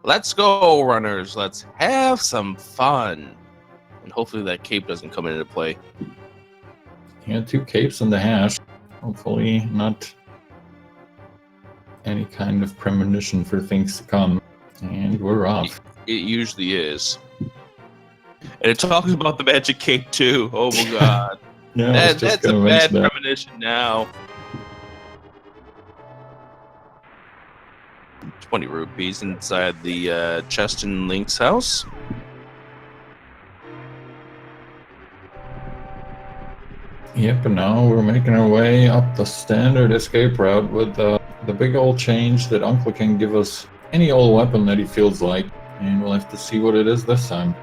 Let's go, runners. Let's have some fun. And hopefully that cape doesn't come into play. Yeah, 2 capes in the hash. Hopefully not any kind of premonition for things to come. And we're off. It usually is. And it talks about the magic cape too. Oh my god. Yeah, That's a bad premonition now. 20 rupees inside the chest in Link's house. Yep, and now we're making our way up the standard escape route with the big old change that Uncle can give us any old weapon that he feels like, and we'll have to see what it is this time.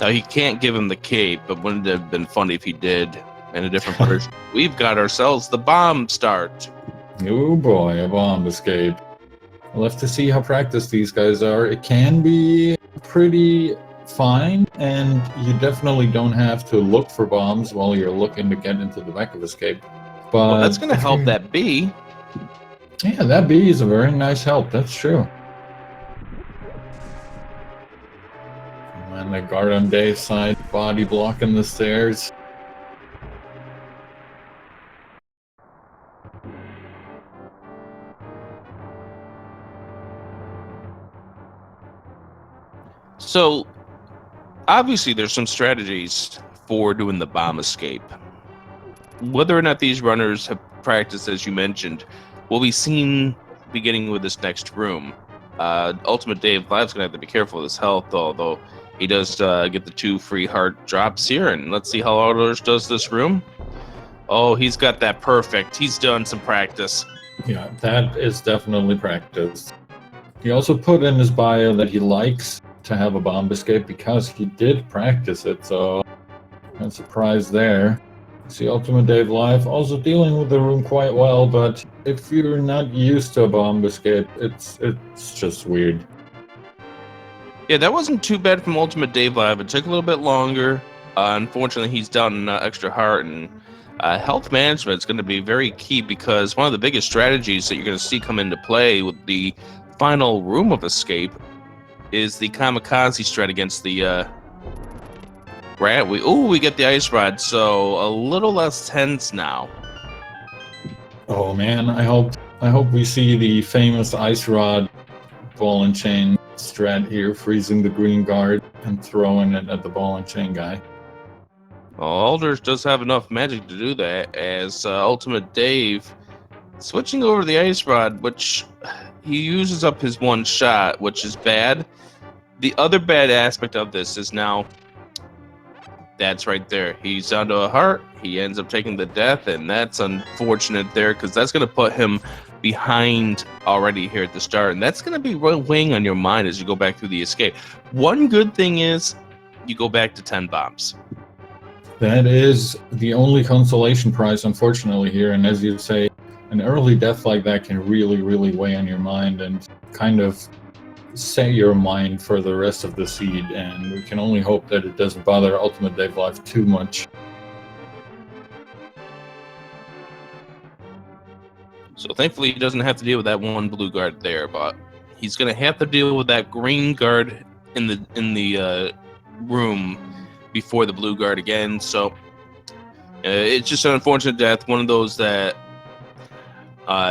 Now, he can't give him the cape, but wouldn't it have been funny if he did in a different version? We've got ourselves the bomb start. Oh boy, a bomb escape. We'll have to see how practiced these guys are. It can be pretty fine, and you definitely don't have to look for bombs while you're looking to get into the back of escape. But well, that's going to help that bee. Yeah, that bee is a very nice help, that's true. And the guard on Dave's side, body blocking the stairs. So, obviously, there's some strategies for doing the bomb escape. Whether or not these runners have practiced, as you mentioned, will be seen beginning with this next room. UltimateDaveLIVE's going to have to be careful with his health, although he does get the 2 free heart drops here. And let's see how aLderzz does this room. Oh, he's got that perfect. He's done some practice. Yeah, that is definitely practice. He also put in his bio that he likes to have a bomb escape because he did practice it, so no surprise there. See UltimateDaveLIVE also dealing with the room quite well, but if you're not used to a bomb escape, it's just weird. Yeah, that wasn't too bad from UltimateDaveLIVE. It took a little bit longer. Unfortunately, he's down extra heart, and health management is going to be very key because one of the biggest strategies that you're going to see come into play with the final room of escape is the kamikaze strat against the rat. We get the ice rod, so a little less tense now. Oh man, I hope we see the famous ice rod ball and chain strat here, freezing the green guard and throwing it at the ball and chain guy. Well, aLderzz does have enough magic to do that, as Ultimate Dave switching over to the ice rod, which he uses up his 1 shot, which is bad. The other bad aspect of this is now that's right there. He's down to a heart. He ends up taking the death, and that's unfortunate there because that's going to put him behind already here at the start, and that's going to be weighing on your mind as you go back through the escape. One good thing is you go back to 10 bombs. That is the only consolation prize, unfortunately, here, and as you say, an early death like that can really, really weigh on your mind and kind of set your mind for the rest of the seed, and we can only hope that it doesn't bother UltimateDaveLIVE too much. So thankfully he doesn't have to deal with that 1 blue guard there, but he's going to have to deal with that green guard in the room before the blue guard again. So it's just an unfortunate death, one of those that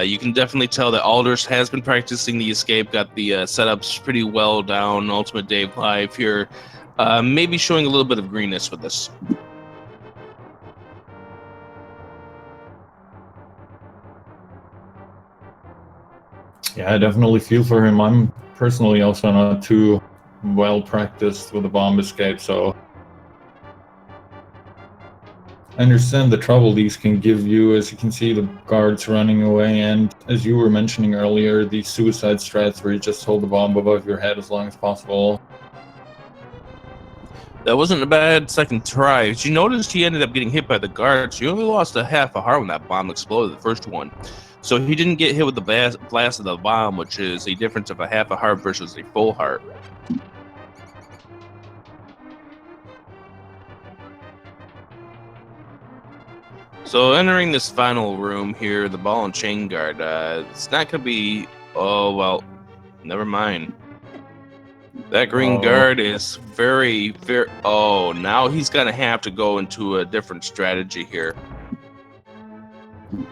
you can definitely tell that aLderzz has been practicing the escape, got the setups pretty well down. UltimateDaveLIVE here, maybe showing a little bit of greenness with this. Yeah, I definitely feel for him. I'm personally also not too well practiced with a bomb escape, so I understand the trouble these can give you. As you can see, the guards running away, and as you were mentioning earlier, the suicide strats where you just hold the bomb above your head as long as possible. That wasn't a bad second try. But you noticed he ended up getting hit by the guards. You only lost a half a heart when that bomb exploded, the first one. So he didn't get hit with the blast of the bomb, which is a difference of a half a heart versus a full heart. So entering this final room here, the ball and chain guard, it's not going to be Oh, well, never mind. That green Oh. guard is very, very... Oh, now he's going to have to go into a different strategy here.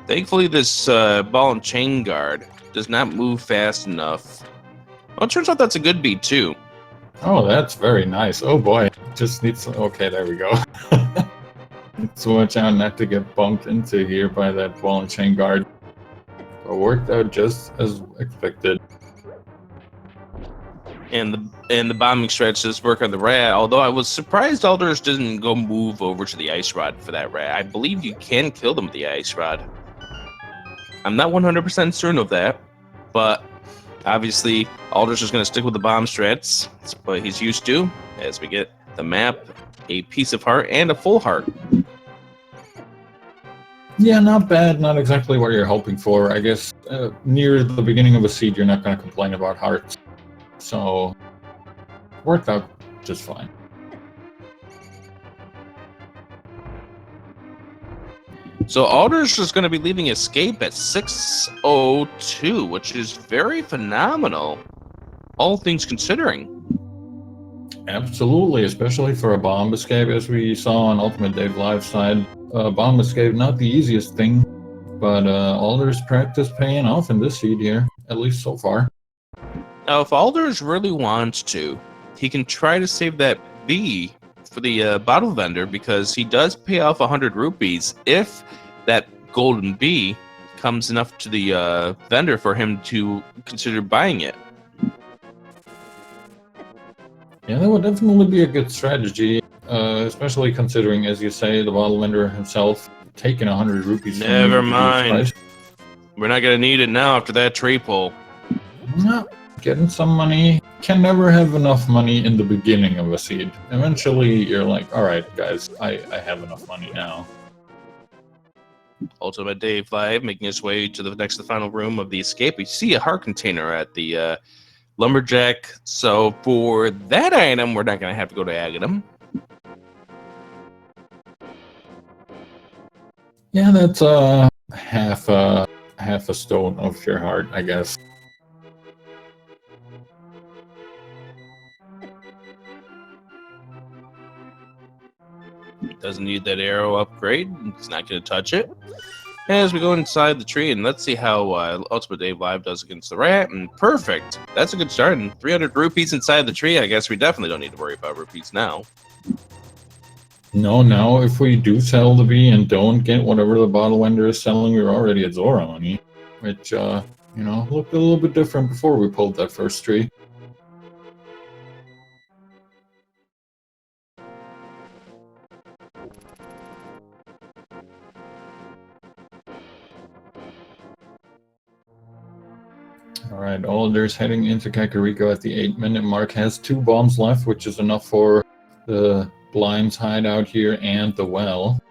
Thankfully, this ball and chain guard does not move fast enough. Well, it turns out that's a good beat, too. Oh, that's very nice. Oh boy, just needs. Okay, there we go. So watch out not to get bumped into here by that ball and chain guard. It worked out just as expected. And the bombing stretch does work on the rat, although I was surprised aLderzz didn't go move over to the ice rod for that rat. I believe you can kill them with the ice rod. I'm not 100% certain of that, but obviously aLderzz is going to stick with the bomb strats. That's what he's used to, as we get the map, a piece of heart, and a full heart. Yeah, not bad. Not exactly what you're hoping for. I guess near the beginning of a seed, you're not going to complain about hearts. So, worked out just fine. So aLderzz is going to be leaving escape at 6:02, which is very phenomenal, all things considering. Absolutely, especially for a bomb escape, as we saw on UltimateDaveLIVE side. Bomb escape, not the easiest thing, but aLderzz practice paying off in this seed here, at least so far. Now, if aLderzz really wants to, he can try to save that B for the bottle vendor, because he does pay off 100 rupees if that golden B comes enough to the vendor for him to consider buying it. Yeah, that would definitely be a good strategy, especially considering, as you say, the bottle vendor himself taking 100 rupees from you Never to reduce mind. price. We're not going to need it now after that tree pull. No, getting some money. Can never have enough money in the beginning of a seed. Eventually, you're like, all right, guys, I have enough money now. UltimateDaveLIVE making his way to the final room of the escape. We see a heart container at the lumberjack. So for that item, we're not going to have to go to Agadim. Yeah, that's half a stone of your heart, I guess. Doesn't need that arrow upgrade. It's not going to touch it. As we go inside the tree, and let's see how UltimateDaveLIVE does against the rat. And perfect. That's a good start. And 300 rupees inside the tree. I guess we definitely don't need to worry about rupees now. No, now if we do sell the bee and don't get whatever the bottle vendor is selling, we're already at Zora money, which you know, looked a little bit different before we pulled that first tree. Alright, aLderzz heading into Kakariko at the 8-minute mark, has 2 bombs left, which is enough for the Blind's hideout here and the well.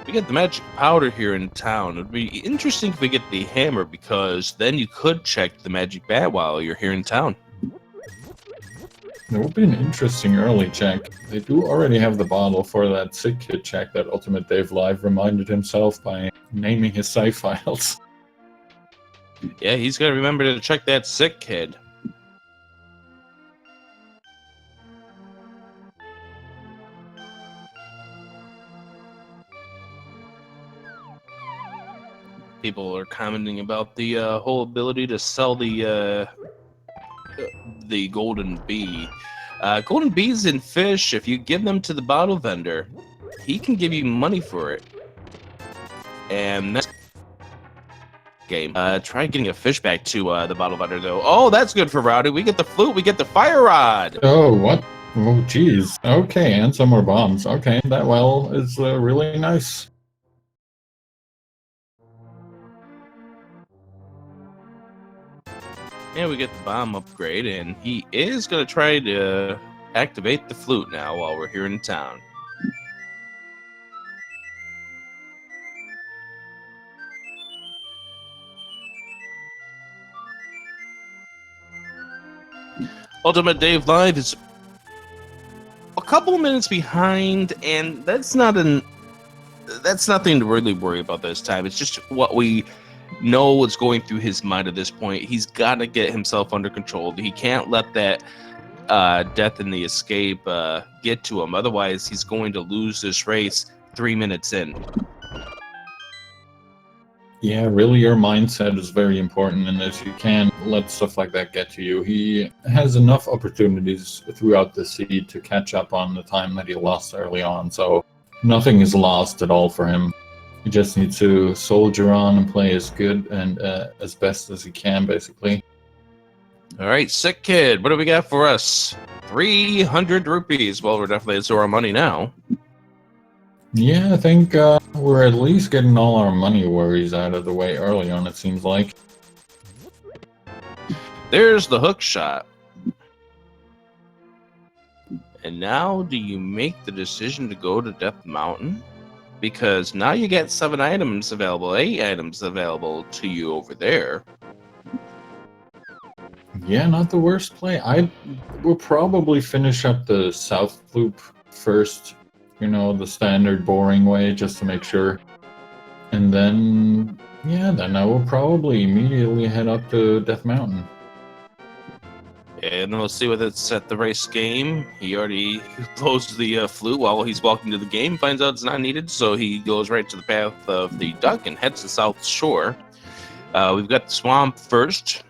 We get the magic powder here in town. It'd be interesting if we get the hammer, because then you could check the magic bat while you're here in town. It would be an interesting early check. They do already have the bottle for that sick kid check that UltimateDaveLIVE reminded himself by naming his save files. Yeah, he's got to remember to check that sick kid. People are commenting about the whole ability to sell the golden bee. Golden bees in fish, if you give them to the bottle vendor, he can give you money for it. And that's game. Try getting a fish back to the bottle vendor, though. Oh, that's good for Rowdy. We get the flute, we get the fire rod. Oh, what? Oh, geez. Okay, and some more bombs. Okay, that well is really nice. And we get the bomb upgrade, and he is going to try to activate the flute now while we're here in town. Ultimate Dave Live is a couple minutes behind, and that's nothing to really worry about this time. It's just what we know what's going through his mind at this point. He's got to get himself under control. He can't let that death in the escape get to him. Otherwise, he's going to lose this race 3 minutes in. Yeah, really, your mindset is very important in this. You can't let stuff like that get to you. He has enough opportunities throughout the seed to catch up on the time that he lost early on, so nothing is lost at all for him. He just needs to soldier on and play as good and as best as he can, basically. All right, Sick Kid, what do we got for us? 300 rupees. Well, we're definitely into our money now. Yeah, I think we're at least getting all our money worries out of the way early on, it seems like. There's the hook shot. And now, do you make the decision to go to Death Mountain? Because now you get 7 items available, 8 items available to you over there. Yeah, not the worst play. I will probably finish up the South Loop first, you know, the standard boring way, just to make sure. And then, yeah, then I will probably immediately head up to Death Mountain. And we'll see what it's at the race game. He already blows the flute while he's walking to the game, finds out it's not needed, so he goes right to the path of the duck and heads to South Shore. We've got the swamp first.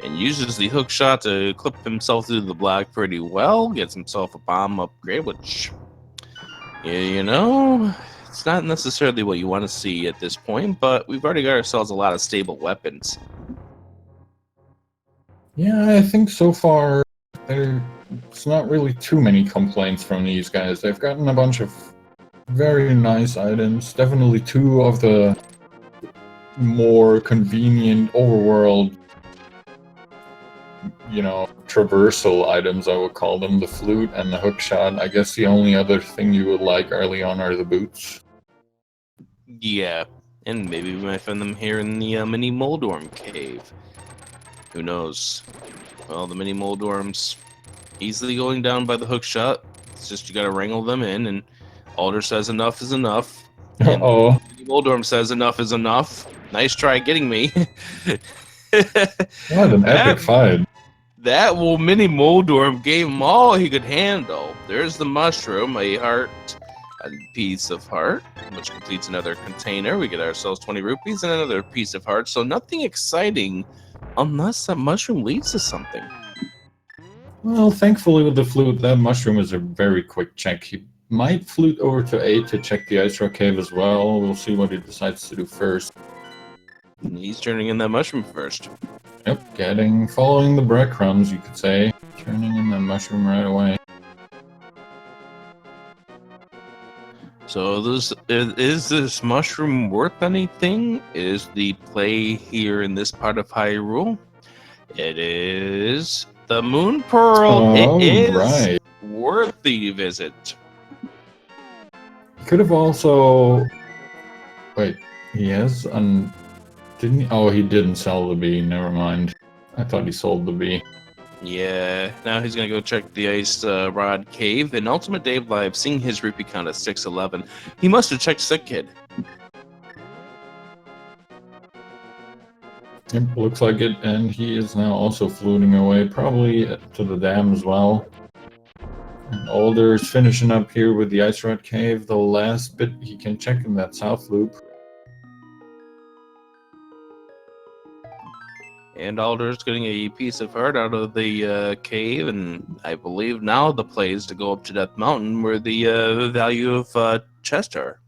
And uses the hook shot to clip himself through the block pretty well. Gets himself a bomb upgrade, which, you know, it's not necessarily what you want to see at this point, but we've already got ourselves a lot of stable weapons. Yeah, I think so far there's not really too many complaints from these guys. They've gotten a bunch of very nice items. Definitely 2 of the more convenient overworld, you know, traversal items, I would call them, the flute and the hook shot. I guess the only other thing you would like early on are the boots. Yeah, and maybe we might find them here in the mini Moldorm cave. Who knows? Well, the mini Moldorms easily going down by the hook shot. It's just you gotta wrangle them in, and aLderzz says enough is enough. And Uh-oh. mini Moldorm says enough is enough. Nice try getting me. What an epic fight. That mini Moldorm gave him all he could handle. There's the mushroom, a heart, a piece of heart, which completes another container. We get ourselves 20 rupees and another piece of heart. So nothing exciting unless that mushroom leads to something. Well, thankfully with the flute, that mushroom is a very quick check. He might flute over to 8 to check the Ice Rock Cave as well. We'll see what he decides to do first. He's turning in that mushroom first. Yep, following the breadcrumbs, you could say. Turning in the mushroom right away. So is this mushroom worth anything? Is the play here in this part of Hyrule? It is the Moon Pearl. It is right. worth the visit. He could have also... Wait, he has... Didn't he? Oh, he didn't sell the bee. Never mind. I thought he sold the bee. Yeah, now he's gonna go check the Ice Rod Cave. And UltimateDaveLIVE, seeing his rupee count of 611, he must have checked Sick Kid. Yep, looks like it, and he is now also floating away, probably to the dam as well. And aLderzz finishing up here with the Ice Rod Cave, the last bit he can check in that South Loop. And aLderzz getting a piece of heart out of the cave, and I believe now the play is to go up to Death Mountain, where the value of chests are.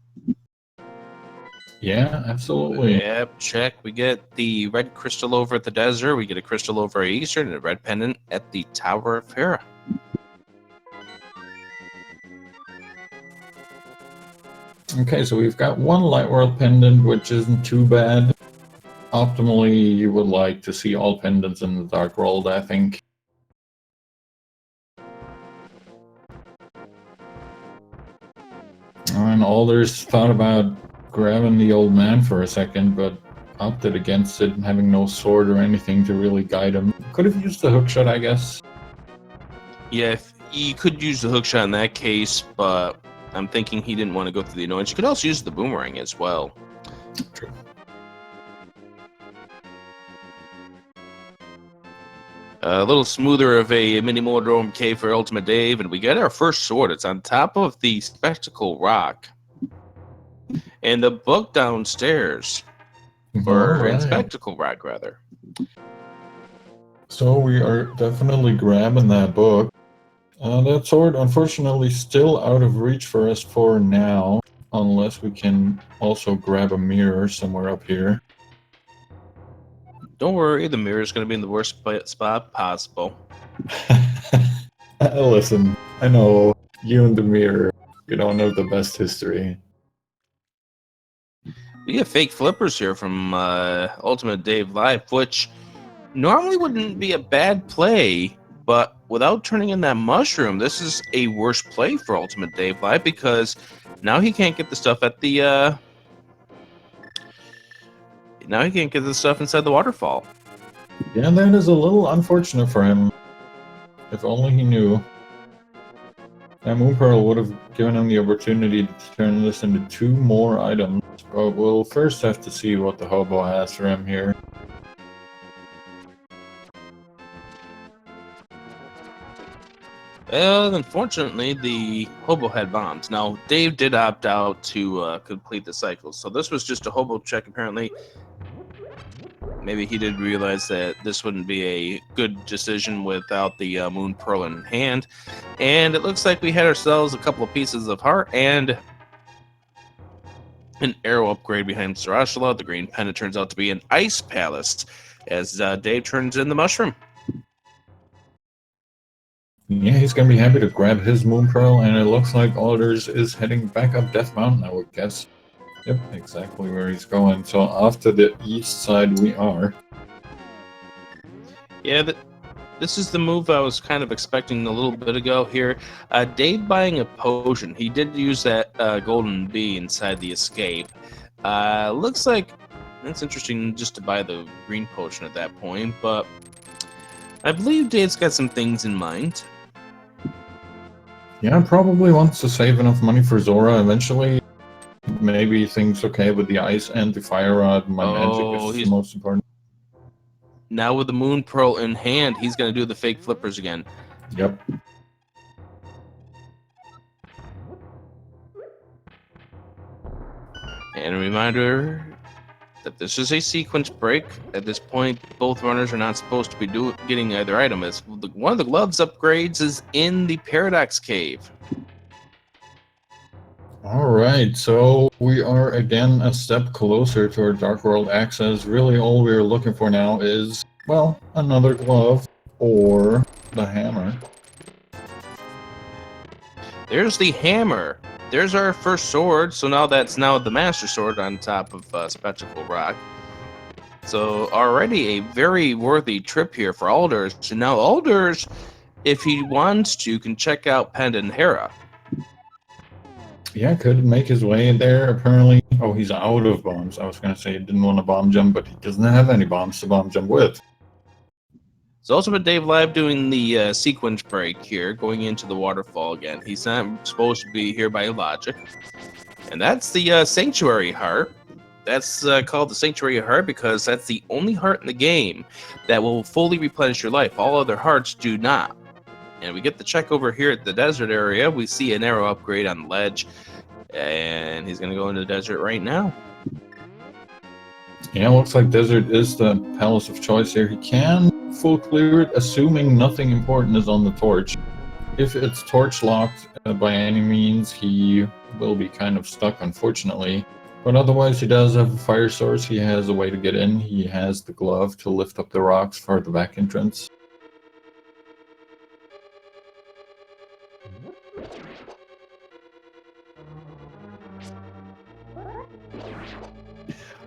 Yeah, absolutely. Yep, check. We get the red crystal over at the desert. We get a crystal over at Eastern and a red pendant at the Tower of Hera. Okay, so we've got 1 Light World pendant, which isn't too bad. Optimally, you would like to see all pendants in the Dark World, I think. And aLderzz thought about grabbing the old man for a second, but opted against it, having no sword or anything to really guide him. Could have used the hookshot, I guess. Yeah, you could use the hookshot in that case, but I'm thinking he didn't want to go through the annoyance. You could also use the boomerang as well. True. A little smoother of a mini Moldrome cave for Ultimate Dave, and we get our first sword. It's on top of the Spectacle Rock. And the book downstairs. Or in Spectacle Rock, rather. So we are definitely grabbing that book. That sword, unfortunately, still out of reach for us for now, unless we can also grab a mirror somewhere up here. Don't worry, the mirror is going to be in the worst spot possible. Listen, I know you and the mirror, you don't have the best history. We get fake flippers here from UltimateDaveLIVE, which normally wouldn't be a bad play, but without turning in that mushroom, this is a worse play for UltimateDaveLIVE because now he can't get the stuff at the now he can't get the stuff inside the waterfall. Yeah, that is a little unfortunate for him. If only he knew. That Moon Pearl would have given him the opportunity to turn this into 2 more items, but we'll first have to see what the hobo has for him here. Well, unfortunately, the hobo had bombs. Now, Dave did opt out to complete the cycle, so this was just a hobo check, apparently. Maybe he did realize that this wouldn't be a good decision without the Moon Pearl in hand. And it looks like we had ourselves a couple of pieces of heart and an arrow upgrade behind Sarashula. The green pendant turns out to be an ice palace as Dave turns in the mushroom. Yeah, he's going to be happy to grab his Moon Pearl, and it looks like aLderzz is heading back up Death Mountain, I would guess. Yep, exactly where he's going. So off to the east side we are. Yeah, this is the move I was kind of expecting a little bit ago here. Dave buying a potion. He did use that golden bee inside the escape. Looks like it's interesting just to buy the green potion at that point, but I believe Dave's got some things in mind. Yeah, probably wants to save enough money for Zora eventually. Maybe things okay with the ice and the fire rod. My magic is the most important. Now with the Moon Pearl in hand, he's going to do the fake flippers again. Yep. And a reminder that this is a sequence break. At this point, both runners are not supposed to be getting either item. As one of the gloves upgrades is in the Paradox Cave. Alright, so we are again a step closer to our Dark World access. Really all we're looking for now is, well, another glove or the hammer. There's the hammer. There's our first sword, so now that's the Master Sword on top of Spectacle Rock. So already a very worthy trip here for aLderzz. And now aLderzz, if he wants to, can check out Pendant Hera. Yeah, could make his way there, apparently. Oh, he's out of bombs. I was going to say he didn't want to bomb jump, but he doesn't have any bombs to bomb jump with. So UltimateDaveLIVE doing the sequence break here, going into the waterfall again. He's not supposed to be here by logic. And that's the Sanctuary Heart. That's called the Sanctuary Heart because that's the only heart in the game that will fully replenish your life. All other hearts do not. And we get the check over here at the desert area. We see an arrow upgrade on the ledge. And he's going to go into the desert right now. Yeah, looks like desert is the palace of choice here. He can full clear it, assuming nothing important is on the torch. If it's torch locked by any means, he will be kind of stuck, unfortunately. But otherwise, he does have a fire source. He has a way to get in. He has the glove to lift up the rocks for the back entrance.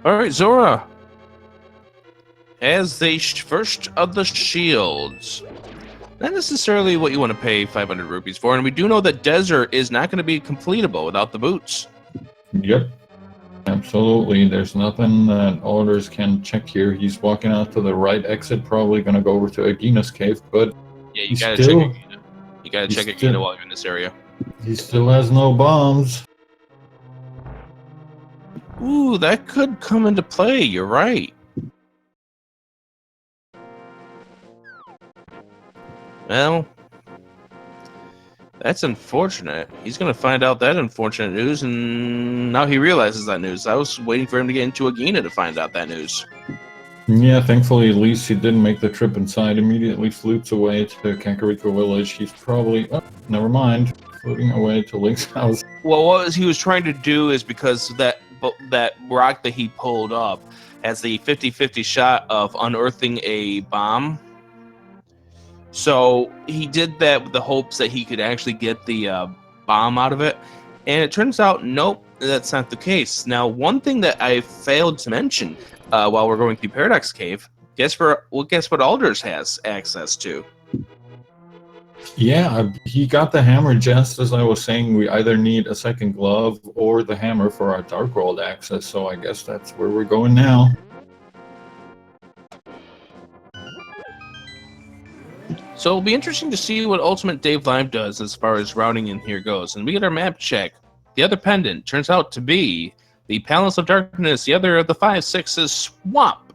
All right, Zora has the first of the shields. Not necessarily what you want to pay 500 rupees for, and we do know that desert is not going to be completable without the boots. Yep. Absolutely. There's nothing that aLderzz can check here. He's walking out to the right exit, probably going to go over to Agina's cave, but Yeah, you he gotta still, check Agina. You gotta check Agina while you're in this area. he still has no bombs. Ooh, that could come into play. You're right. Well, that's unfortunate. He's going to find out that unfortunate news, and now he realizes that news. I was waiting for him to get into Agina to find out that news. Yeah, thankfully, at least he didn't make the trip inside. Immediately flutes away to Kakariko Village. He's probably... Oh, never mind. Floating away to Link's house. Well, what he was trying to do is because that rock that he pulled up has the 50-50 shot of unearthing a bomb. So he did that with the hopes that he could actually get the bomb out of it. And it turns out, nope, that's not the case. Now, one thing that I failed to mention while we're going through Paradox Cave, guess what aLderzz has access to? Yeah, he got the hammer just as I was saying. We either need a second glove or the hammer for our Dark World access, so I guess that's where we're going now. So it'll be interesting to see what UltimateDaveLIVE does as far as routing in here goes. And we get our map check. The other pendant turns out to be the Palace of Darkness, the other of the 5/6's Swamp.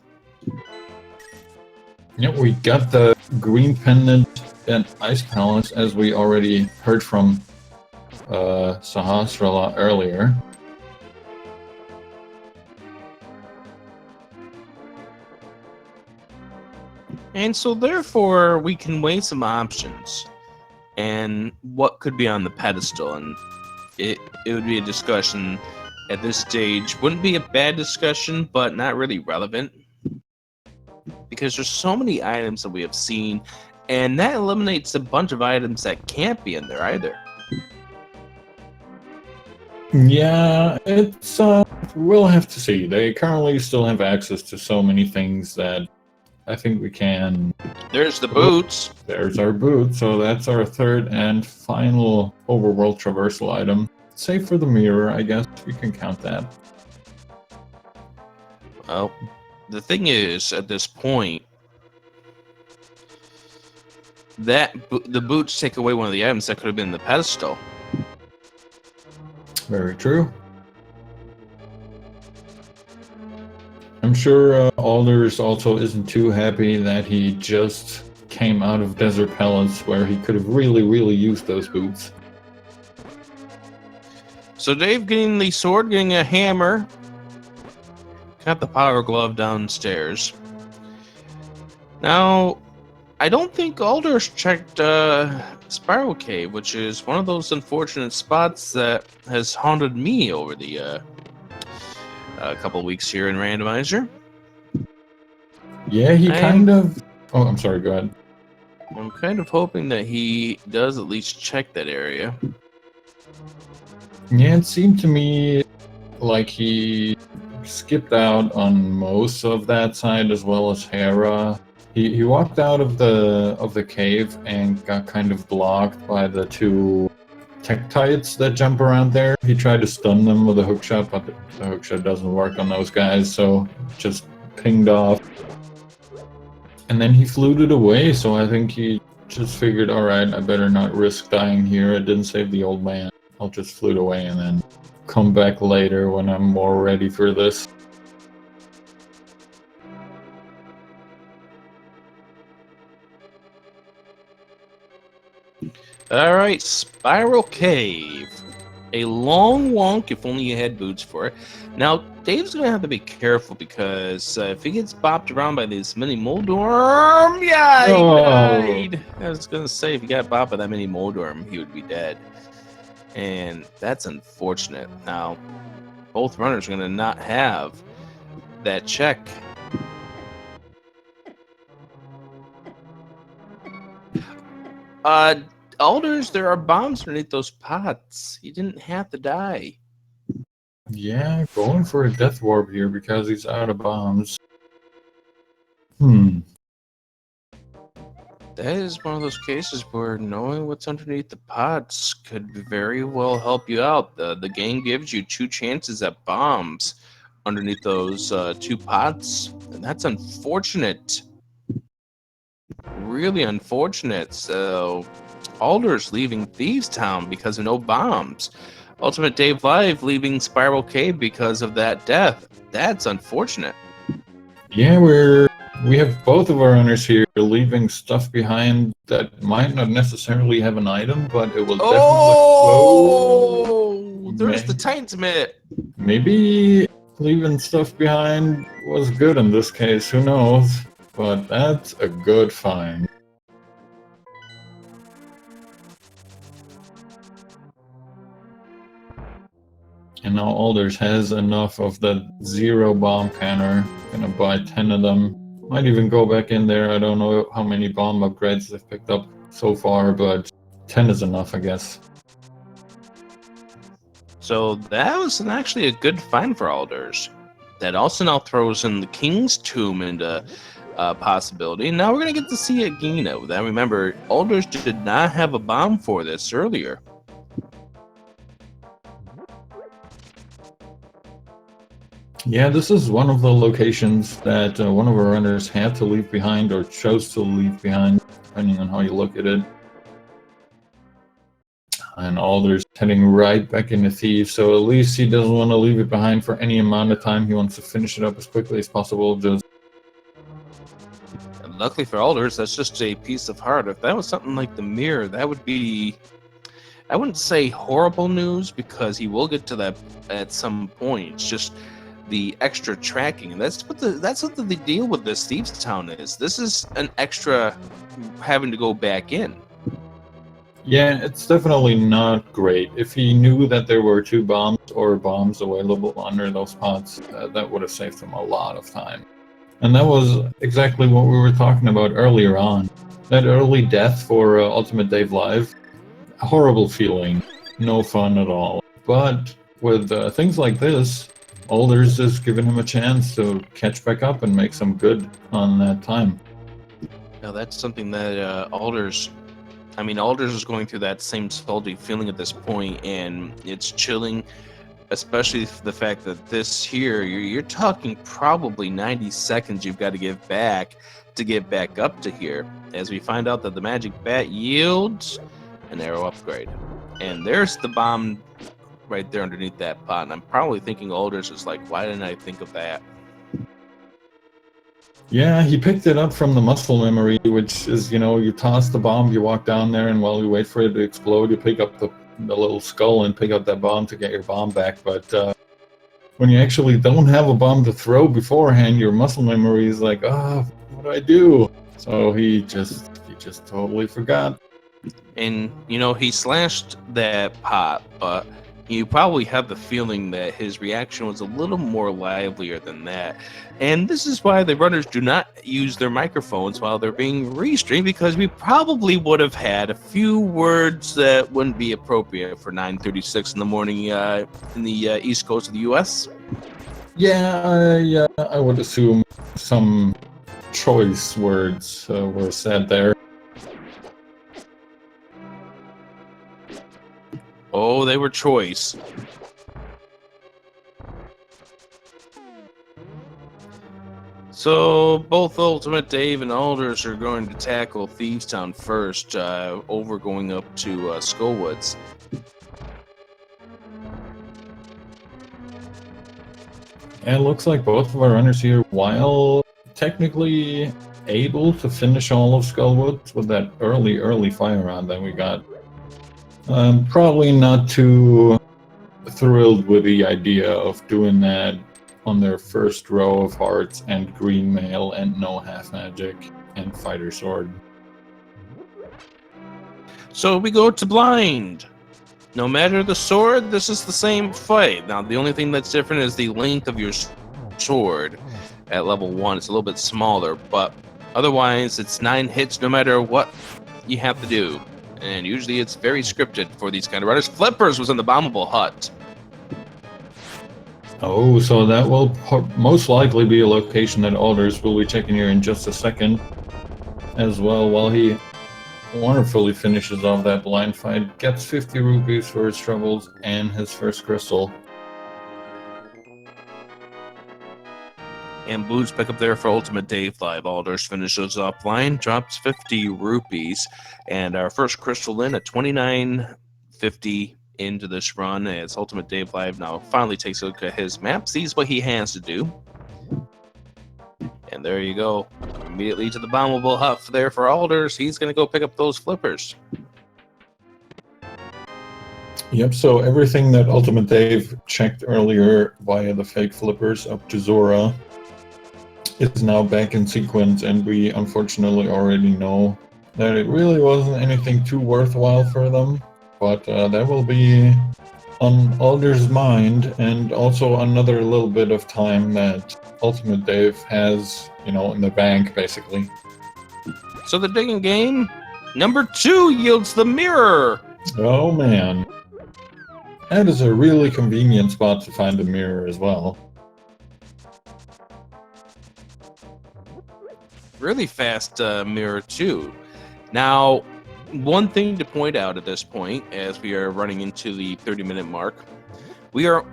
Yep, we got the green pendant and Ice Palace, as we already heard from Sahasrara earlier. And so therefore we can weigh some options and what could be on the pedestal, and it would be a discussion at this stage. Wouldn't be a bad discussion, but not really relevant, because there's so many items that we have seen, and that eliminates a bunch of items that can't be in there either. Yeah, it's we'll have to see. They currently still have access to so many things that I think we can... There's the boots. There's our boot, so that's our third and final overworld traversal item. Save for the mirror, I guess we can count that. Well, the thing is, at this point, that the boots take away one of the items that could have been the pedestal. Very true. I'm sure aLderzz also isn't too happy that he just came out of Desert Palace, where he could have really used those boots. So Dave getting the sword, getting a hammer. Got the power glove downstairs. Now, I don't think aLderzz checked Spiral Cave, which is one of those unfortunate spots that has haunted me over the a couple weeks here in Randomizer. Yeah, he kind of... Oh, I'm sorry, go ahead. I'm kind of hoping that he does at least check that area. Yeah, it seemed to me like he skipped out on most of that side, as well as Hera. He walked out of the cave and got kind of blocked by the two Tektites that jump around there. He tried to stun them with a hookshot, but the hookshot doesn't work on those guys, so just pinged off. And then he fluted away, so I think he just figured, alright, I better not risk dying here. It didn't save the old man. I'll just flute away and then come back later when I'm more ready for this. Alright, Spiral Cave. A long walk, if only you had boots for it. Now, Dave's going to have to be careful, because if he gets bopped around by this mini Moldorm, yeah, he died. I was going to say, if he got bopped by that mini Moldorm, he would be dead. And that's unfortunate. Now, both runners are going to not have that check. aLderzz, there are bombs underneath those pots. He didn't have to die. Yeah, going for a death warp here because he's out of bombs. That is one of those cases where knowing what's underneath the pots could very well help you out. The game gives you 2 chances at bombs underneath those 2 pots, and that's unfortunate. Really unfortunate. So, aLderzz leaving Thieves Town because of no bombs. UltimateDaveLIVE leaving Spiral Cave because of that death. That's unfortunate. Yeah, we have both of our runners here leaving stuff behind that might not necessarily have an item, but it will Oh, there's the Titans. Maybe leaving stuff behind was good in this case, who knows? But that's a good find. And now aLderzz has enough of that 0 bomb counter. Gonna buy 10 of them. Might even go back in there. I don't know how many bomb upgrades they've picked up so far, but 10 is enough, I guess. So that was actually a good find for aLderzz. That also now throws in the King's Tomb into possibility. Now we're going to get to see Agino. Now remember, aLderzz did not have a bomb for this earlier. Yeah, this is one of the locations that one of our runners had to leave behind or chose to leave behind, depending on how you look at it. And aLderzz heading right back into Thieves, so at least he doesn't want to leave it behind for any amount of time. He wants to finish it up as quickly as possible. And luckily for aLderzz, that's just a piece of heart. If that was something like the mirror, that would be, I wouldn't say horrible news, because he will get to that at some point. It's just the extra tracking, and that's what the deal with this Thieves Town is. This is an extra having to go back in. Yeah, it's definitely not great. If he knew that there were 2 bombs or bombs available under those pots, that would have saved him a lot of time. And that was exactly what we were talking about earlier on. That early death for UltimateDaveLIVE, a horrible feeling, no fun at all. But with things like this, aLderzz is giving him a chance to catch back up and make some good on that time. Now that's something that aLderzz is going through that same salty feeling at this point, and it's chilling, especially the fact that this here, you're talking probably 90 seconds you've got to give back to get back up to here, as we find out that the magic bat yields an arrow upgrade. And there's the bomb right there underneath that pot, and I'm probably thinking aLderzz is like, why didn't I think of that? Yeah, he picked it up from the muscle memory, which is, you toss the bomb, you walk down there, and while you wait for it to explode, you pick up the little skull and pick up that bomb to get your bomb back. But when you actually don't have a bomb to throw beforehand, your muscle memory is like, what do I do? So he just totally forgot. And, he slashed that pot, but you probably have the feeling that his reaction was a little more livelier than that. And this is why the runners do not use their microphones while they're being restreamed, because we probably would have had a few words that wouldn't be appropriate for 9:36 in the morning in the East Coast of the U.S. Yeah, I would assume some choice words were said there. Oh, they were choice. So both Ultimate Dave and aLderzz are going to tackle Thieves Town first, over going up to Skullwoods. And it looks like both of our runners here, while technically able to finish all of Skullwoods with that early fire round that we got, probably not too thrilled with the idea of doing that on their first row of hearts and green mail and no half magic and fighter sword. So we go to blind. No matter the sword, this is the same fight. Now the only thing that's different is the length of your sword. At level 1 it's a little bit smaller, but otherwise it's 9 hits no matter what you have to do. And usually it's very scripted for these kind of runners. Flippers was in the bombable hut. Oh, so that will most likely be a location that aLderzz will be checking here in just a second as well, while he wonderfully finishes off that blind fight, gets 50 rupees for his troubles and his first crystal. And Blues pick up there for Ultimate Dave Live. aLderzz finishes off line, drops 50 rupees. And our first crystal in at 29.50 into this run as Ultimate Dave Live now finally takes a look at his map, sees what he has to do. And there you go. Immediately to the bombable huff there for aLderzz. He's going to go pick up those flippers. Yep, so everything that Ultimate Dave checked earlier via the fake flippers up to Zora is now back in sequence, and we unfortunately already know that it really wasn't anything too worthwhile for them, but that will be on aLderzz's mind, and also another little bit of time that Ultimate Dave has, you know, in the bank, basically. So the digging game, number 2 yields the mirror. Oh man. That is a really convenient spot to find a mirror as well. Really fast mirror too. Now, one thing to point out at this point, as we are running into the 30-minute mark, we are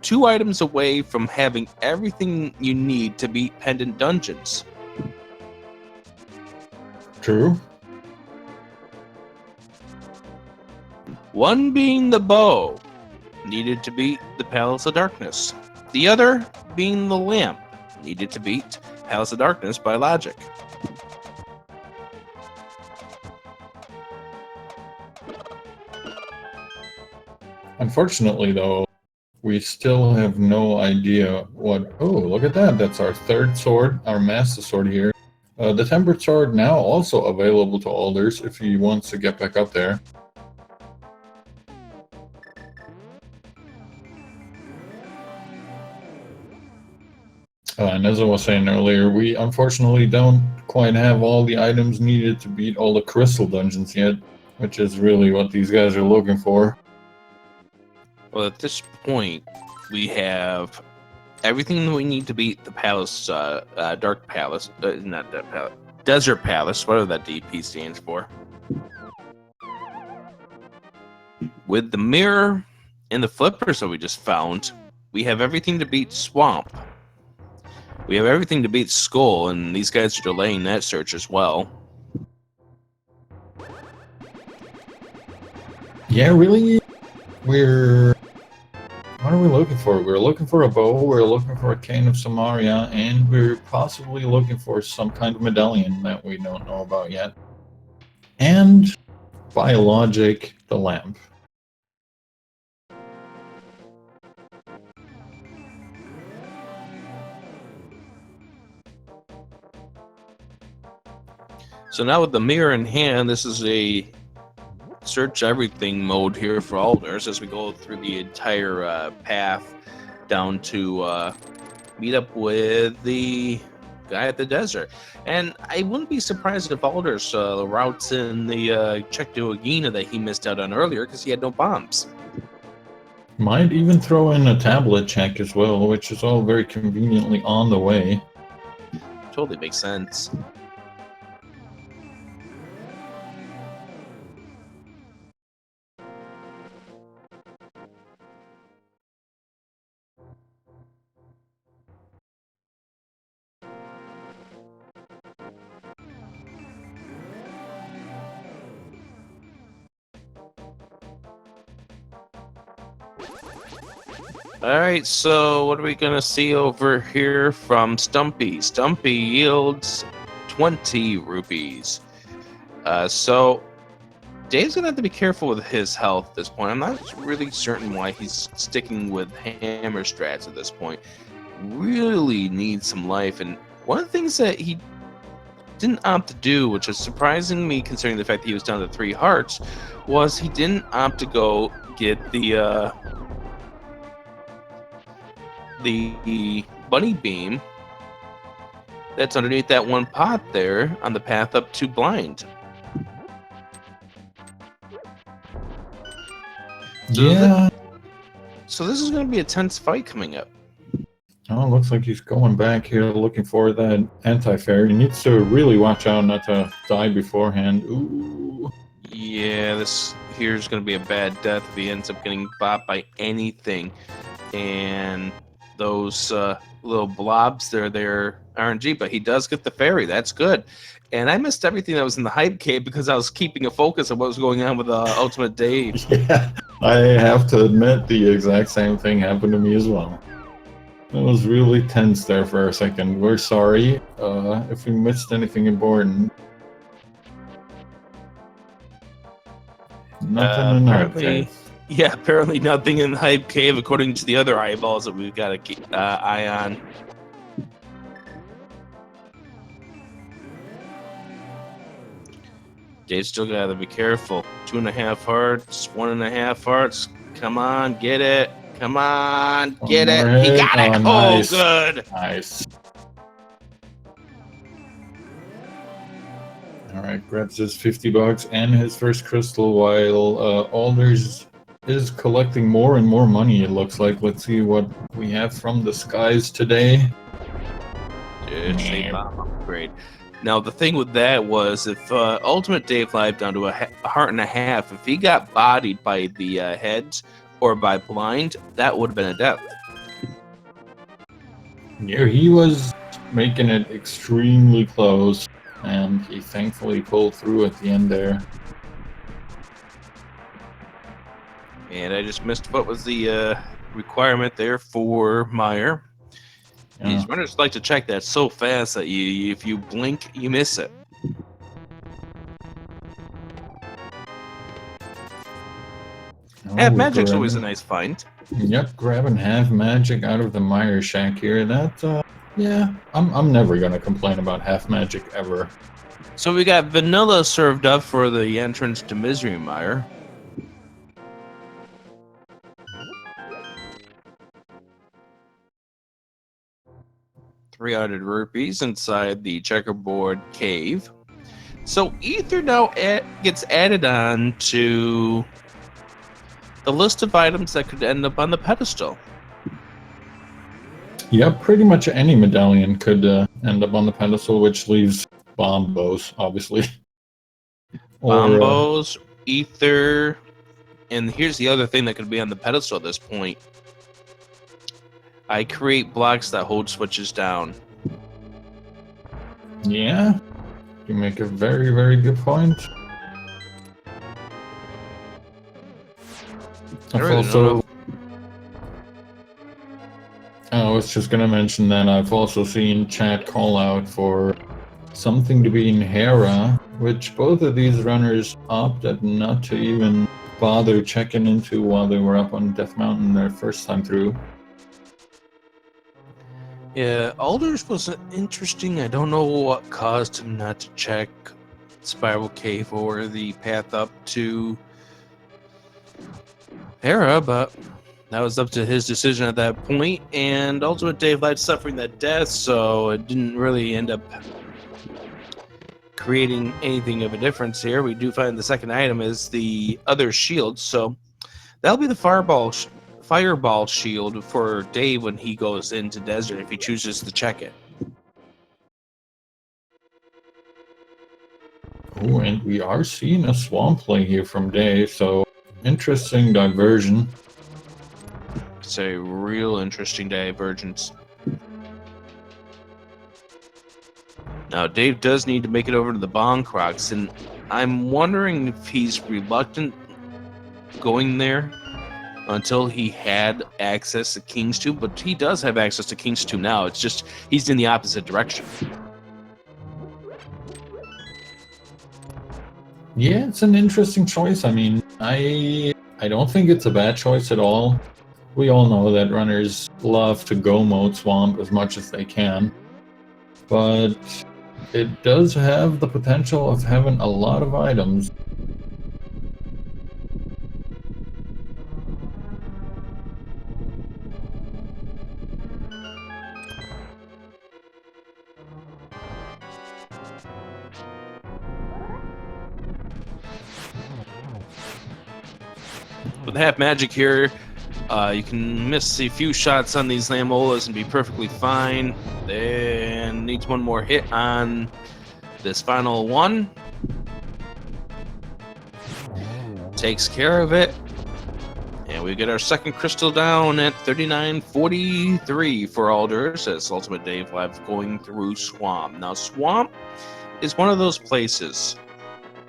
2 items away from having everything you need to beat Pendant Dungeons. True. One being the bow, needed to beat the Palace of Darkness. The other being the lamp, needed to beat Palace of Darkness by logic. Unfortunately, though, we still have no idea what... Oh, look at that. That's our 3rd sword, our Master Sword here. The Tempered Sword now also available to aLderzz if he wants to get back up there. And as I was saying earlier, we unfortunately don't quite have all the items needed to beat all the crystal dungeons yet, which is really what these guys are looking for. Well, at this point, we have everything we need to beat the Palace, Dark Palace, not Dark Palace, Desert Palace, whatever that DP stands for. With the mirror and the flippers that we just found, we have everything to beat Swamp. We have everything to beat Skull, and these guys are delaying that search as well. Yeah, really? What are we looking for? We're looking for a bow, we're looking for a Cane of Samaria, and we're possibly looking for some kind of medallion that we don't know about yet. And, by logic, the lamp. So now with the mirror in hand, this is a search everything mode here for aLderzz as we go through the entire path down to meet up with the guy at the desert. And I wouldn't be surprised if aLderzz routes in the check to Agina that he missed out on earlier because he had no bombs. Might even throw in a tablet check as well, which is all very conveniently on the way. Totally makes sense. Alright, so what are we going to see over here from Stumpy? Stumpy yields 20 rupees. So Dave's going to have to be careful with his health at this point. I'm not really certain why he's sticking with hammer strats at this point. Really needs some life. And one of the things that he didn't opt to do, which is surprising me considering the fact that he was down to 3 hearts, was he didn't opt to go get the bunny beam that's underneath that one pot there on the path up to blind. Yeah. So this is going to be a tense fight coming up. Oh, looks like he's going back here looking for that anti-fair. He needs to really watch out not to die beforehand. Ooh. Yeah, this here's going to be a bad death if he ends up getting bought by anything. And those little blobs, they're RNG, but he does get the fairy. That's good. And I missed everything that was in the hype cave because I was keeping a focus on what was going on with Ultimate Dave. Yeah, I have to admit the exact same thing happened to me as well. It was really tense there for a second. We're sorry if we missed anything important. Nothing in that apparently, case. yeah, apparently nothing in the hype cave according to the other eyeballs that we've got to keep eye on. Dave's still got to be careful. 2.5 hearts, 1.5 hearts. Come on, get it. Come on, get it. Hit. He got it. Nice. Oh, good. Nice. Alright, grabs his $50 and his first crystal while aLderzz is collecting more and more money, it looks like. Let's see what we have from the skies today. It's a bomb upgrade. Now, the thing with that was if UltimateDaveLIVE down to a heart and a half, if he got bodied by the heads or by blind, that would have been a death. Yeah, he was making it extremely close, and he thankfully pulled through at the end there. And I just missed what was the requirement there for Meyer. Yeah. These runners like to check that so fast that if you blink, you miss it. Half Magic's always a nice find. Yep, grabbing half magic out of the Meyer shack here. That, yeah, I'm never gonna complain about half magic ever. So we got vanilla served up for the entrance to Misery Mire. $300 rupees inside the checkerboard cave. So Ether now gets added on to the list of items that could end up on the pedestal. Yeah, pretty much any medallion could end up on the pedestal, which leaves bombos, obviously. Bombos, Ether, and here's the other thing that could be on the pedestal at this point. I create blocks that hold switches down. Yeah, you make a very, very good point. I was just gonna mention that I've also seen chat call out for something to be in Hera, which both of these runners opted not to even bother checking into while they were up on Death Mountain their first time through. Yeah, aLderzz was interesting. I don't know what caused him not to check Spiral Cave or the path up to Hera, but that was up to his decision at that point. And UltimateDaveLIVE suffering that death, so it didn't really end up creating anything of a difference here. We do find the second item is the other shield, so that'll be the fireball shield for Dave when he goes into desert if he chooses to check it. Oh, and we are seeing a swamp play here from Dave, so interesting diversion. It's a real interesting divergence. Now, Dave does need to make it over to the Bonkrox, and I'm wondering if he's reluctant going there until he had access to King's 2, but he does have access to King's 2 now. It's just he's in the opposite direction. Yeah, it's an interesting choice. I mean, I don't think it's a bad choice at all. We all know that runners love to go mode swamp as much as they can, but it does have the potential of having a lot of items. With half magic here, you can miss a few shots on these Lamolas and be perfectly fine. Then needs one more hit on this final one. takes care of it. And we get our second crystal down at 39.43 for aLderzz as UltimateDaveLIVE going through Swamp. Now, Swamp is one of those places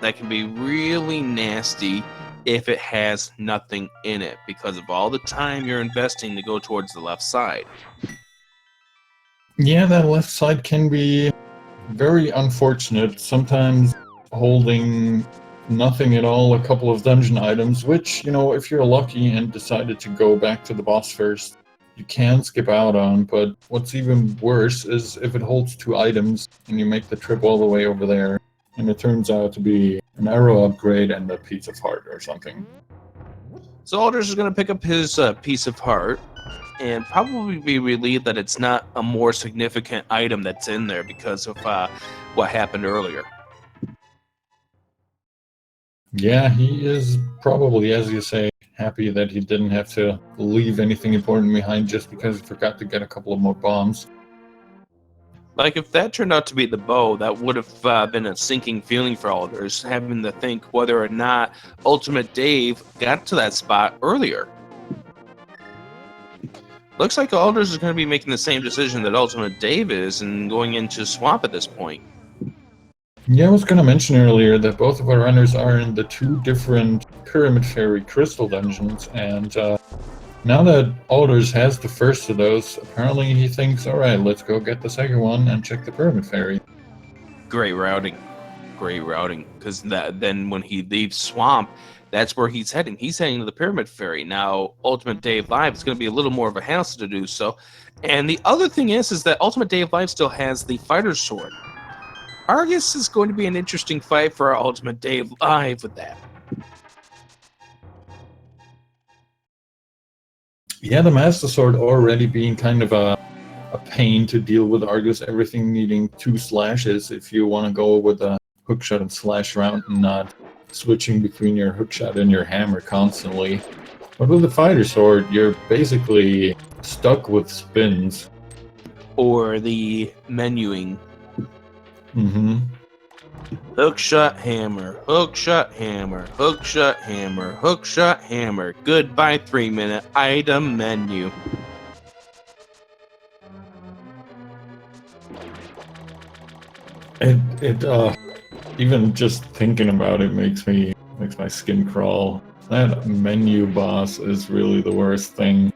that can be really nasty if it has nothing in it because of all the time you're investing to go towards the left side. Yeah, that left side can be very unfortunate. Sometimes holding nothing at all, a couple of dungeon items, which, you know, if you're lucky and decided to go back to the boss first, you can skip out on. But what's even worse is if it holds 2 items and you make the trip all the way over there and it turns out to be an arrow upgrade and a piece of heart or something. So aLderzz is going to pick up his piece of heart and probably be relieved that it's not a more significant item that's in there because of what happened earlier. Yeah, he is probably, as you say, happy that he didn't have to leave anything important behind just because he forgot to get a couple of more bombs. Like, if that turned out to be the bow, that would have been a sinking feeling for aLderzz, having to think whether or not Ultimate Dave got to that spot earlier. Looks like aLderzz is going to be making the same decision that Ultimate Dave is and going into Swamp at this point. Yeah, I was going to mention earlier that both of our runners are in the 2 different Pyramid Fairy crystal dungeons, and now that aLderzz has the first of those, apparently he thinks, alright, let's go get the second one and check the Pyramid Fairy. Great routing. Great routing. Because then when he leaves Swamp, that's where he's heading. He's heading to the Pyramid Fairy. Now, UltimateDaveLIVE is going to be a little more of a hassle to do so. And the other thing is that UltimateDaveLIVE still has the Fighter's Sword. aLderzz is going to be an interesting fight for our UltimateDaveLIVE with that. Yeah, the Master Sword already being kind of a pain to deal with aLderzz, everything needing 2 slashes if you want to go with a hookshot and slash round and not switching between your hookshot and your hammer constantly. But with the Fighter Sword, you're basically stuck with spins. Or the menuing. Mm-hmm. Hookshot, hammer, hookshot, hammer, hookshot, hammer, hookshot, hammer. Goodbye 3-minute item menu. Even just thinking about it makes my skin crawl. That menu boss is really the worst thing.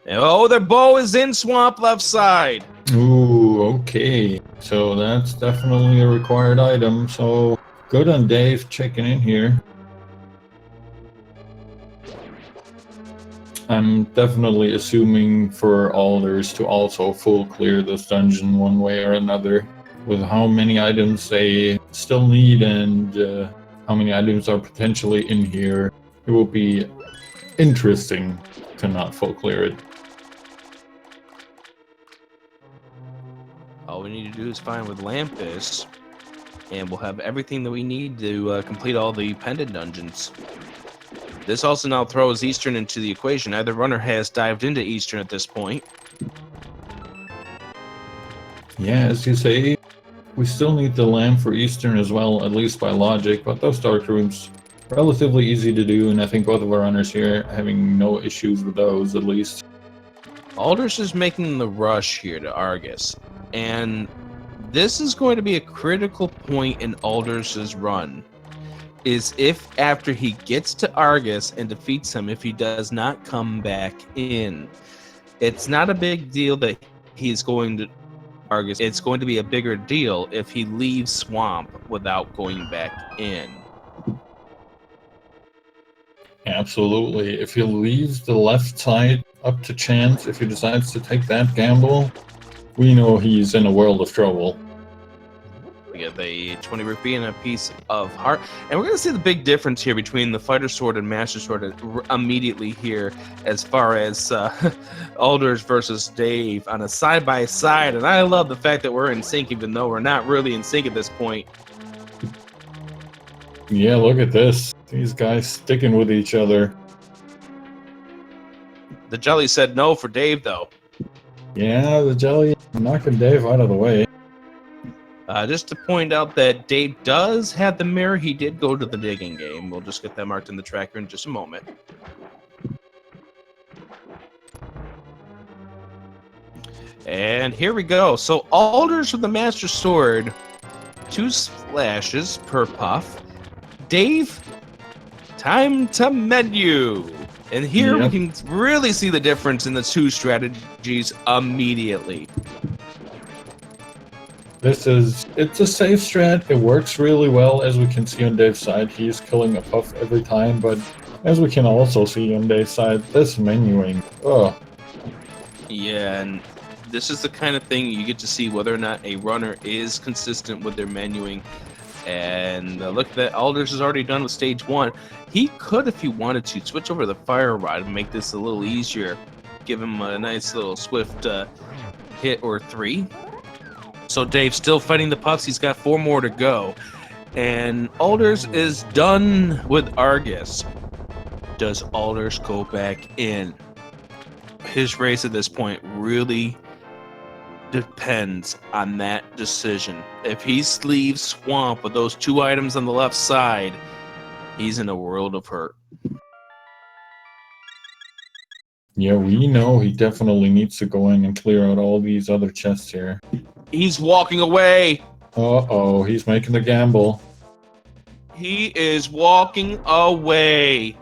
Oh, their bow is in Swamp left side. Ooh, okay. So that's definitely a required item. So good on Dave checking in here. I'm definitely assuming for aLderzz to also full clear this dungeon one way or another. With how many items they still need and how many items are potentially in here, it will be interesting to not full clear it. All we need to do is find with Lampus, and we'll have everything that we need to complete all the pendant dungeons. This also now throws Eastern into the equation. Either runner has dived into Eastern at this point. Yeah, as you say, we still need the lamp for Eastern as well, at least by logic, but those dark rooms, relatively easy to do, and I think both of our runners here having no issues with those, at least. aLderzz is making the rush here to aLderzz, and this is going to be a critical point in aLderzz's run, is if after he gets to aLderzz and defeats him, if he does not come back in. It's not a big deal that he's going to aLderzz. It's going to be a bigger deal if he leaves Swamp without going back in. Absolutely. If he leaves the left side up to chance, if he decides to take that gamble, we know he's in a world of trouble. We get the 20 rupee and a piece of heart. And we're going to see the big difference here between the Fighter Sword and Master Sword immediately here as far as aLderzz versus Dave on a side-by-side. And I love the fact that we're in sync even though we're not really in sync at this point. Yeah, look at this. These guys sticking with each other. The jelly said no for Dave, though. Yeah, the jelly knocking Dave out of the way. Just to point out that Dave does have the mirror. He did go to the digging game. We'll just get that marked in the tracker in just a moment. And here we go. So aLderzz with the Master Sword. 2 splashes per puff. Dave, time to menu. And here we can really see the difference in the 2 strategies immediately. It's a safe strat. It works really well, as we can see on Dave's side. He's killing a puff every time, but as we can also see on Dave's side, this menuing, ugh. Yeah, and this is the kind of thing you get to see whether or not a runner is consistent with their menuing. And look at that, aLderzz has already done with stage 1. He could, if he wanted to, switch over to the fire rod and make this a little easier. Give him a nice little swift hit or 3. So Dave's still fighting the puffs. He's got 4 more to go. And aLderzz is done with Argus. Does aLderzz go back in? His race at this point really depends on that decision. If he leaves Swamp with those 2 items on the left side, he's in a world of hurt. Yeah, we know he definitely needs to go in and clear out all these other chests here. He's walking away. Uh-oh, he's making the gamble. He is walking away.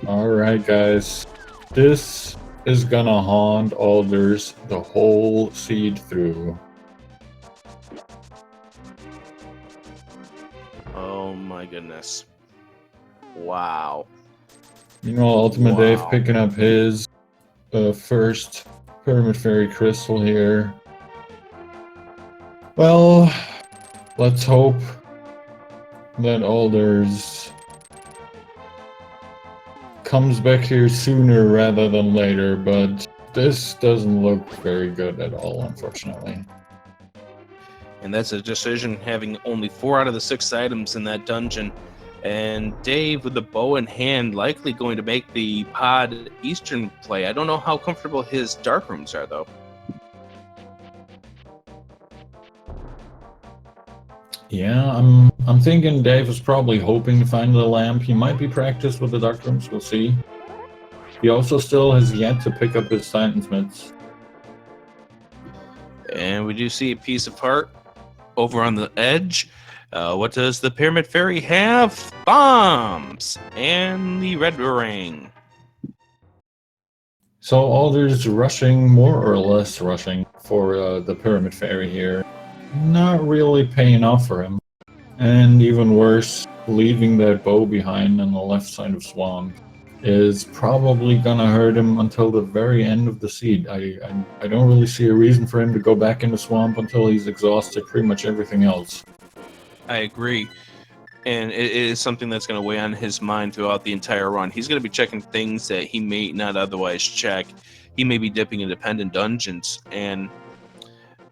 All right, guys. This is gonna haunt aLderzz the whole seed through. Oh my goodness. Wow. You know, Ultimate Dave picking up his first Pyramid Fairy Crystal here. Well, let's hope that aLderzz comes back here sooner rather than later, but this doesn't look very good at all, unfortunately. And that's a decision having only 4 out of the 6 items in that dungeon. And Dave with the bow in hand likely going to make the pod Eastern play. I don't know how comfortable his dark rooms are, though. Yeah, I'm thinking Dave is probably hoping to find the lamp. He might be practiced with the dark rooms, we'll see. He also still has yet to pick up his Titan's mitts. And we do see a piece of heart over on the edge. What does the Pyramid Fairy have? Bombs! And the red ring. So aLderzz rushing, more or less rushing, for the Pyramid Fairy here. Not really paying off for him. And even worse, leaving that bow behind on the left side of Swamp is probably gonna hurt him until the very end of the seed. I don't really see a reason for him to go back into Swamp until he's exhausted pretty much everything else. I agree. And it is something that's going to weigh on his mind throughout the entire run. He's going to be checking things that he may not otherwise check. He may be dipping in dependent dungeons. And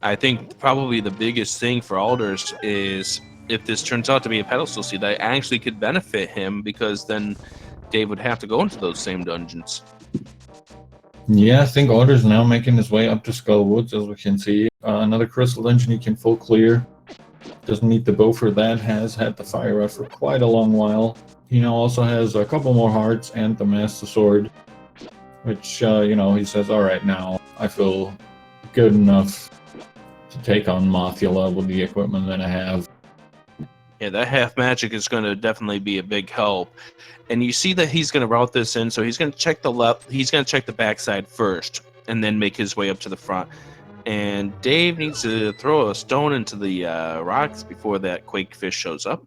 I think probably the biggest thing for aLderzz is if this turns out to be a pedestal seed, that actually could benefit him, because then Dave would have to go into those same dungeons. Yeah, I think aLderzz now making his way up to Skullwoods, as we can see. Another crystal dungeon he can full clear. Doesn't need the bow for that, has had the fire rod for quite a long while. He now also has a couple more hearts and the Master Sword, which, you know, he says, alright, now I feel good enough to take on Mothula with the equipment that I have. Yeah, that half magic is going to definitely be a big help. And you see that he's going to route this in, so he's going to check the left, he's going to check the backside first, and then make his way up to the front. And Dave needs to throw a stone into the rocks before that Quake Fish shows up.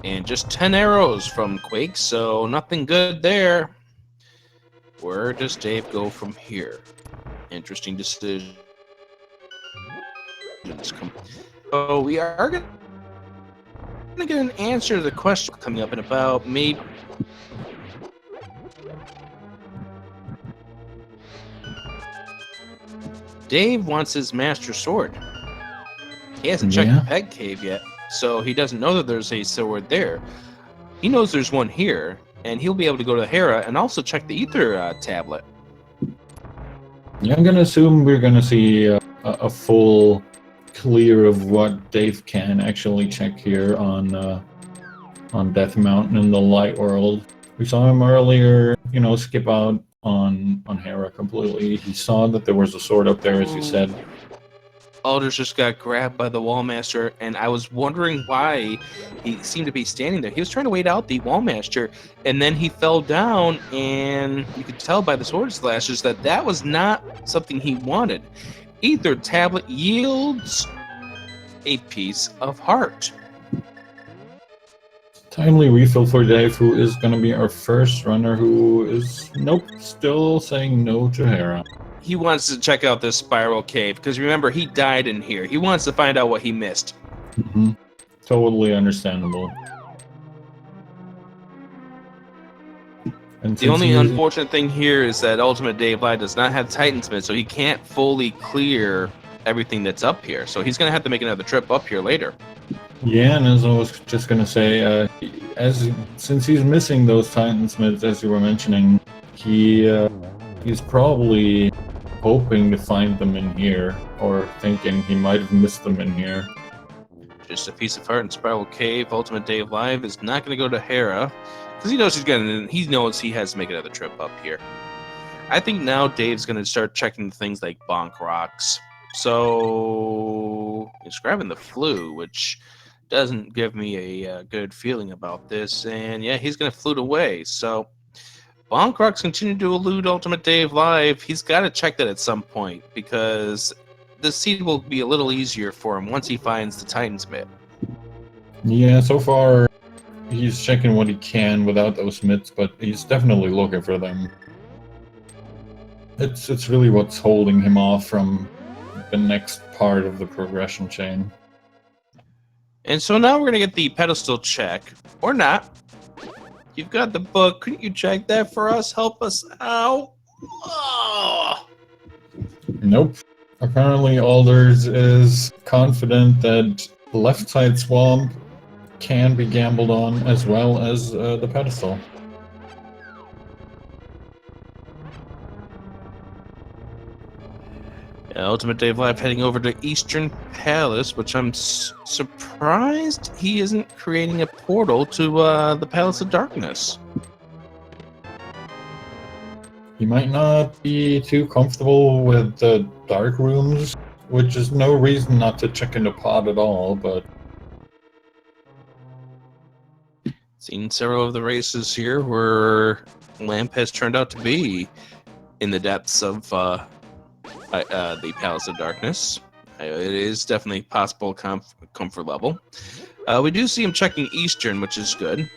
And just 10 arrows from Quake, so nothing good there. Where does Dave go from here? Interesting decision. So we are going to get an answer to the question coming up in about maybe... Dave wants his Master Sword. He hasn't checked the Peg Cave yet, so he doesn't know that there's a sword there. He knows there's one here, and he'll be able to go to Hera and also check the Ether tablet. Yeah, I'm gonna assume we're gonna see a full clear of what Dave can actually check here on Death Mountain in the Light World. We saw him earlier, you know, skip out on Hera completely. He saw that there was a sword up there, as you said. aLderzz just got grabbed by the Wallmaster, and I was wondering why he seemed to be standing there. He was trying to wait out the Wallmaster, and then he fell down, and you could tell by the sword slashes that that was not something he wanted. Ether tablet yields a piece of heart. Timely refill for Dave, who is going to be our first runner who is, nope, still saying no to Hera. He wants to check out this spiral cave, because remember, he died in here. He wants to find out what he missed. Mm-hmm. Totally understandable. And the only unfortunate thing here is that UltimateDaveLIVE does not have Titansmith, so he can't fully clear everything that's up here. So he's going to have to make another trip up here later. Yeah, and as I was just going to say, since he's missing those Titansmiths, as you were mentioning, he's probably hoping to find them in here, or thinking he might have missed them in here. Just a piece of heart in Spiral Cave. UltimateDaveLIVE is not going to go to Hera, because he knows he knows he has to make another trip up here. I think now Dave's going to start checking things like bonk rocks. So he's grabbing the flu, which doesn't give me a good feeling about this. And yeah, he's going to flute away. So bonk rocks continue to elude UltimateDaveLIVE. He's got to check that at some point, because the seed will be a little easier for him once he finds the Titansmith. Yeah, so far he's checking what he can without those mitts, but he's definitely looking for them. It's really what's holding him off from the next part of the progression chain. And so now we're going to get the pedestal check, or not. You've got the book. Couldn't you check that for us? Help us out. Oh. Nope. Apparently aLderzz is confident that left side swamp can be gambled on, as well as the pedestal. UltimateDaveLIVE heading over to Eastern Palace, which I'm surprised he isn't creating a portal to the Palace of Darkness. He might not be too comfortable with the dark rooms, which is no reason not to check into pod at all, but... Seen several of the races here where Lamp has turned out to be in the depths of the Palace of Darkness. It is definitely possible comfort level. We do see him checking Eastern, which is good.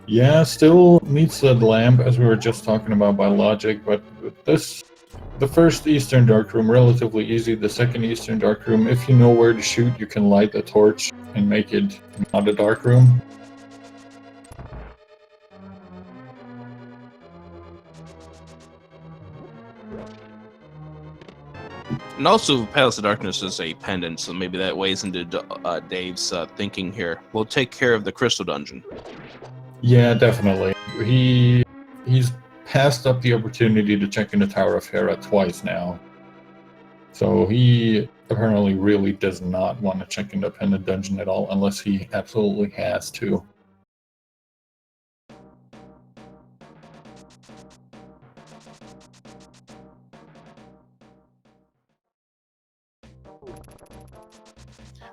Yeah, still meets the lamp, as we were just talking about by logic, but the first Eastern Dark Room, relatively easy. The second Eastern Dark Room, if you know where to shoot, you can light a torch and make it not a dark room. And also, Palace of Darkness is a pendant, so maybe that weighs into Dave's thinking here. We'll take care of the Crystal Dungeon. Yeah, definitely. He's passed up the opportunity to check into Tower of Hera twice now. So he apparently really does not want to check into Pendant Dungeon at all, unless he absolutely has to.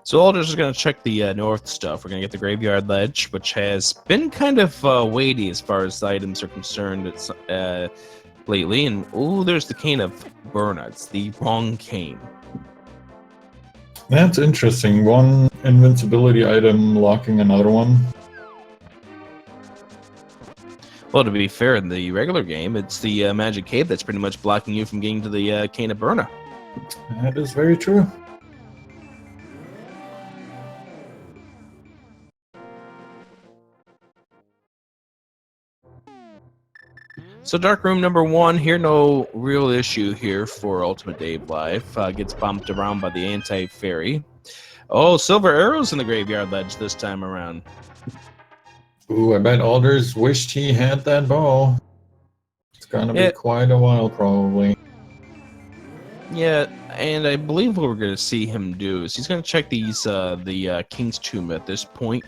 So aLderzz is going to check the north stuff. We're going to get the Graveyard Ledge, which has been kind of weighty as far as the items are concerned lately. And, oh, there's the Cane of Burna. It's the wrong cane. That's interesting. One invincibility item locking another one. Well, to be fair, in the regular game, it's the Magic Cave that's pretty much blocking you from getting to the Cane of Burna. That is very true. So Dark Room number 1, here no real issue here for Ultimate Dave Live. Gets bumped around by the anti-fairy. Oh, silver arrows in the graveyard ledge this time around. Ooh, I bet aLderzz wished he had that bow. It's gonna be quite a while, probably. Yeah, and I believe what we're going to see him do is he's going to check these the King's Tomb at this point.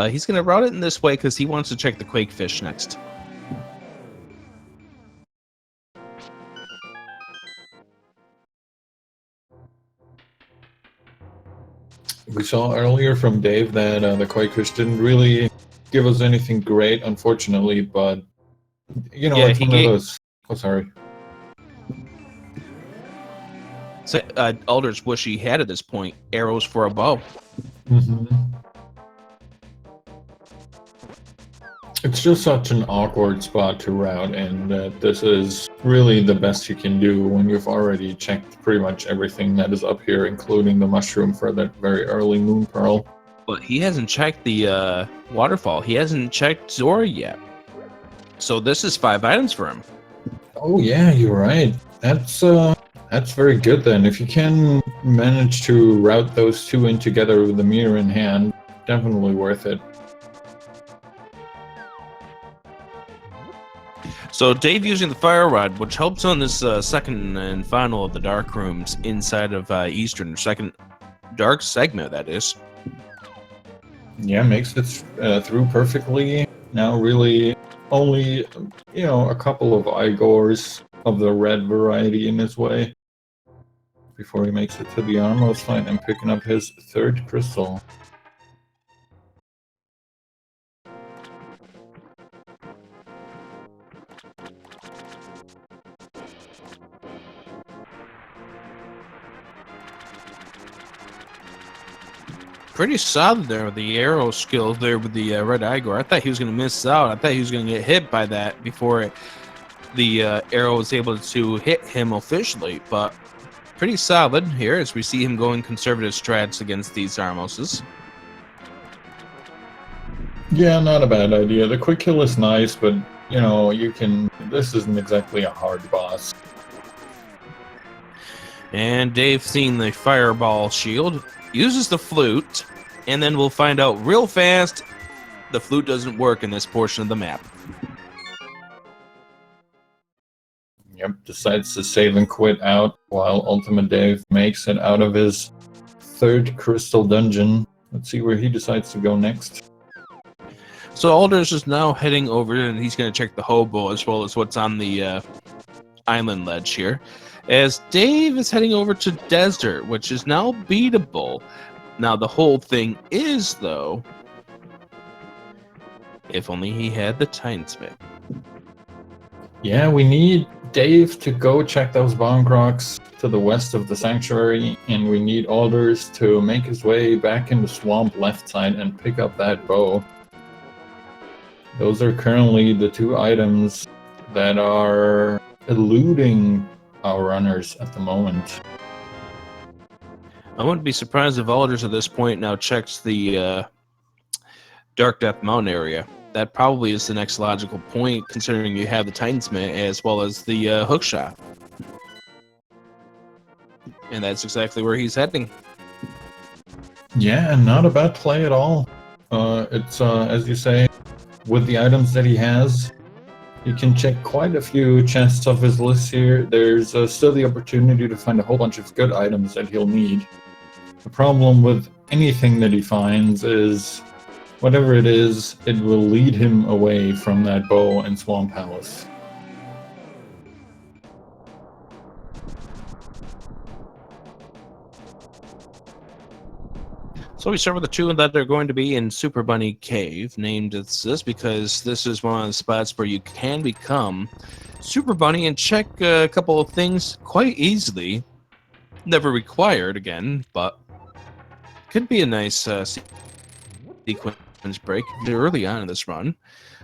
He's going to route it in this way because he wants to check the Quakefish next. We saw earlier from Dave that the Quakefish didn't really give us anything great, unfortunately, but, you know, Yeah, it's one of those... Oh, sorry. So, aLderzz wish he had at this point arrows for a bow. It's just such an awkward spot to route, and this is really the best you can do when you've already checked pretty much everything that is up here, including the mushroom for that very early Moon Pearl. But he hasn't checked the waterfall. He hasn't checked Zora yet. So this is 5 items for him. Oh yeah, you're right. That's very good then. If you can manage to route those two in together with the mirror in hand, definitely worth it. So Dave using the fire rod, which helps on this second and final of the dark rooms inside of Eastern, second dark segment, that is. Yeah, makes it through perfectly. Now really only, you know, a couple of Igors of the red variety in his way before he makes it to the Armos fight and picking up his 3rd crystal. Pretty solid there with the arrow skills there with the red Igor. I thought he was going to miss out. I thought he was going to get hit by that before the arrow was able to hit him officially, but pretty solid here as we see him going conservative strats against these Armoses. Yeah, not a bad idea. The quick kill is nice, but, you know, this isn't exactly a hard boss. And Dave, seeing the fireball shield, uses the flute, and then we'll find out real fast the flute doesn't work in this portion of the map. Yep, decides to save and quit out while Ultimate Dave makes it out of his 3rd crystal dungeon. Let's see where he decides to go next. So aLderzz is now heading over, and he's going to check the hobo as well as what's on the island ledge here. As Dave is heading over to Desert, which is now beatable. Now the whole thing is, though, if only he had the Tinesmith. Yeah, we need Dave to go check those bomb crocs to the west of the sanctuary, and we need aLderzz to make his way back in the swamp left side and pick up that bow. Those are currently the 2 items that are eluding our runners at the moment. I wouldn't be surprised if aLderzz at this point now checks the Dark Death Mountain area. That probably is the next logical point, considering you have the Tinesmith as well as the hookshot. And that's exactly where he's heading. Yeah, not a bad play at all. It's, as you say, with the items that he has, you can check quite a few chests off his list here. There's still the opportunity to find a whole bunch of good items that he'll need. The problem with anything that he finds is, whatever it is, it will lead him away from that bow and Swamp Palace. So we start with the 2 that are going to be in Super Bunny Cave, named as this because this is one of the spots where you can become Super Bunny and check a couple of things quite easily. Never required again, but could be a nice sequence break early on in this run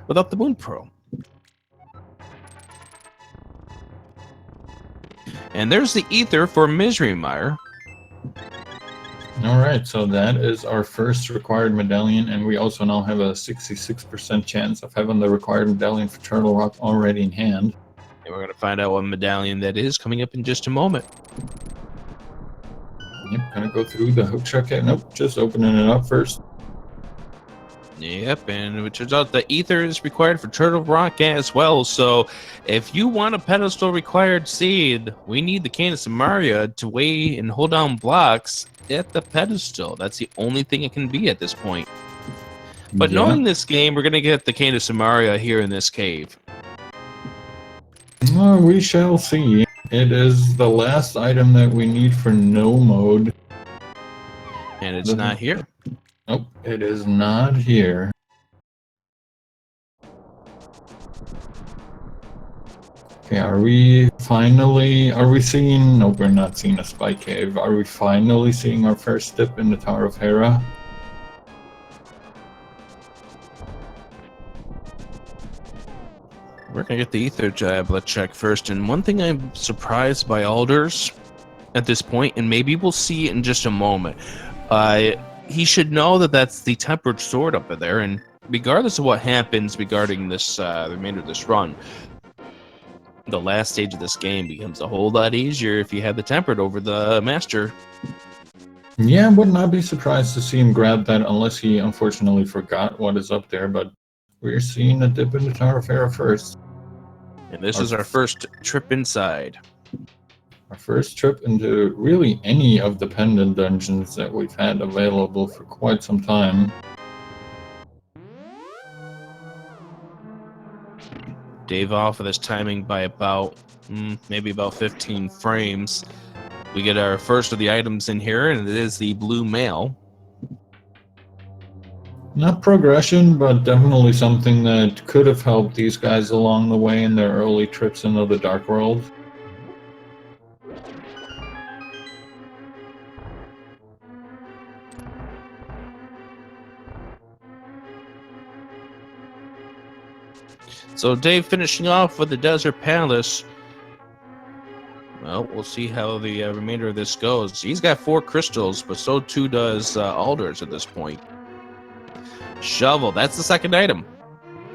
without the Moon Pearl. And there's the Ether for Misery Mire. All right, so that is our first required medallion, and we also now have a 66% chance of having the required medallion for Turtle Rock already in hand. And we're going to find out what medallion that is coming up in just a moment. Yep, gonna go through the hookshot cave. Nope, just opening it up first. Yep, and it turns out the ether is required for Turtle Rock as well. So if you want a pedestal required seed, we need the Candace and Maria to weigh and hold down blocks at the pedestal. That's the only thing it can be at this point. But Yeah. knowing this game, we're going to get the Candace and Maria here in this cave. We shall see. It is the last item that we need for no mode. And it's not here. Nope, it is not here. Okay, are we seeing, nope, we're not seeing a spike cave. Are we finally seeing our first dip in the Tower of Hera? We're going to get the ether tablet check first. And one thing I'm surprised by aLderzz at this point, and maybe we'll see it in just a moment, he should know that that's the tempered sword up there, and regardless of what happens regarding this the remainder of this run, the last stage of this game becomes a whole lot easier if you have the tempered over the master. Yeah, would not be surprised to see him grab that unless he unfortunately forgot what is up there, but we're seeing a dip in the Tower of Hera first. And this is our first trip inside. Our first trip into really any of the pendant dungeons that we've had available for quite some time. Dave off of this timing by about, maybe about 15 frames. We get our first of the items in here, and it is the blue mail. Not progression, but definitely something that could have helped these guys along the way in their early trips into the Dark World. So Dave finishing off with the Desert Palace. Well, we'll see how the remainder of this goes. He's got 4 crystals, but so too does aLderzz at this point. Shovel, that's the second item.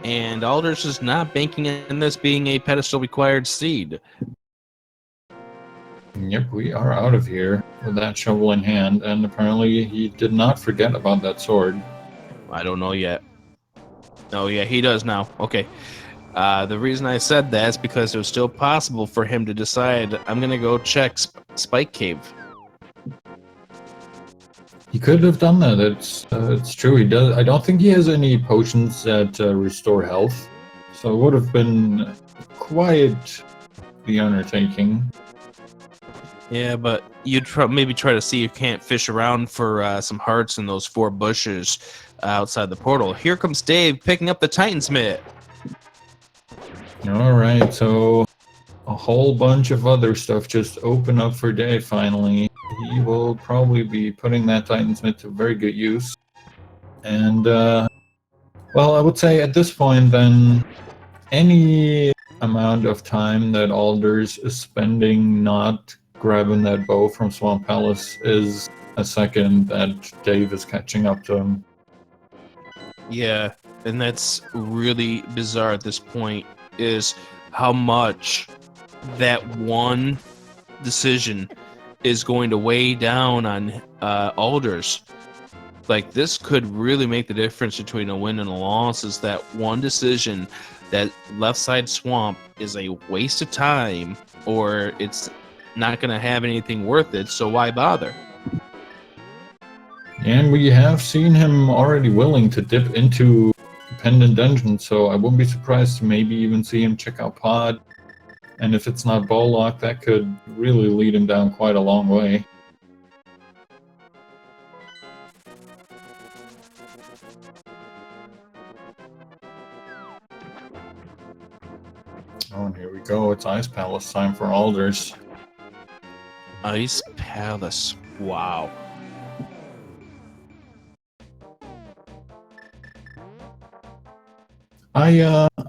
And aLderzz is not banking in this being a pedestal required seed. Yep, we are out of here with that shovel in hand, and apparently he did not forget about that sword. I don't know yet. Oh yeah, he does now. Okay. The reason I said that is because it was still possible for him to decide, I'm going to go check Spike Cave. He could have done that. It's true. He does. I don't think he has any potions that restore health, so it would have been quite the undertaking. Yeah, but you'd maybe try to see if you can't fish around for some hearts in those 4 bushes outside the portal. Here comes Dave picking up the Titan's Mitt. All right, so a whole bunch of other stuff just open up for Dave finally. He will probably be putting that Titan's Mitt to very good use. And, well, I would say at this point then, any amount of time that aLderzz is spending not grabbing that bow from Swamp Palace is a second that Dave is catching up to him. Yeah, and that's really bizarre at this point, is how much that one decision is going to weigh down on aLderzz. Like, this could really make the difference between a win and a loss, is that one decision that left side swamp is a waste of time, or it's not going to have anything worth it, so why bother? And we have seen him already willing to dip into Pendant Dungeon, so I wouldn't be surprised to maybe even see him check out Pod. And if it's not Bowlock, that could really lead him down quite a long way. Oh, and here we go. It's Ice Palace time for aLderzz. Ice Palace. Wow.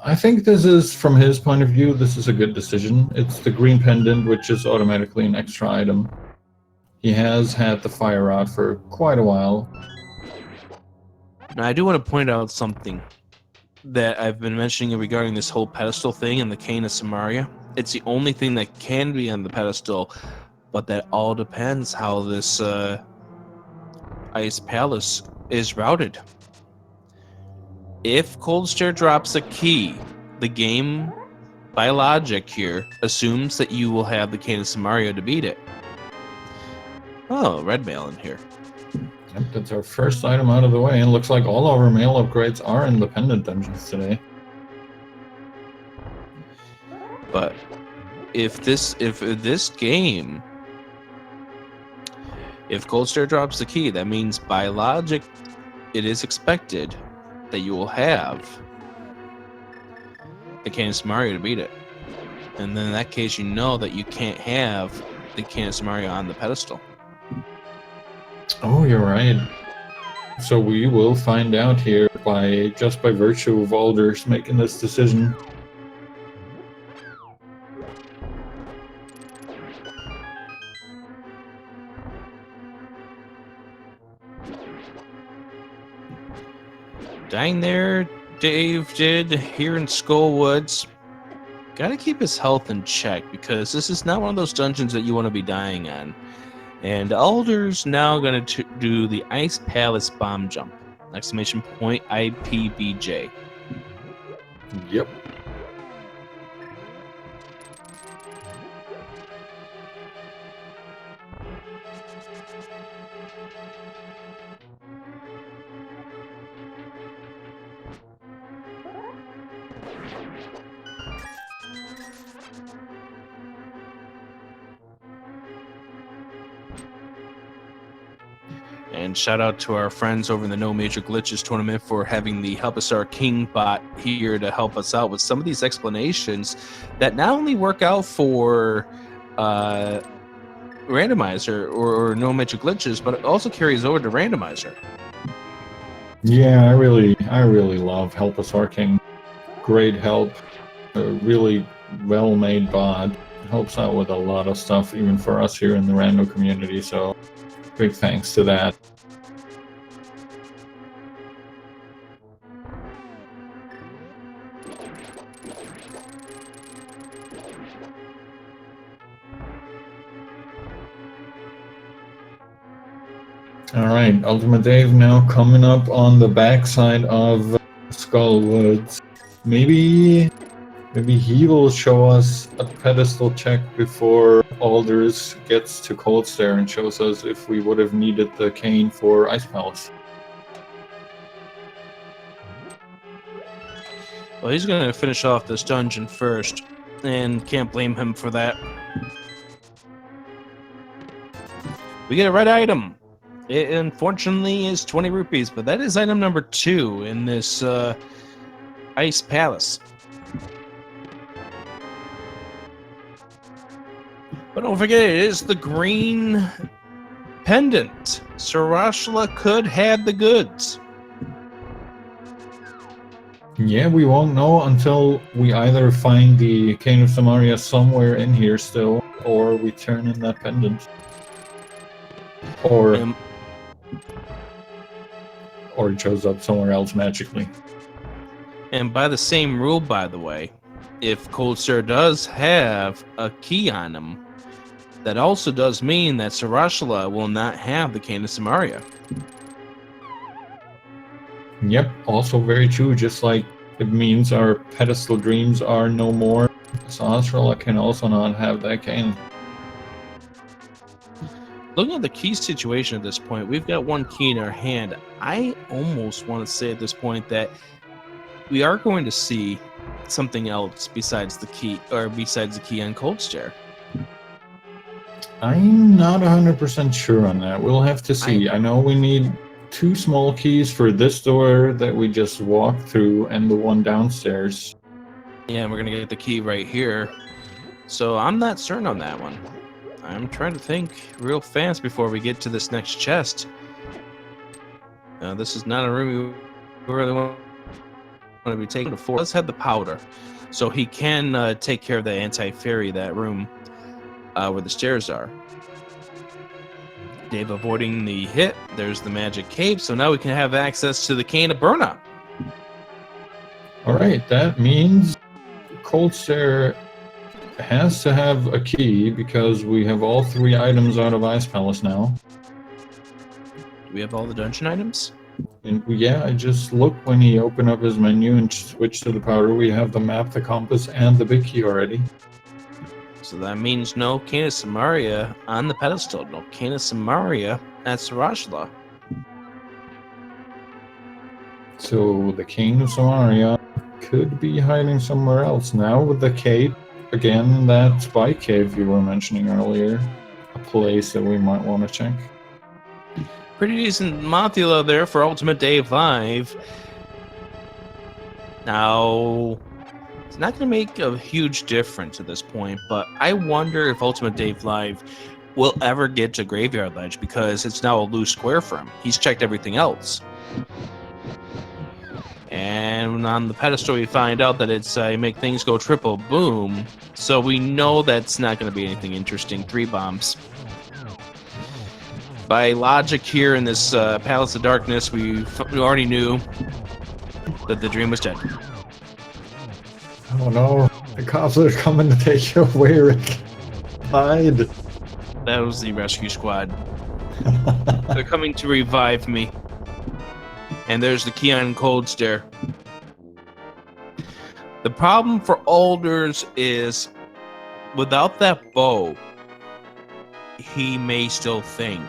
I think this is, from his point of view, this is a good decision. It's the green pendant, which is automatically an extra item. He has had the fire rod for quite a while. Now, I do want to point out something that I've been mentioning regarding this whole pedestal thing and the Cane of Samaria. It's the only thing that can be on the pedestal, but that all depends how this Ice Palace is routed. If Cold Stare drops a key, the game, by logic here, assumes that you will have the Cane of Samaria to beat it. Oh, red mail in here. Yep, that's our first item out of the way, and looks like all of our mail upgrades are in the pendant dungeons today. But if this game, if Cold Stare drops the key, that means by logic, it is expected that you will have the Cane of Samaria to beat it. And then in that case, you know that you can't have the Cane of Samaria on the pedestal. Oh, you're right. So we will find out here just by virtue of aLderzz making this decision. Dying there, Dave did here in Skullwoods. Gotta keep his health in check because this is not one of those dungeons that you want to be dying on. And aLderzz now going to do the Ice Palace bomb jump. Exclamation point IPBJ. Yep. And shout out to our friends over in the No Major Glitches tournament for having the Help Us Our King bot here to help us out with some of these explanations that not only work out for Randomizer or No Major Glitches, but it also carries over to Randomizer. Yeah, I really love Help Us Our King. Great help. A really well-made bot. Helps out with a lot of stuff, even for us here in the rando community, so big thanks to that. Alright, UltimateDave now coming up on the backside of Skullwoods. Maybe he will show us a pedestal check before aLderzz gets to Cold Stare and shows us if we would have needed the cane for Ice Palace. Well, he's going to finish off this dungeon first, and can't blame him for that. We get a red item. It unfortunately is 20 rupees, but that is item number 2 in this Ice Palace. But don't forget, it is the green pendant. Sarashla could have the goods. Yeah, we won't know until we either find the Cane of Samaria somewhere in here still, or we turn in that pendant. Or it shows up somewhere else magically. And by the same rule, by the way, if Cold Stare does have a key on him, that also does mean that Sarashla will not have the Cane of Samaria. Yep, also very true, just like it means our pedestal dreams are no more. Sarashla can also not have that cane. Looking at the key situation at this point, we've got one key in our hand. I almost want to say at this point that we are going to see something else besides the key on Cold Stare. I'm not 100% sure on that. We'll have to see. I know we need 2 small keys for this door that we just walked through and the one downstairs. Yeah, and we're going to get the key right here. So I'm not certain on that one. I'm trying to think real fast before we get to this next chest. This is not a room we really want to be taking before. Let's have the powder. So he can take care of the anti-fairy, that room where the stairs are. Dave avoiding the hit. There's the magic cape, so now we can have access to the cane of burnout. All right, that means Cold Stare has to have a key because we have all 3 items out of Ice Palace now. Do we have all the dungeon items? And yeah, I just looked when he opened up his menu and switched to the powder. We have the map, the compass, and the big key already. So that means no cane of Samaria on the pedestal. No cane of Samaria at Sarashla. So the King of Samaria could be hiding somewhere else. Now with the cape, again, that spike cave you were mentioning earlier, a place that we might want to check. Pretty decent Mothula there for Ultimate Dave Live. Now, it's not going to make a huge difference at this point, but I wonder if Ultimate Dave Live will ever get to Graveyard Ledge because it's now a loose square for him. He's checked everything else. And on the pedestal, we find out that it's make things go triple boom. So we know that's not going to be anything interesting. 3 bombs. By logic here in this Palace of Darkness, we already knew that the dream was dead. Oh no, the cops are coming to take you away, Rick. Hide. That was the rescue squad. They're coming to revive me. And there's the key on Cold Stare. The problem for aLderzz is, without that bow, he may still think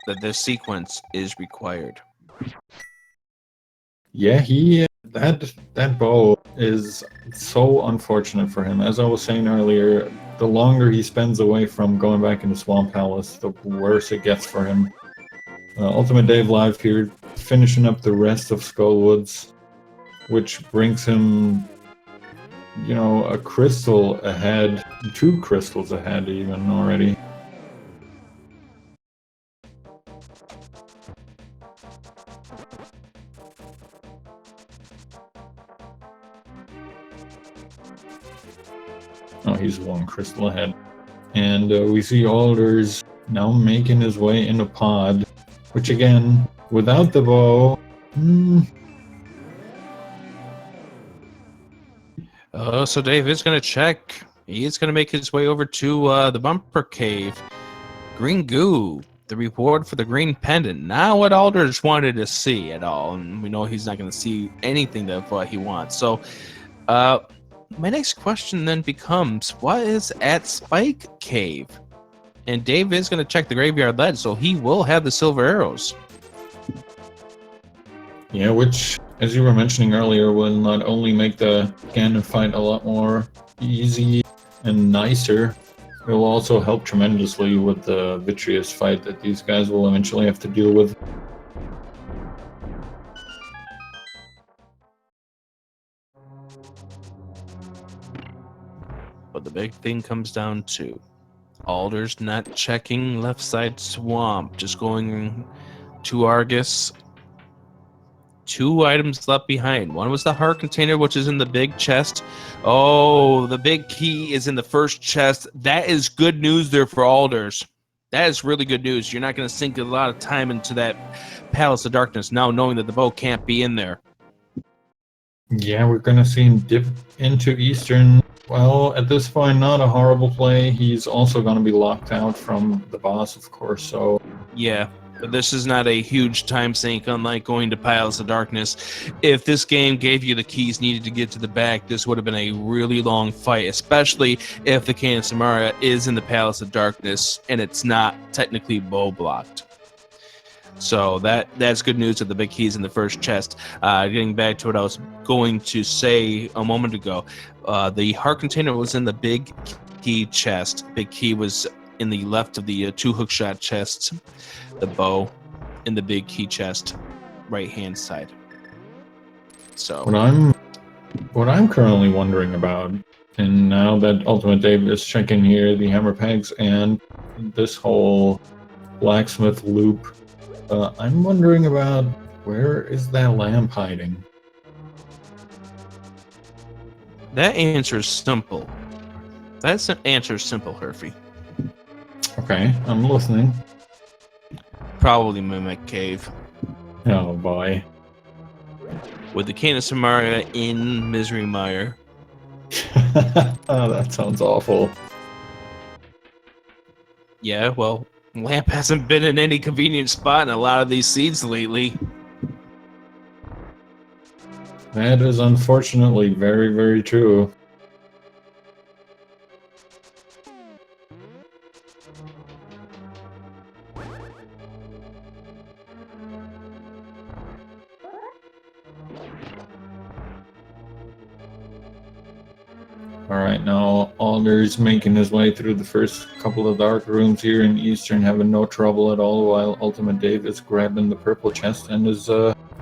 that this sequence is required. Yeah, that bow is so unfortunate for him. As I was saying earlier, the longer he spends away from going back into Swamp Palace, the worse it gets for him. Ultimate Dave Live here, finishing up the rest of Skullwoods, which brings him, you know, a crystal ahead, 2 crystals ahead even already. Oh, he's 1 crystal ahead. And we see aLderzz now making his way into Pod, which again, without the bow, So Dave is going to check. He is going to make his way over to the Bumper Cave. Green Goo, the reward for the green pendant. Not what aLderzz wanted to see at all, and we know he's not going to see anything of what he wants. So, my next question then becomes, what is at Spike Cave? And Dave is going to check the Graveyard Ledge, so he will have the silver arrows. Yeah, which, as you were mentioning earlier, will not only make the Ganon fight a lot more easy and nicer, it will also help tremendously with the Vitreous fight that these guys will eventually have to deal with. But the big thing comes down to aLderzz not checking left side swamp, just going to Argus. 2 items left behind. One was the heart container, which is in the big chest. Oh, the big key is in the first chest. That is good news there for aLderzz. That is really good news. You're not going to sink a lot of time into that Palace of Darkness now, knowing that the bow can't be in there. Yeah, we're going to see him dip into Eastern. Well, at this point, not a horrible play. He's also going to be locked out from the boss, of course, so... Yeah, but this is not a huge time sink, unlike going to Palace of Darkness. If this game gave you the keys needed to get to the back, this would have been a really long fight, especially if the Cane of Samaria is in the Palace of Darkness and it's not technically bow blocked. So that's good news that the big key's in the first chest. Getting back to what I was going to say a moment ago, the heart container was in the big key chest. Big key was in the left of the 2 hookshot chests. The bow in the big key chest, right hand side. So what I'm currently wondering about, and now that Ultimate Dave is checking here the hammer pegs and this whole blacksmith loop, I'm wondering about where is that lamp hiding? That answer is simple. That's an answer simple, Herfy. Okay, I'm listening. Probably Mimic Cave. Oh boy. With the Cane of Samaria in Misery Mire. Oh, that sounds awful. Yeah, well, Lamp hasn't been in any convenient spot in a lot of these seeds lately. That is unfortunately very, very true. Alright, now aLderzz making his way through the first couple of dark rooms here in Eastern, having no trouble at all, while UltimateDave is grabbing the purple chest and is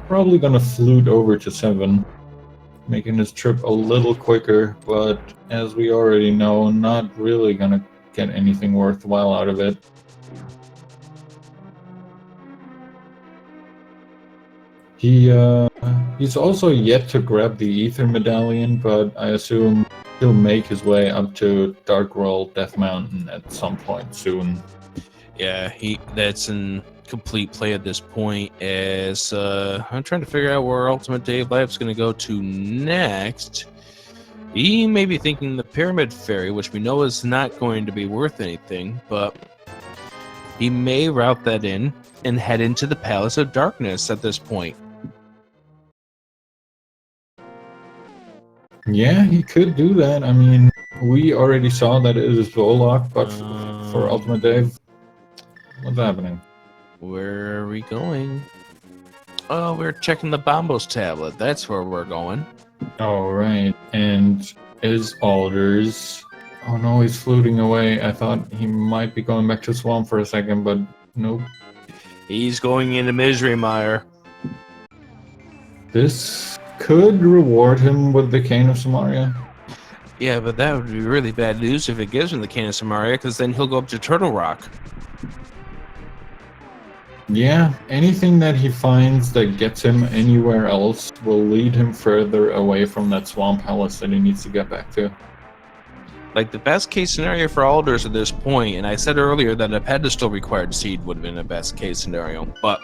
probably going to flute over to 7, making his trip a little quicker, but as we already know, not really going to get anything worthwhile out of it. He's also yet to grab the Ether Medallion, but I assume he'll make his way up to Dark World Death Mountain at some point soon. Yeah, that's in complete play at this point. As I'm trying to figure out where UltimateDaveLIVE's going to go to next. He may be thinking the Pyramid Ferry, which we know is not going to be worth anything, but he may route that in and head into the Palace of Darkness at this point. Yeah, he could do that. I mean, we already saw that it is Volok, but for UltimateDave, what's happening? Where are we going? Oh, we're checking the Bombos tablet. That's where we're going. All right, and is aLderzz? Oh no, he's floating away. I thought he might be going back to Swamp for a second, but nope. He's going into Misery Mire. This could reward him with the Cane of Samaria. Yeah, but that would be really bad news if it gives him the Cane of Samaria, because then he'll go up to Turtle Rock. Yeah, anything that he finds that gets him anywhere else will lead him further away from that Swamp Palace that he needs to get back to. Like, the best case scenario for aLderzz at this point, and I said earlier that a pedestal required seed would have been a best case scenario, but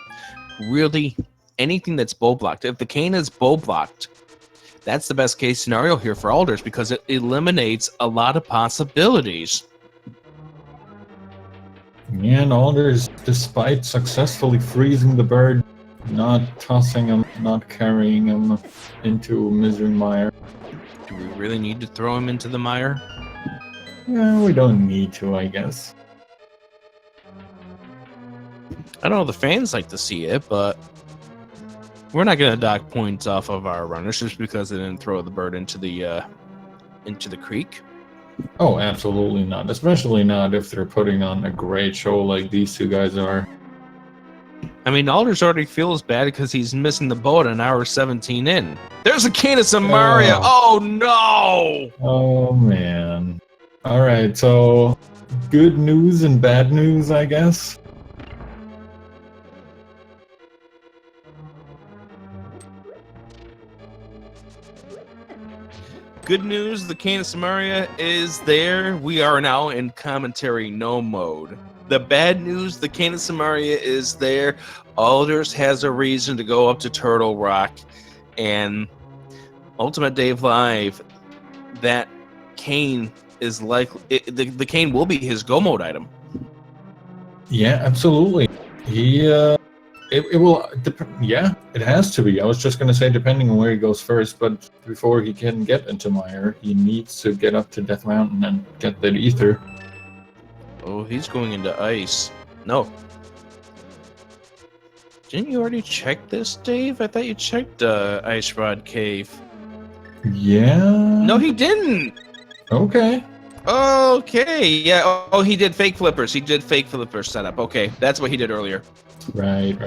really, anything that's bow blocked, if the cane is bow blocked, that's the best case scenario here for aLderzz because it eliminates a lot of possibilities. Yeah, and aLderzz, despite successfully freezing the bird, not tossing him, not carrying him into Misery Mire. Do we really need to throw him into the mire? Yeah, we don't need to, I guess. I know the fans like to see it, but we're not going to dock points off of our runners just because they didn't throw the bird into the creek. Oh, absolutely not. Especially not if they're putting on a great show like these two guys are. I mean, aLderzz already feels bad because he's missing the boat an hour 17 in. There's a Cane of Samaria! Oh no! Oh, man. Alright, so good news and bad news, I guess. Good news, the Cane of Samaria is there. We are now in commentary no mode. The bad news, the Cane of Samaria is there. aLderzz has a reason to go up to Turtle Rock. And UltimateDaveLIVE, that cane is likely... The cane will be his go mode item. Yeah, absolutely. It will, yeah, it has to be. I was just going to say depending on where he goes first, but before he can get into Mire, he needs to get up to Death Mountain and get that Ether. Oh, he's going into ice. No. Didn't you already check this, Dave? I thought you checked Ice Rod Cave. Yeah? No, he didn't! Okay. Okay, yeah. Oh, he did fake flippers. He did fake flipper setup. Okay, that's what he did earlier. Right.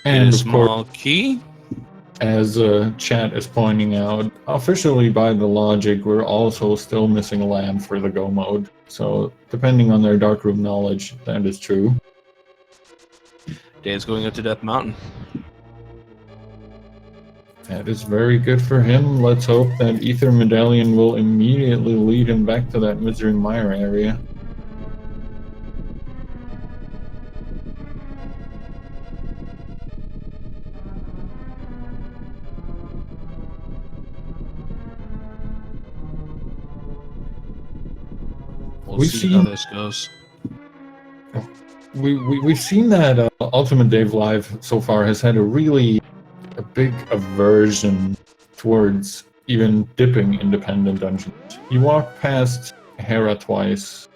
And a small key. As chat is pointing out, officially by the logic, we're also still missing a lamb for the go mode. So, depending on their darkroom knowledge, that is true. Dave's going up to Death Mountain. That is very good for him. Let's hope that Ether Medallion will immediately lead him back to that Misery Mire area. We'll see how this goes. We've seen that UltimateDaveLIVE so far has had a big aversion towards even dipping independent dungeons. He walked past Hera twice.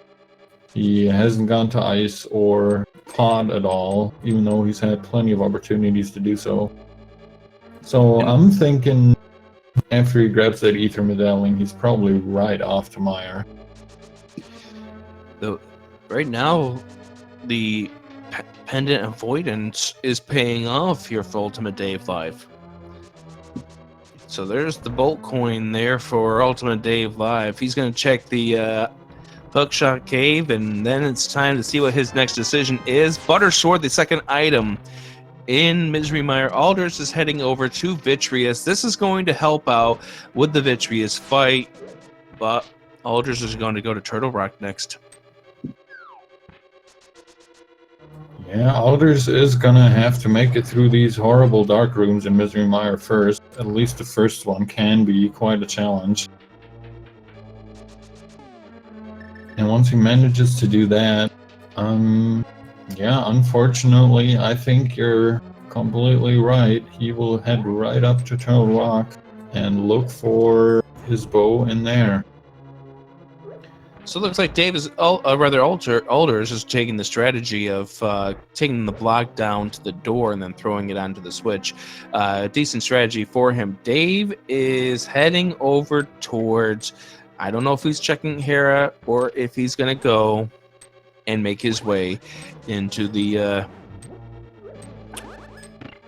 He hasn't gone to Ice or Pod at all, even though he's had plenty of opportunities to do so. So I'm thinking after he grabs that Ether Medallion, he's probably right off to Mire. Right now, the pendant avoidance is paying off here for UltimateDaveLIVE. So there's the bolt coin there for UltimateDaveLIVE. He's going to check the Hookshot Cave, and then it's time to see what his next decision is. Buttersword, the second item in Misery Mire. aLderzz is heading over to Vitreous. This is going to help out with the Vitreous fight, but aLderzz is going to go to Turtle Rock next. Yeah, aLderzz is gonna have to make it through these horrible dark rooms in Misery Mire first. At least the first one can be quite a challenge. And once he manages to do that, yeah, unfortunately, I think you're completely right. He will head right up to Turtle Rock and look for his bow in there. So it looks like Dave is, aLderzz is taking the strategy of taking the block down to the door and then throwing it onto the switch. Decent strategy for him. Dave is heading over towards, I don't know if he's checking Hera or if he's going to go and make his way into the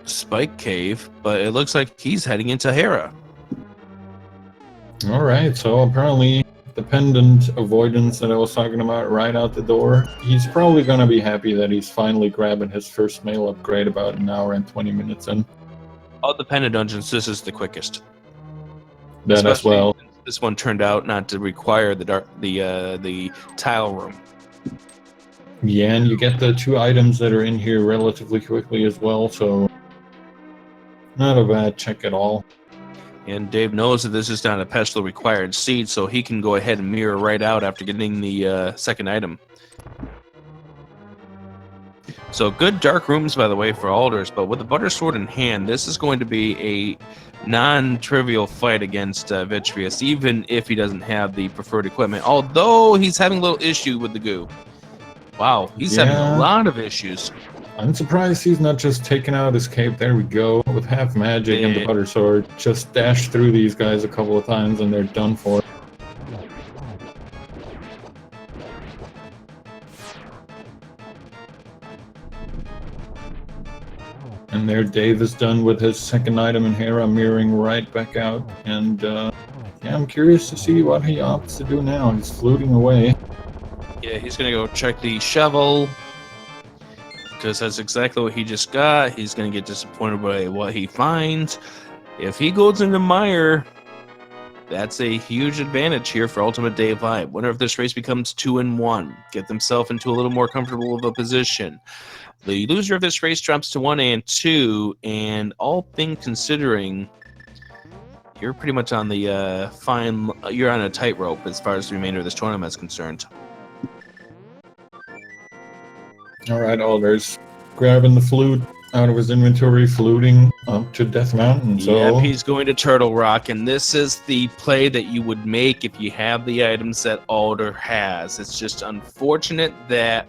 Spike Cave, but it looks like he's heading into Hera. All right, so apparently the pendant avoidance that I was talking about right out the door, he's probably going to be happy that he's finally grabbing his first mail upgrade about an hour and 20 minutes in. Of the pendant dungeons, this is the quickest. That as well. This one turned out not to require the tile room. Yeah, and you get the 2 items that are in here relatively quickly as well, so not a bad check at all. And Dave knows that this is not a pestle required seed, so he can go ahead and mirror right out after getting the second item. So good dark rooms, by the way, for aLderzz, but with the Buttersword in hand, this is going to be a non-trivial fight against Vitreous, even if he doesn't have the preferred equipment, although he's having a little issue with the goo. Wow, he's having a lot of issues. I'm surprised he's not just taking out his cape. There we go. With half magic and the Buttersword, just dash through these guys a couple of times and they're done for. And there Dave is done with his second item in Hera, mirroring right back out. And yeah, I'm curious to see what he opts to do now. He's floating away. Yeah, he's going to go check the shovel, because that's exactly what he just got. He's going to get disappointed by what he finds. If he goes into Mire, that's a huge advantage here for UltimateDaveLIVE. Winner of this race becomes 2-1. Get themselves into a little more comfortable of a position. The loser of this race drops to 1-2, and all things considering, you're pretty much on the you're on a tightrope as far as the remainder of this tournament is concerned. All right, aLderzz grabbing the flute out of his inventory, fluting up to Death Mountain. So yep, he's going to Turtle Rock, and this is the play that you would make if you have the items that aLderzz has. It's just unfortunate that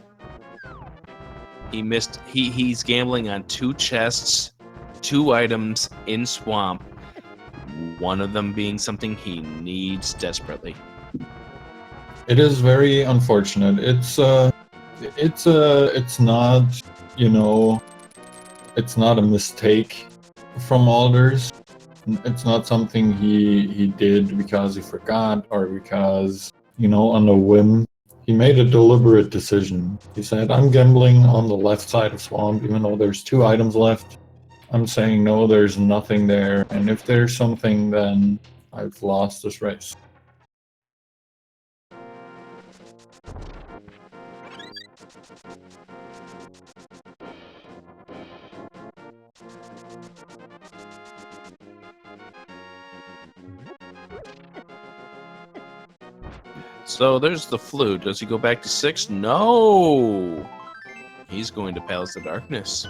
he missed. He's gambling on 2 chests, 2 items in Swamp, one of them being something he needs desperately. It is very unfortunate. It's not, you know, it's not a mistake from aLderzz. It's not something he did because he forgot or because, you know, on a whim. He made a deliberate decision. He said, I'm gambling on the left side of Swamp, even though there's 2 items left. I'm saying no, there's nothing there, and if there's something, then I've lost this race. So there's the flute. Does he go back to 6? No! He's going to Palace of Darkness.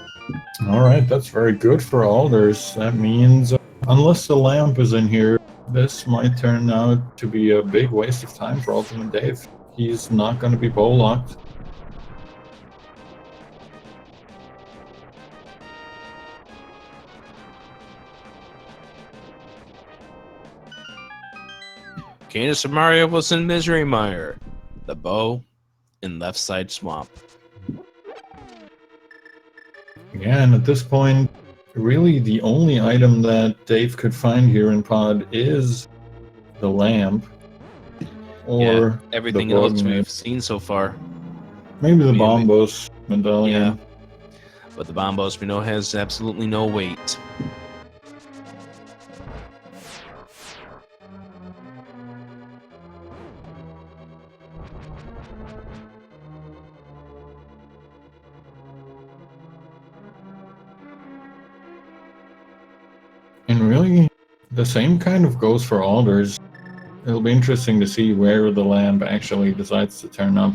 Alright, that's very good for ALDERZZ. That means, unless the lamp is in here, this might turn out to be a big waste of time for UltimateDave. He's not going to be bowl locked. Canis of Mario was in Misery Mire. The bow in Left Side Swamp. Yeah, and at this point, really the only item that Dave could find here in Pod is the lamp. Or everything the else we've seen so far. Maybe the Bombos medallion. Yeah. But the Bombos we know has absolutely no weight. And really, the same kind of goes for ALDERZZ. It'll be interesting to see where the lamp actually decides to turn up.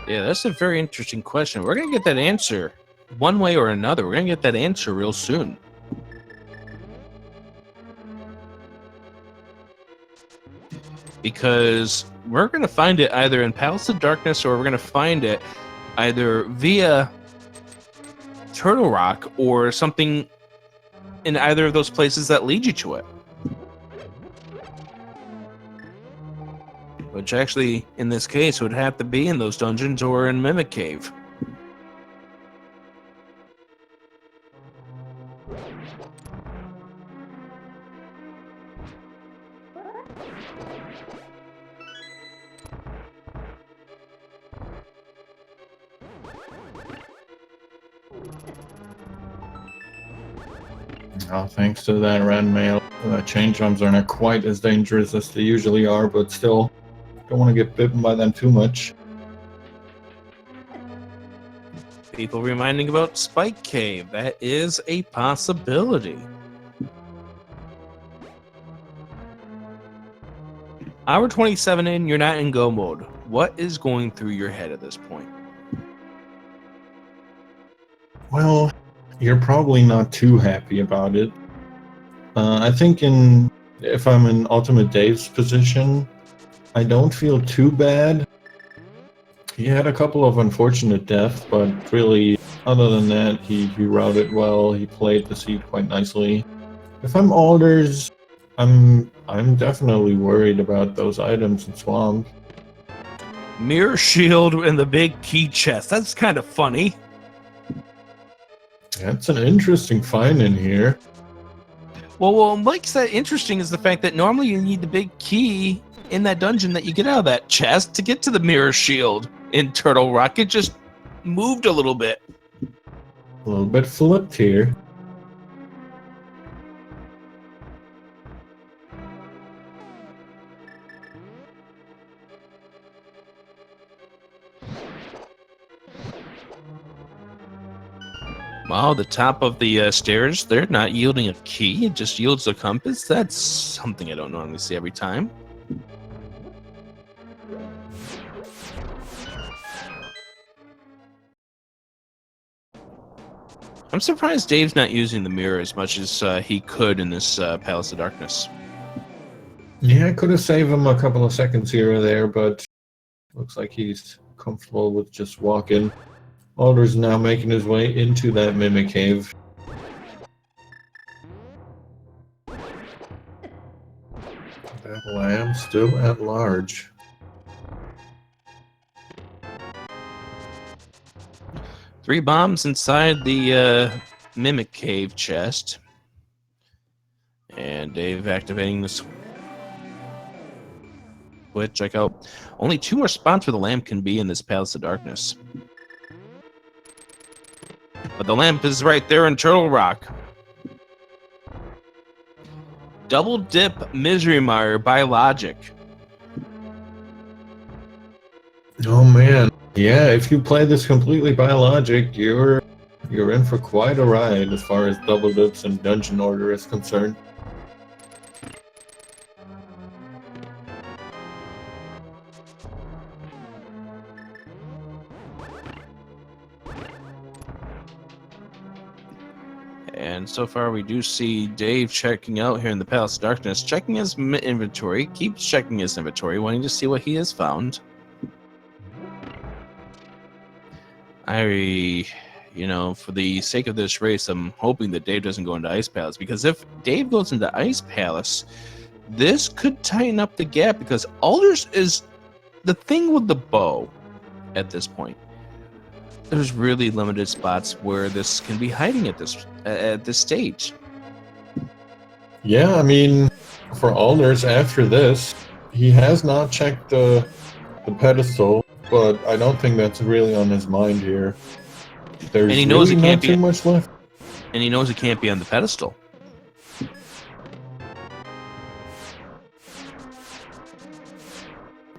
Yeah, that's a very interesting question. We're going to get that answer one way or another. We're going to get that answer real soon. Because we're going to find it either in Palace of Darkness or we're going to find it either via Turtle Rock or something in either of those places that lead you to it. Which actually, in this case, would have to be in those dungeons or in Mimic Cave. Oh, thanks to that red mail, chain jumps are not quite as dangerous as they usually are, but still, don't want to get bitten by them too much. People reminding about Spike Cave. That is a possibility. Hour 27 in, you're not in go mode. What is going through your head at this point? Well, you're probably not too happy about it. I think if I'm in UltimateDave's position, I don't feel too bad. He had a couple of unfortunate deaths, but really, other than that, he routed well. He played the seed quite nicely. If I'm ALDERZZ, I'm definitely worried about those items in Swamp. Mirror shield and the big key chest. That's kind of funny. That's an interesting find in here. Well, what makes that interesting is the fact that normally you need the big key in that dungeon that you get out of that chest to get to the mirror shield in Turtle Rock. It just moved a little bit. A little bit flipped here. Wow, the top of the stairs, they're not yielding a key. It just yields a compass. That's something I don't normally see every time. I'm surprised Dave's not using the mirror as much as he could in this Palace of Darkness. Yeah, I could have saved him a couple of seconds here or there, but looks like he's comfortable with just walking. ALDERZZ now making his way into that Mimic Cave. That lamb still at large. Three bombs inside the Mimic Cave chest. And Dave activating the switch. Check out. Only 2 more spots where the lamp can be in this Palace of Darkness. But the lamp is right there in Turtle Rock. Double dip Misery Mire by Logic. Oh man, yeah. If you play this completely by logic, you're in for quite a ride as far as double dips and dungeon order is concerned. And so far, we do see Dave checking out here in the Palace of Darkness, checking his inventory, keeps checking his inventory, wanting to see what he has found. For the sake of this race, I'm hoping that Dave doesn't go into Ice Palace, because if Dave goes into Ice Palace, this could tighten up the gap, because aLderzz is the thing with the bow at this point. There's really limited spots where this can be hiding at this stage. Yeah, I mean, for aLderzz after this, he has not checked the pedestal, but I don't think that's really on his mind here. There's And he knows really it can't not too much left. And he knows it can't be on the pedestal.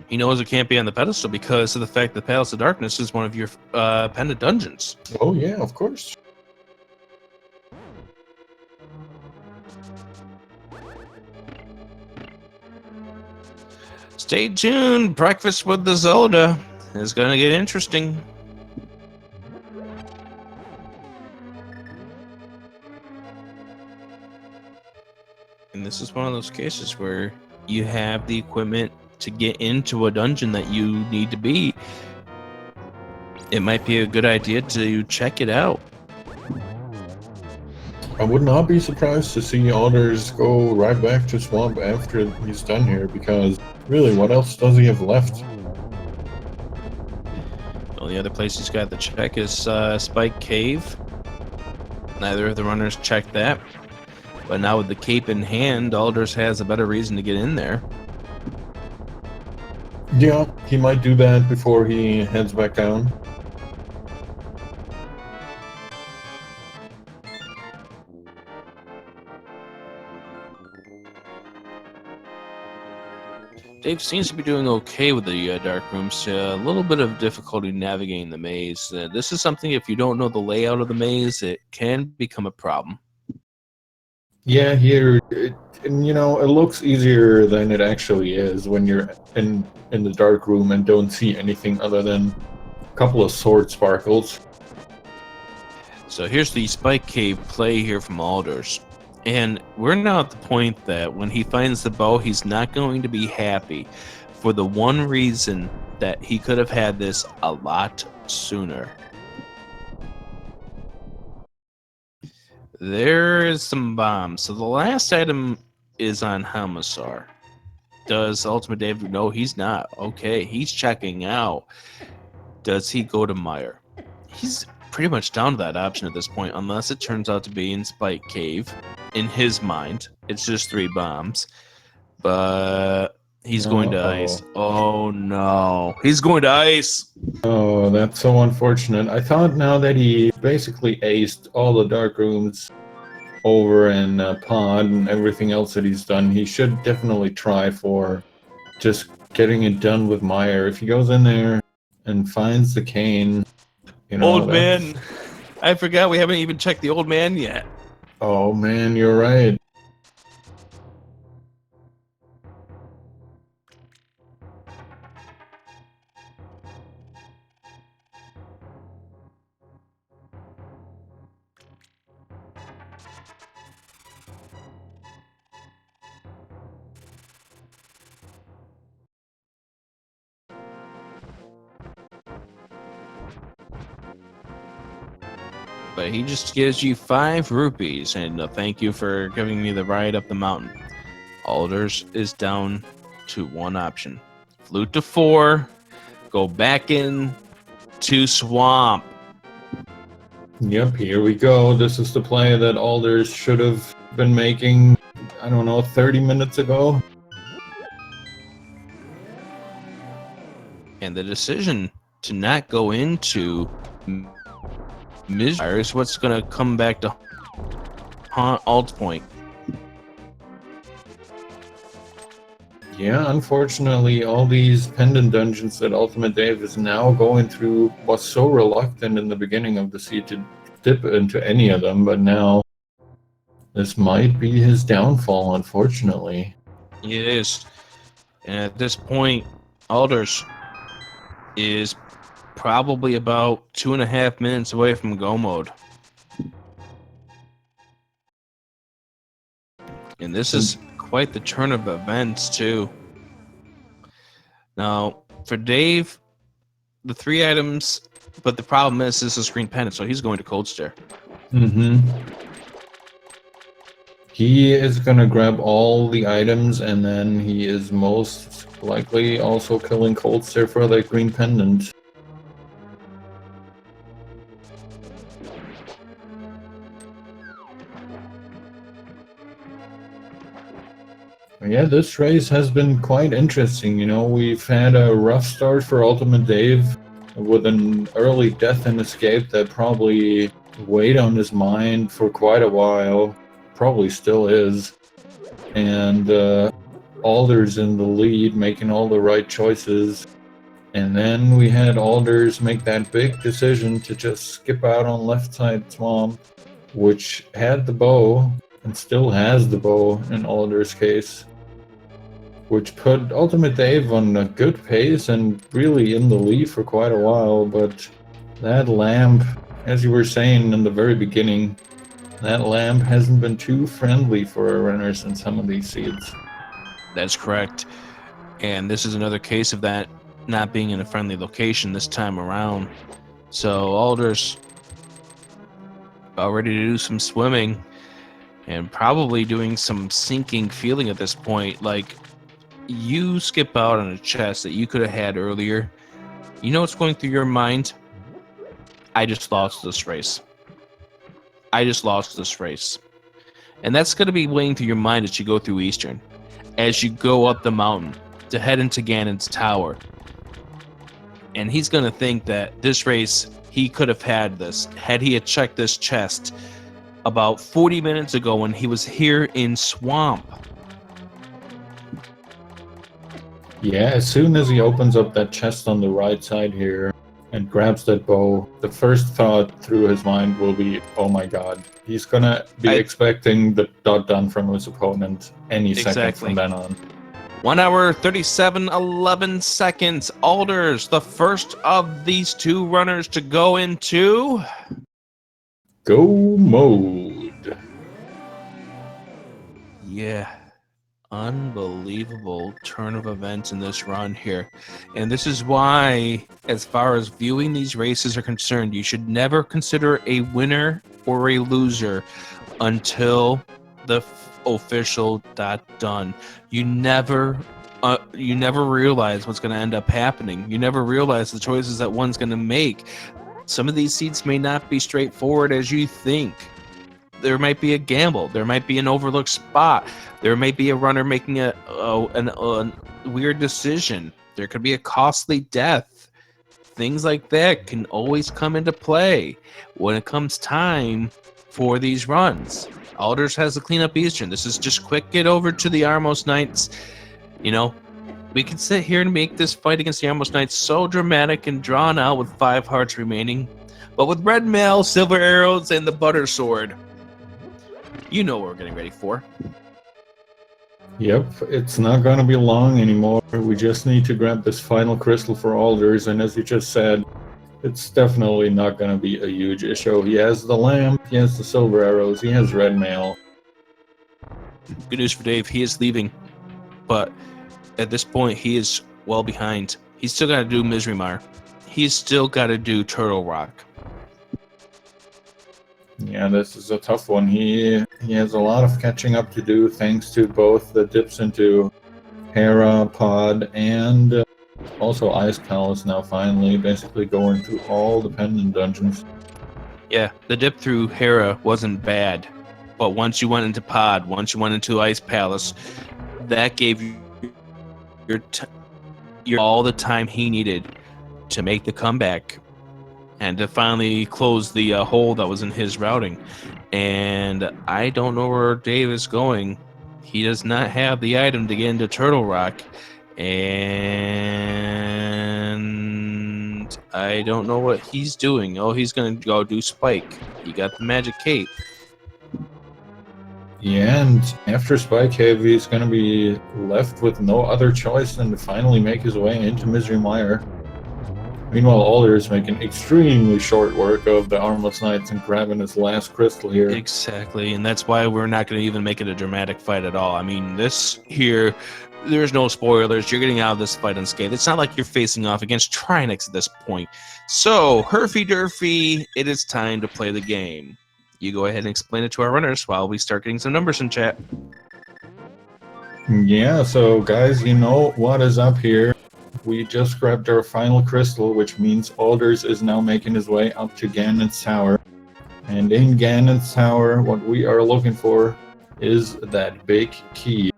He knows it can't be on the pedestal because of the fact that Palace of Darkness is one of your pendant dungeons. Oh yeah, of course. Stay tuned. Breakfast with the Zelda is going to get interesting. And this is one of those cases where you have the equipment to get into a dungeon that you need to be. It might be a good idea to check it out. I would not be surprised to see aLderzz go right back to Swamp after he's done here, because really, what else does he have left? The only other place he's got to check is Spike Cave. Neither of the runners checked that. But now with the cape in hand, aLderzz has a better reason to get in there. Yeah, he might do that before he heads back down. Dave seems to be doing okay with the dark rooms. A little bit of difficulty navigating the maze. This is something, if you don't know the layout of the maze, it can become a problem. Yeah, here, it looks easier than it actually is when you're in the dark room and don't see anything other than a couple of sword sparkles. So here's the Spike Cave play here from aLderzz. And we're now at the point that when he finds the bow, he's not going to be happy, for the one reason that he could have had this a lot sooner. There is some bombs. So the last item is on Hamasar. Does UltimateDave? No, he's not. Okay, he's checking out. Does he go to Mire? He's pretty much down to that option at this point, unless it turns out to be in Spike Cave. In his mind, it's just 3 bombs. But he's going to ice. Oh no. He's going to ice. Oh, that's so unfortunate. I thought now that he basically aced all the dark rooms over in Pod and everything else that he's done, he should definitely try for just getting it done with Mire. If he goes in there and finds the cane, Old man. I forgot we haven't even checked the old man yet. Oh man, you're right. But he just gives you 5 rupees, and thank you for giving me the ride up the mountain. aLderzz is down to one option. Flute to 4, go back in to Swamp. Yep, here we go. This is the play that aLderzz should have been making, 30 minutes ago. And the decision to not go into Misery is what's going to come back to haunt Alt Point. Yeah, unfortunately, all these pendant dungeons that Ultimate Dave is now going through was so reluctant in the beginning of the seed to dip into any of them, but now this might be his downfall, unfortunately. It is. And at this point, aLderzz is probably about 2.5 minutes away from go mode. And this is quite the turn of events, too. Now, for Dave, the 3 items, but the problem is this is green pendant, so he's going to Cold Stare. He is going to grab all the items, and then he is most likely also killing Cold Stare for that green pendant. Yeah, this race has been quite interesting. You know, we've had a rough start for Ultimate Dave with an early death and escape that probably weighed on his mind for quite a while. Probably still is. And aLderzz in the lead, making all the right choices. And then we had aLderzz make that big decision to just skip out on left side swamp, which had the bow, and still has the bow in aLderz's case, which put Ultimate Dave on a good pace and really in the lead for quite a while. But that lamp, as you were saying in the very beginning, that lamp hasn't been too friendly for a runner in some of these seeds. That's correct. And this is another case of that not being in a friendly location this time around. So aLderzz about ready to do some swimming and probably doing some sinking feeling at this point. Like, you skip out on a chest that you could have had earlier. You know what's going through your mind? I just lost this race. I just lost this race. And that's going to be weighing through your mind as you go through Eastern. As you go up the mountain to head into Ganon's tower. And he's going to think that this race, he could have had this had he had checked this chest about 40 minutes ago when he was here in Swamp. Yeah, as soon as he opens up that chest on the right side here and grabs that bow, the first thought through his mind will be, oh my god, he's gonna be expecting the dot done from his opponent any second from then on. 1 hour, 37, 11 seconds. aLderzz, the first of these 2 runners to go into go mode. Yeah. Unbelievable turn of events in this run here. And this is why, as far as viewing these races are concerned, you should never consider a winner or a loser until the official done. You never realize what's going to end up happening. You never realize the choices that one's going to make. Some of these seeds may not be straightforward as you think. There might be a gamble. There might be an overlooked spot. There may be a runner making a weird decision. There could be a costly death. Things like that can always come into play when it comes time for these runs. aLderzz has to clean up Eastern. This is just quick get over to the Armos Knights. You know, we can sit here and make this fight against the Armos Knights so dramatic and drawn out with 5 hearts remaining. But with red mail, silver arrows, and the butter sword, you know what we're getting ready for. Yep, it's not going to be long anymore. We just need to grab this final crystal for aLderzz, and as you just said, it's definitely not going to be a huge issue. He has the lamp, he has the silver arrows, he has red mail. Good news for Dave, he is leaving, but at this point he is well behind. He's still got to do Misery Mire. He's still got to do Turtle Rock. Yeah, this is a tough one. He has a lot of catching up to do thanks to both the dips into Hera, Pod, and also Ice Palace now finally basically going through all the pendant dungeons. Yeah, the dip through Hera wasn't bad, but once you went into Pod, once you went into Ice Palace, that gave you your all the time he needed to make the comeback. and to finally close the hole that was in his routing. And I don't know where Dave is going. He does not have the item to get into Turtle Rock, and I don't know what he's doing. Oh, he's gonna go do Spike. He got the magic cape. Yeah, and after Spike Cave, he's going to be left with no other choice than to finally make his way into Misery Mire. Meanwhile, Alder is making extremely short work of the Armless Knights and grabbing his last crystal here. Exactly, and that's why we're not going to even make it a dramatic fight at all. I mean, this here, there's no spoilers. You're getting out of this fight unscathed. It's not like you're facing off against Trinix at this point. So, Herfy Durfy, it is time to play the game. You go ahead and explain it to our runners while we start getting some numbers in chat. Yeah, so guys, you know what is up here. We just grabbed our final crystal, which means aLderzz is now making his way up to Ganon's Tower. And in Ganon's Tower, what we are looking for is that big key.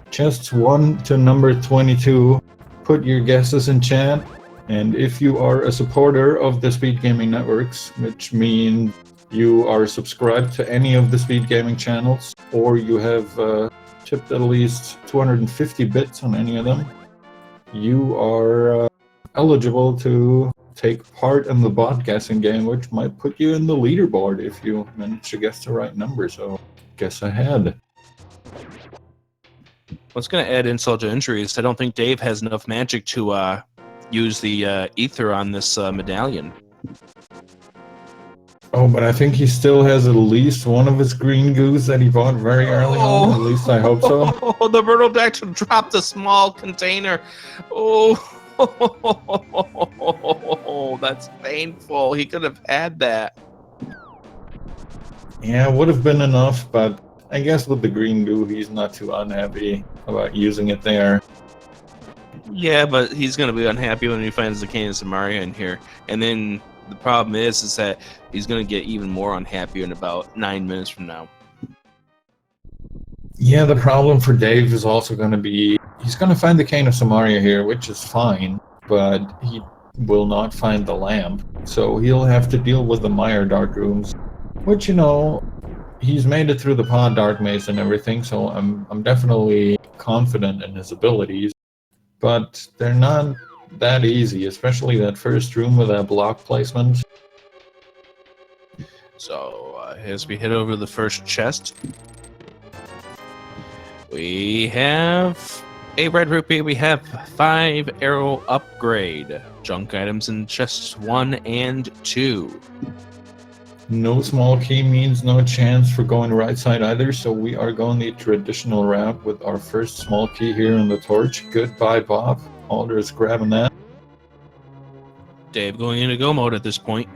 Chests 1 to number 22. Put your guesses in chat. And if you are a supporter of the Speed Gaming Networks, which means you are subscribed to any of the Speed Gaming channels, or you have tipped at least 250 bits on any of them, you are eligible to take part in the bot guessing game, which might put you in the leaderboard if you manage to guess the right number. So guess ahead. What's going to add insult to injury is I don't think Dave has enough magic to use the ether on this medallion. Oh, but I think he still has at least one of his green goos that he bought very early on. At least I hope so. Oh, the Myrtledactyl dropped a small container. Oh, that's painful. He could have had that. Yeah, it would have been enough, but I guess with the green goo, he's not too unhappy about using it there. Yeah, but he's going to be unhappy when he finds the Cane of Samaria in here. And then the problem is that he's going to get even more unhappy in about 9 minutes from now. Yeah, the problem for Dave is also going to be, he's going to find the Cane of Samaria here, which is fine, but he will not find the lamp. So he'll have to deal with the Mire Dark Rooms, which, you know, he's made it through the Pod Dark Maze and everything, so I'm definitely confident in his abilities. But they're not that easy, especially that first room with that block placement. So as we head over to the first chest, we have a red rupee. We have 5 arrow upgrade. Junk items in chests 1 and 2. No small key means no chance for going right side either, so we are going the traditional route with our first small key here in the torch. Goodbye, Bob. Alder is grabbing that. Dave going into go mode at this point.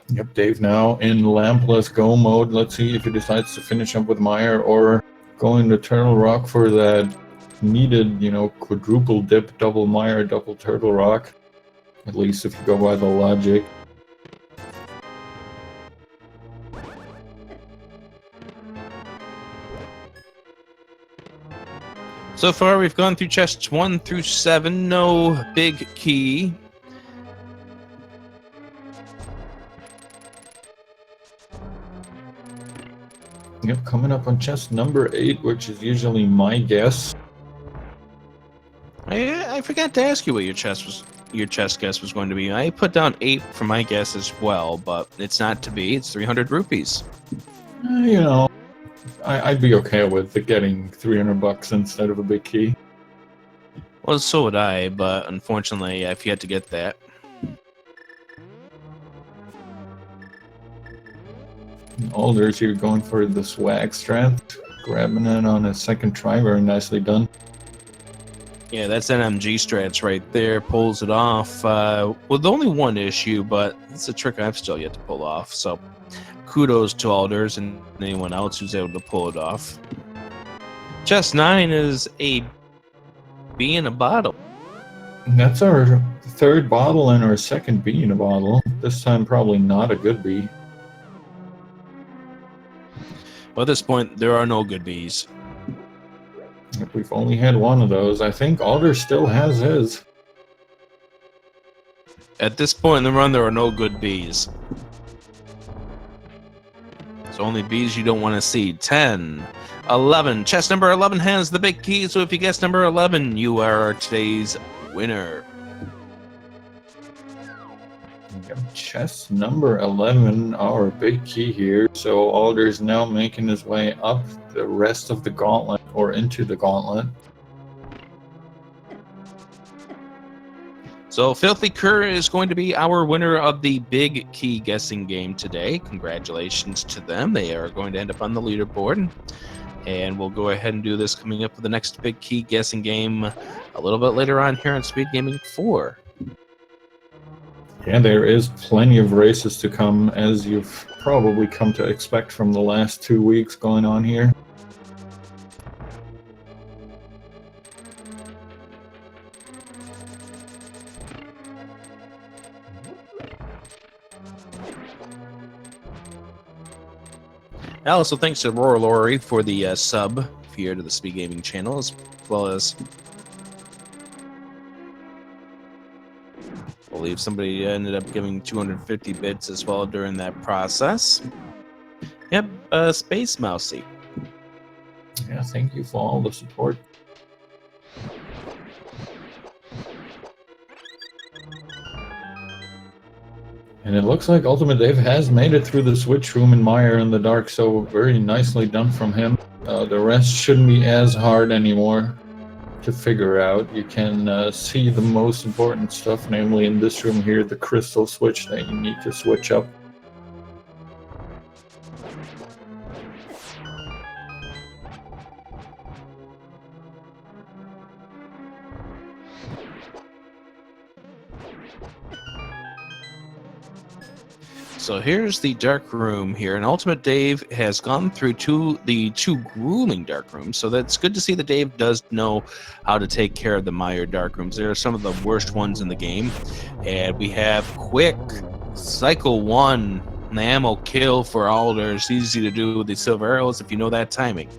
Yep, Dave now in lampless go mode. Let's see if he decides to finish up with Mire or go into Turtle Rock for that needed, you know, quadruple dip, double Mire, double Turtle Rock. At least if you go by the logic. So far, we've gone through chests 1 through 7. No big key. Yep, coming up on chest number 8, which is usually my guess. I forgot to ask you what your chest guess was going to be. I put down 8 for my guess as well, but it's not to be. It's 300 rupees. You know, I'd be okay with getting $300 instead of a big key. Well, so would I, but unfortunately, I've yet to get that. aLderzz here going for the swag strat, grabbing it on a second try, very nicely done. Yeah, that's NMG strats right there. Pulls it off with only one issue, but it's a trick I've still yet to pull off. So kudos to aLderzz and anyone else who's able to pull it off. Chest 9 is a bee in a bottle. That's our third bottle and our second bee in a bottle. This time probably not a good bee. Well, at this point, there are no good bees. We've only had one of those. I think aLderzz still has his. At this point in the run, there are no good Bs. It's only Bs you don't want to see. 10, 11. Chest number 11 has the big key, so if you guess number 11, you are today's winner. Chest number 11, our big key here. So aLderzz now making his way up the rest of the gauntlet, or into the gauntlet. So Filthy Cur is going to be our winner of the big key guessing game today. Congratulations to them. They are going to end up on the leaderboard. And we'll go ahead and do this coming up with the next big key guessing game a little bit later on here on Speed Gaming 4. Yeah, there is plenty of races to come, as you've probably come to expect from the last 2 weeks going on here. Also, thanks to Roar Lori for the sub here to the Speed Gaming channel, as well as I believe somebody ended up giving 250 bits as well during that process. Yep, Space Mousy. Yeah, thank you for all the support. And it looks like UltimateDave has made it through the switch room in Mire in the Dark, so very nicely done from him. The rest shouldn't be as hard anymore to figure out. You can see the most important stuff, namely in this room here, the crystal switch that you need to switch up. So here's the dark room here, and Ultimate Dave has gone through the two grueling dark rooms, so that's good to see that Dave does know how to take care of the Mire dark rooms. They are some of the worst ones in the game, and we have quick cycle 1 ammo kill for aLderzz. Easy to do with the silver arrows if you know that timing.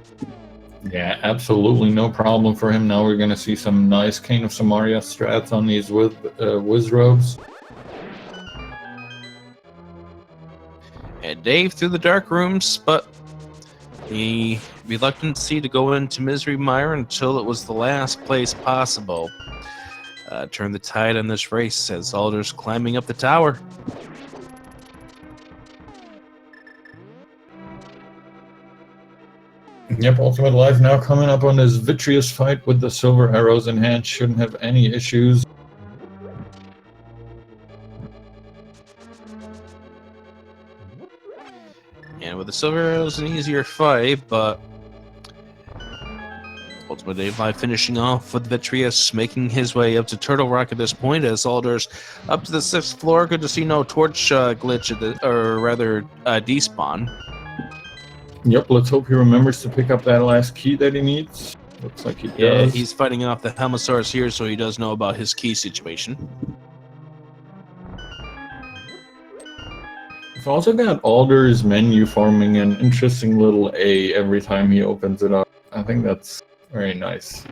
Yeah, absolutely no problem for him. Now we're going to see some nice Cane of Samaria strats on these whiz robes. And Dave through the dark rooms, but the reluctancy to go into Misery Mire until it was the last place possible. Turn the tide on this race as aLderzz climbing up the tower. Yep, Ultimate Life now coming up on his vitreous fight with the silver arrows in hand. Shouldn't have any issues. And with the silver arrows, an easier fight, but UltimateDaveLIVE finishing off with Vitreous, making his way up to Turtle Rock at this point as aLderzz up to the 6th floor. Good to see no torch glitch, or rather despawn. Yep, let's hope he remembers to pick up that last key that he needs. Looks like he does. Yeah, he's fighting off the Helmosaurus here, so he does know about his key situation. We've also got aLderzz menu forming an interesting little A every time he opens it up. I think that's very nice.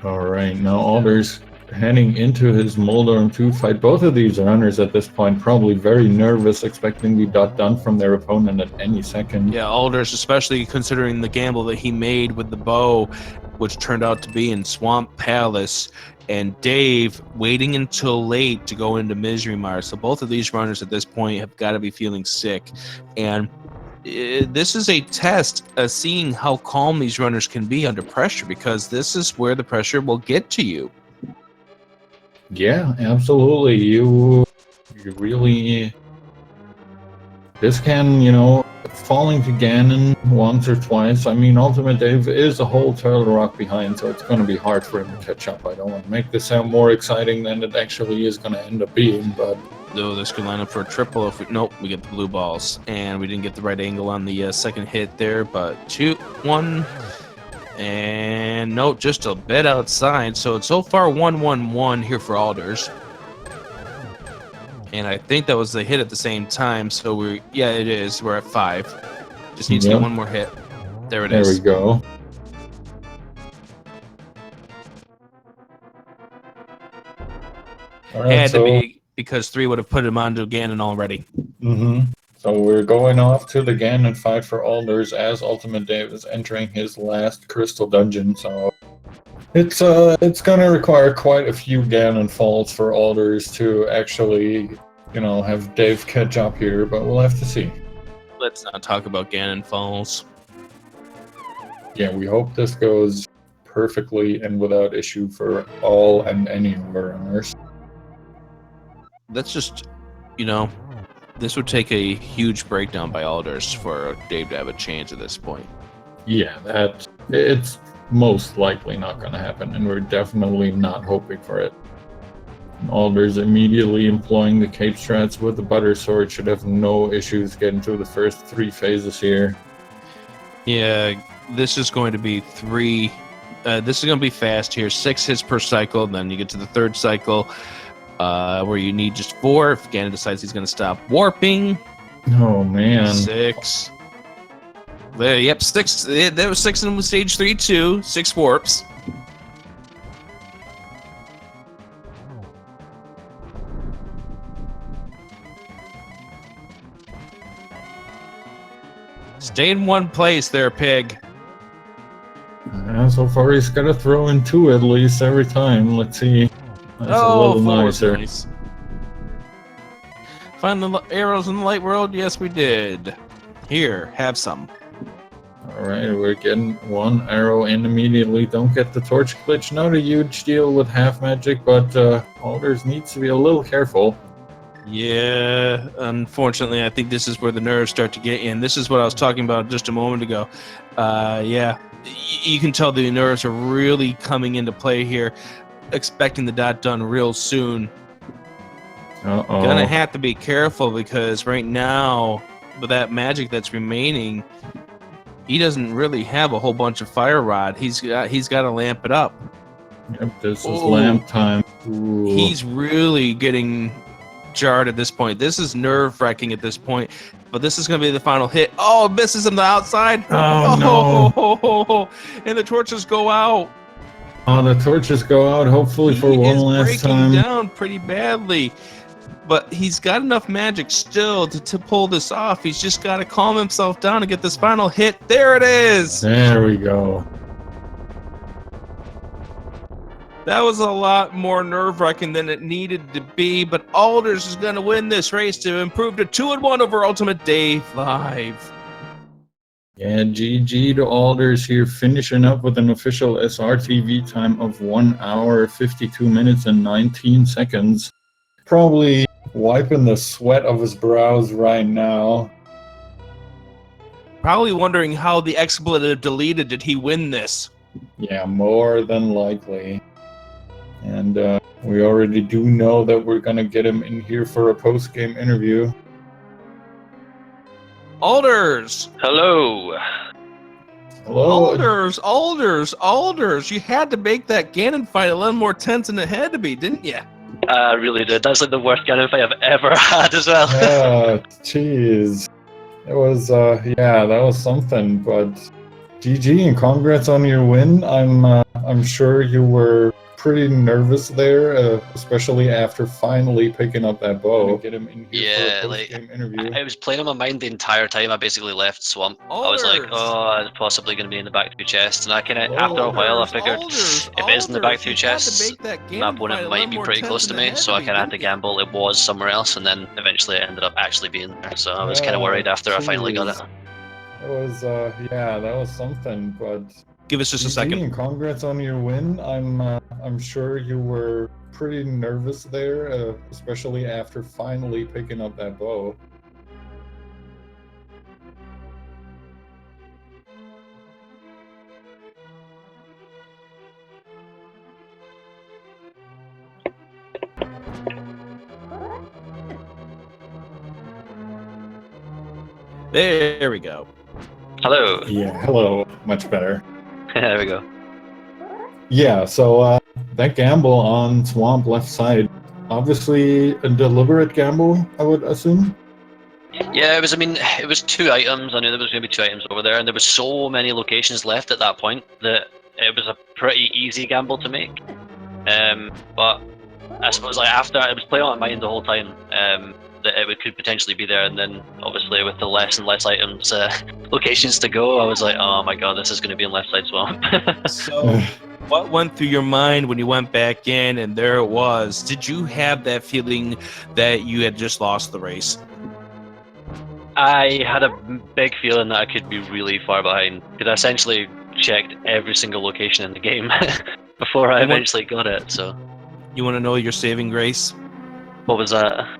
Alright, now aLderzz heading into his Moldorm 2 fight. Both of these runners at this point probably very nervous, expecting to be done from their opponent at any second. Yeah, aLderzz, especially considering the gamble that he made with the bow, which turned out to be in Swamp Palace, and Dave waiting until late to go into Misery Mire. So both of these runners at this point have got to be feeling sick. And this is a test of seeing how calm these runners can be under pressure, because this is where the pressure will get to you. Yeah, absolutely. You really... This can, falling to Ganon once or twice. I mean, Ultimate Dave is a whole Turtle Rock behind, so it's going to be hard for him to catch up. I don't want to make this sound more exciting than it actually is going to end up being, but... Though this could line up for a triple if we... Nope, we get the blue balls. And we didn't get the right angle on the second hit there, but 2, 1... And no, just a bit outside. So it's so far 1-1-1 here for aLderzz. And I think that was the hit at the same time. So yeah, it is. We're at 5. Just needs to get one more hit. There it There is. we go. All right, Had to be, because 3 would have put him onto Ganon already. So we're going off to the Ganon fight for ALDERZZ as Ultimate Dave is entering his last crystal dungeon. So it's gonna require quite a few Ganon falls for ALDERZZ to actually, have Dave catch up here, but we'll have to see. Let's not talk about Ganon Falls. Yeah, we hope this goes perfectly and without issue for all and any of our runners. That's just, this would take a huge breakdown by ALDERZZ for Dave to have a chance at this point. Yeah, it's most likely not going to happen, and we're definitely not hoping for it. ALDERZZ immediately employing the cape strats with the butter sword should have no issues getting through the first 3 phases here. Yeah, this is going to be 3. This is going to be fast here. 6 hits per cycle. Then you get to the 3rd cycle, where you need just 4. If Ganon decides he's going to stop warping. Oh man. 6. There, yep, 6. There was 6 in stage 3 too. 6 warps. Stay in one place there, pig. So far he's got to throw in 2 at least every time. Let's see. That's a little nicer. Nice. Find the arrows in the light world? Yes, we did. Here, have some. Alright, we're getting 1 arrow in immediately. Don't get the torch glitch. Not a huge deal with half magic, but ALDERZZ needs to be a little careful. Yeah, unfortunately, I think this is where the nerves start to get in. This is what I was talking about just a moment ago. Yeah, you can tell the nerves are really coming into play here. Expecting the dot done real soon. Gonna have to be careful, because right now, with that magic that's remaining, he doesn't really have a whole bunch of fire rod. He's got to lamp it up. Yep, this is lamp time. Ooh. He's really getting jarred at this point. This is nerve-wracking at this point, but this is going to be the final hit. Oh, misses him the outside. Oh, no. And the torches go out. Oh, the torches go out, hopefully for one last time. He's breaking down pretty badly, but he's got enough magic still to pull this off. He's just got to calm himself down and get this final hit. There it is. There we go. That was a lot more nerve-wracking than it needed to be, but ALDERZZ is going to win this race to improve to 2-1 over Ultimate Dave Live. Yeah, GG to ALDERZZ here, finishing up with an official SRTV time of 1 hour, 52 minutes, and 19 seconds. Probably wiping the sweat of his brows right now. Probably wondering how the expletive deleted did he win this. Yeah, more than likely. And we already do know that we're going to get him in here for a post-game interview. ALDERZZ! Hello! Hello. ALDERZZ! You had to make that Ganon fight a little more tense than it had to be, didn't you? I really did. That's like the worst Ganon fight I've ever had as well. Jeez. It was, yeah, that was something, but GG and congrats on your win. I'm sure you were pretty nervous there, especially after finally picking up that bow. Get him in here for a post-game interview. I was playing on my mind the entire time. I basically left Swamp. I was like, oh, it's possibly going to be in the back 2 chests, and I kind of, after a while, I figured if it is in the back 2 chests, my opponent might be pretty close to me, so I kind of had to gamble it was somewhere else, and then eventually it ended up actually being there. So I was kind of worried after I finally got it. It was, yeah, that was something, but give us just a second. And congrats on your win. I'm sure you were pretty nervous there, especially after finally picking up that bow. There we go. Hello. Yeah, hello. Much better. There we go. Yeah, so that gamble on Swamp left side, obviously a deliberate gamble, I would assume? Yeah, it was. I mean, it was 2 items. I knew there was going to be 2 items over there, and there was so many locations left at that point that it was a pretty easy gamble to make. But I suppose like after I was playing on my mind the whole time, that could potentially be there, and then obviously with the less and less items, locations to go, I was like, oh my god, this is going to be in Left Side Swamp. So, what went through your mind when you went back in and there it was? Did you have that feeling that you had just lost the race? I had a big feeling that I could be really far behind, because I essentially checked every single location in the game before I eventually got it. So, you want to know your saving grace? What was that?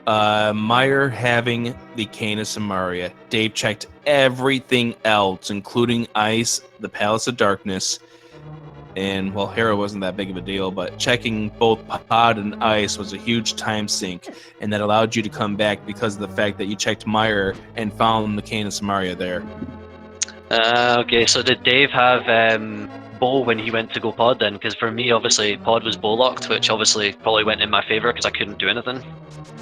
Meyer having the Cane of Samaria. Dave checked everything else, including Ice, the Palace of Darkness, and well, Hera wasn't that big of a deal, but checking both Pod and Ice was a huge time sink, and that allowed you to come back because of the fact that you checked Meyer and found the Cane of Samaria there. Okay, so did Dave have bow when he went to go pod then? Because for me, obviously, pod was bow locked, which obviously probably went in my favor because I couldn't do anything.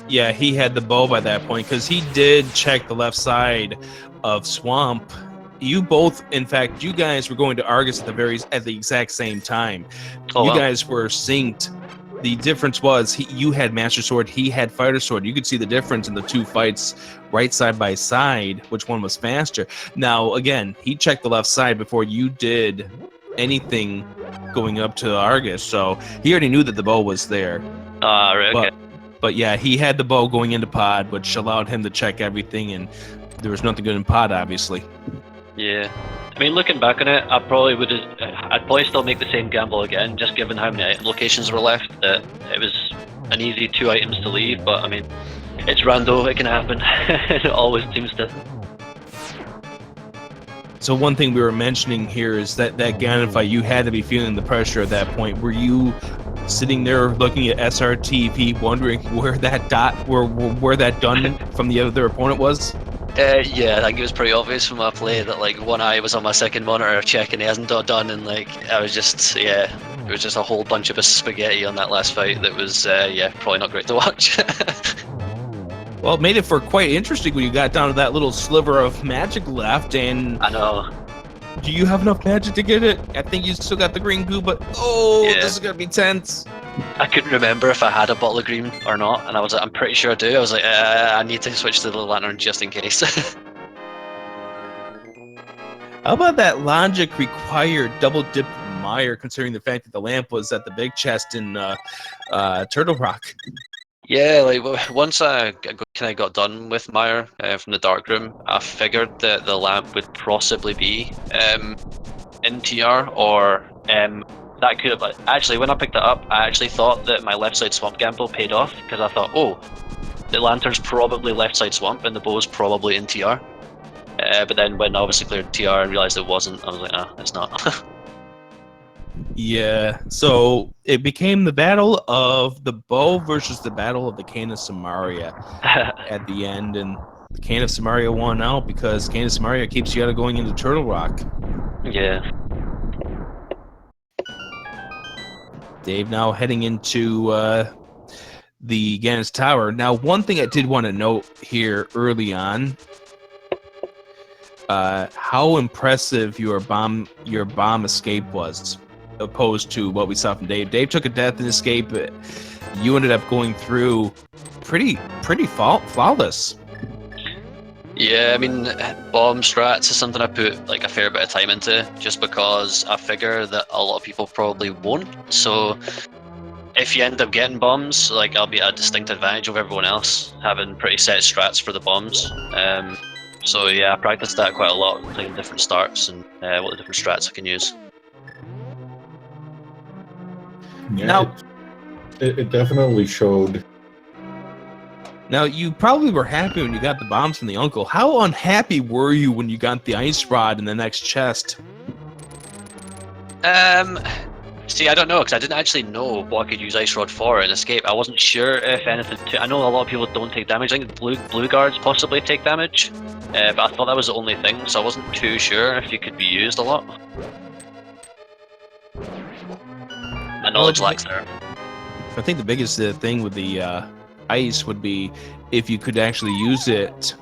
Yeah, he had the bow by that point because he did check the left side of Swamp. You both, in fact, you guys were going to Argus at the exact same time. Oh, you wow. guys were synced. The difference was you had Master Sword, he had Fighter Sword. You could see the difference in the 2 fights right side by side, which one was faster. Now, again, he checked the left side before you did anything going up to Argus, so he already knew that the bow was there. Right, okay. But yeah, he had the bow going into pod, which allowed him to check everything, and there was nothing good in pod, obviously. Yeah. I mean, looking back on it, I'd probably still make the same gamble again, just given how many locations were left, that it was an easy 2 items to leave, but I mean, it's rando, it can happen. It always seems to. So one thing we were mentioning here is that Ganon fight, you had to be feeling the pressure at that point. Were you sitting there looking at SRTV, wondering where that done from the other opponent was? Yeah, I think it was pretty obvious from my play that like one eye was on my second monitor checking he hasn't done, and like I was just it was just a whole bunch of spaghetti on that last fight that was probably not great to watch. Well, it made it for quite interesting when you got down to that little sliver of magic left, and I know. Do you have enough magic to get it? I think you still got the green goo, but this is gonna be tense. I couldn't remember if I had a bottle of green or not, and I was like, I'm pretty sure I do. I was like, I need to switch to the lantern just in case. How about that logic required double dip Meyer, considering the fact that the lamp was at the big chest in Turtle Rock? Yeah, like once I kind of got done with Meyer from the dark room, I figured that the lamp would possibly be in TR, or that could have actually, when I picked it up, I actually thought that my left side swamp gamble paid off, because I thought, oh, the lantern's probably left side swamp and the bow's probably in TR. But then when I obviously cleared TR and realized it wasn't, I was like, it's not. Yeah, so it became the battle of the bow versus the battle of the Cane of Samaria at the end, and the Cane of Samaria won out because Cane of Samaria keeps you out of going into Turtle Rock. Yeah. Dave now heading into the Ganon's Tower. Now, one thing I did want to note here early on, how impressive your bomb escape was, opposed to what we saw from Dave. Dave took a death and escape. You ended up going through pretty flawless. Yeah, I mean, bomb strats is something I put like a fair bit of time into, just because I figure that a lot of people probably won't. So if you end up getting bombs, like I'll be at a distinct advantage over everyone else, having pretty set strats for the bombs. So yeah, I practiced that quite a lot, playing different starts and what the different strats I can use. Yeah, Now, it definitely showed. Now, you probably were happy when you got the bombs from the uncle. How unhappy were you when you got the ice rod in the next chest? See, I don't know, because I didn't actually know what I could use Ice Rod for in Escape. I wasn't sure if anything... I know a lot of people don't take damage. I think blue guards possibly take damage, but I thought that was the only thing, so I wasn't too sure if it could be used a lot. My knowledge lacks there. I think the biggest thing with the ice would be if you could actually use it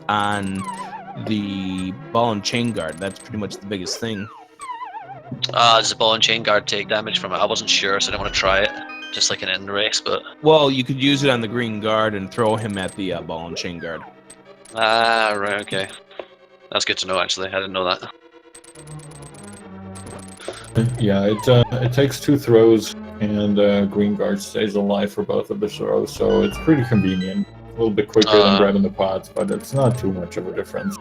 on the ball and chain guard. That's pretty much the biggest thing. Does the ball and chain guard take damage from it? I wasn't sure, so I didn't want to try it. Just like an end race, but... Well, you could use it on the green guard and throw him at the ball and chain guard. Ah, right, okay. That's good to know, actually. I didn't know that. Yeah, it takes 2 throws, and green guard stays alive for both of the throws, so it's pretty convenient. A little bit quicker than grabbing the pots, but it's not too much of a difference.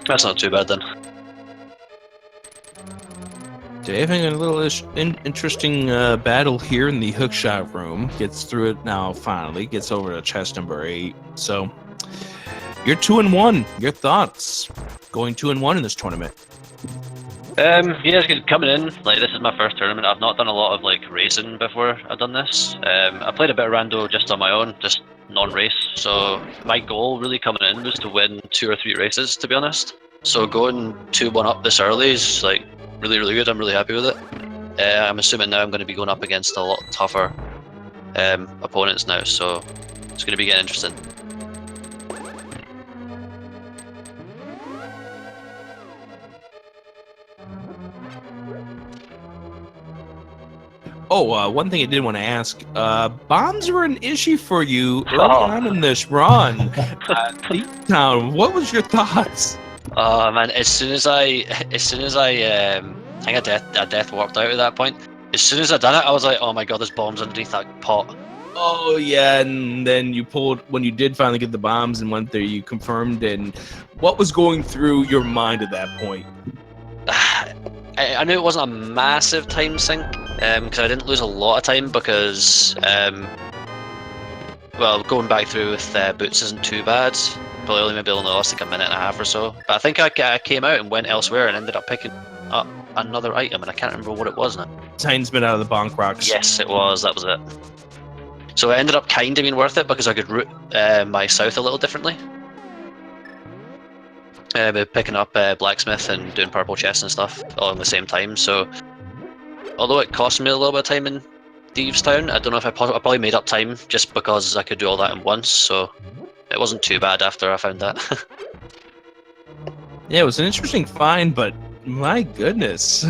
That's not too bad then. Dave having a little interesting battle here in the hookshot room. Gets through it now, finally. Gets over to chest number 8. So, you're 2-1. Your thoughts? Going 2-1 in this tournament. Yeah, it's good coming in. Like, this is my first tournament. I've not done a lot of like racing before I've done this. I played a bit of rando just on my own, just non-race. So my goal really coming in was to win 2 or 3 races, to be honest. So going 2-1 up this early is like really, really good. I'm really happy with it. I'm assuming now I'm going to be going up against a lot tougher opponents now, so it's going to be getting interesting. Oh, one thing I did want to ask. Bombs were an issue for you early on in this run. Deep down, what was your thoughts? Oh man, as soon as I I think a death warped out at that point. As soon as I done it, I was like, oh my god, there's bombs underneath that pot. Oh yeah, and then you pulled, when you did finally get the bombs and went there, you confirmed. And what was going through your mind at that point? I knew it wasn't a massive time sink, because I didn't lose a lot of time because, well, going back through with boots isn't too bad. Probably maybe only lost like a minute and a half or so. But I think I came out and went elsewhere and ended up picking up another item, and I can't remember what it was now. Time's been out of the bonk rocks. Yes, it was. That was it. So it ended up kind of being worth it because I could route my south a little differently. Picking up blacksmith and doing purple chests and stuff all at the same time. So although it cost me a little bit of time in Thieves Town, I don't know if I probably made up time just because I could do all that in once. So it wasn't too bad after I found that. Yeah, it was an interesting find, but my goodness.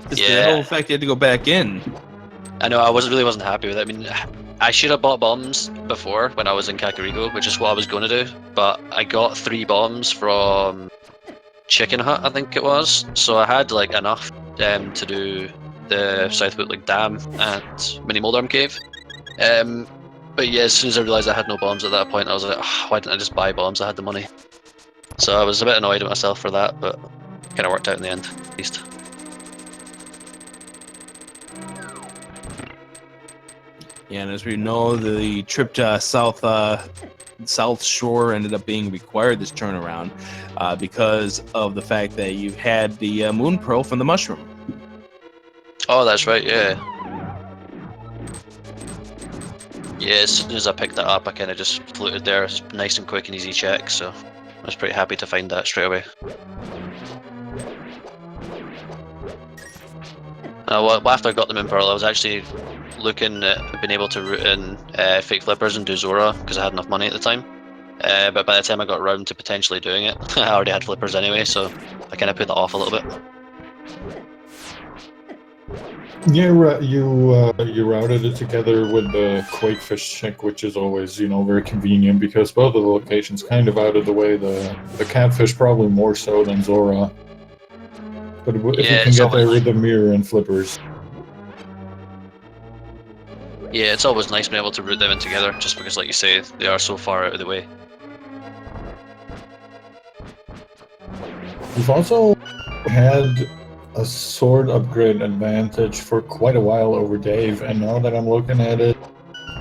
Yeah. The whole fact you had to go back in. I know, I really wasn't happy with it. I mean, I should have bought bombs before when I was in Kakariko, which is what I was going to do. But I got 3 bombs from Chicken Hut, I think it was. So I had like enough to do the South Bootleg Dam and Mini Moldarm Cave. But yeah, as soon as I realised I had no bombs at that point, I was like, oh, why didn't I just buy bombs? I had the money. So I was a bit annoyed at myself for that, but kind of worked out in the end, at least. Yeah, and as we know, the trip to South Shore ended up being required this turnaround because of the fact that you've had the Moon Pearl from the mushroom. Oh, that's right, yeah. Yeah, as soon as I picked that up, I kind of just floated there. It's nice and quick and easy check, so I was pretty happy to find that straight away. Well, after I got the Moon Pearl, I was actually looking at being able to route in fake flippers and do Zora because I had enough money at the time. But by the time I got around to potentially doing it, I already had flippers anyway, so I kind of put that off a little bit. Yeah, you routed it together with the Quakefish chick, which is always, very convenient because both of the locations kind of out of the way. The catfish probably more so than Zora. But if you can get there with the mirror and flippers. Yeah, it's always nice being able to route them in together, just because, like you say, they are so far out of the way. We've also had a sword upgrade advantage for quite a while over Dave, and now that I'm looking at it,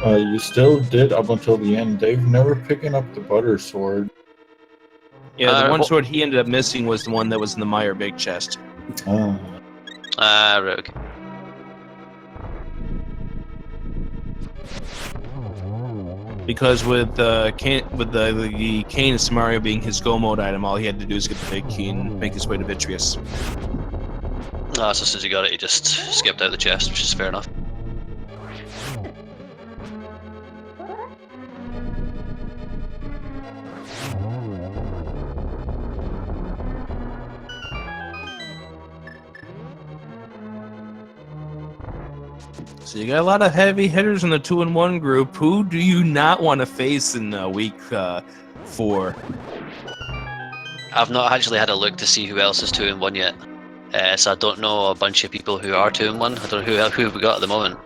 you still did up until the end. Dave never picking up the butter sword. Yeah, the one sword he ended up missing was the one that was in the Meyer big chest. Oh. Right, okay. Because with the Cane of Samaria being his go mode item, all he had to do is get the big key and make his way to Vitreous. So as soon as he got it, he just skipped out the chest, which is fair enough. So you got a lot of heavy hitters in the 2-1 group. Who do you not want to face in week 4? I've not actually had a look to see who else is 2-1 yet. So I don't know a bunch of people who are 2-1. I don't know who we got at the moment.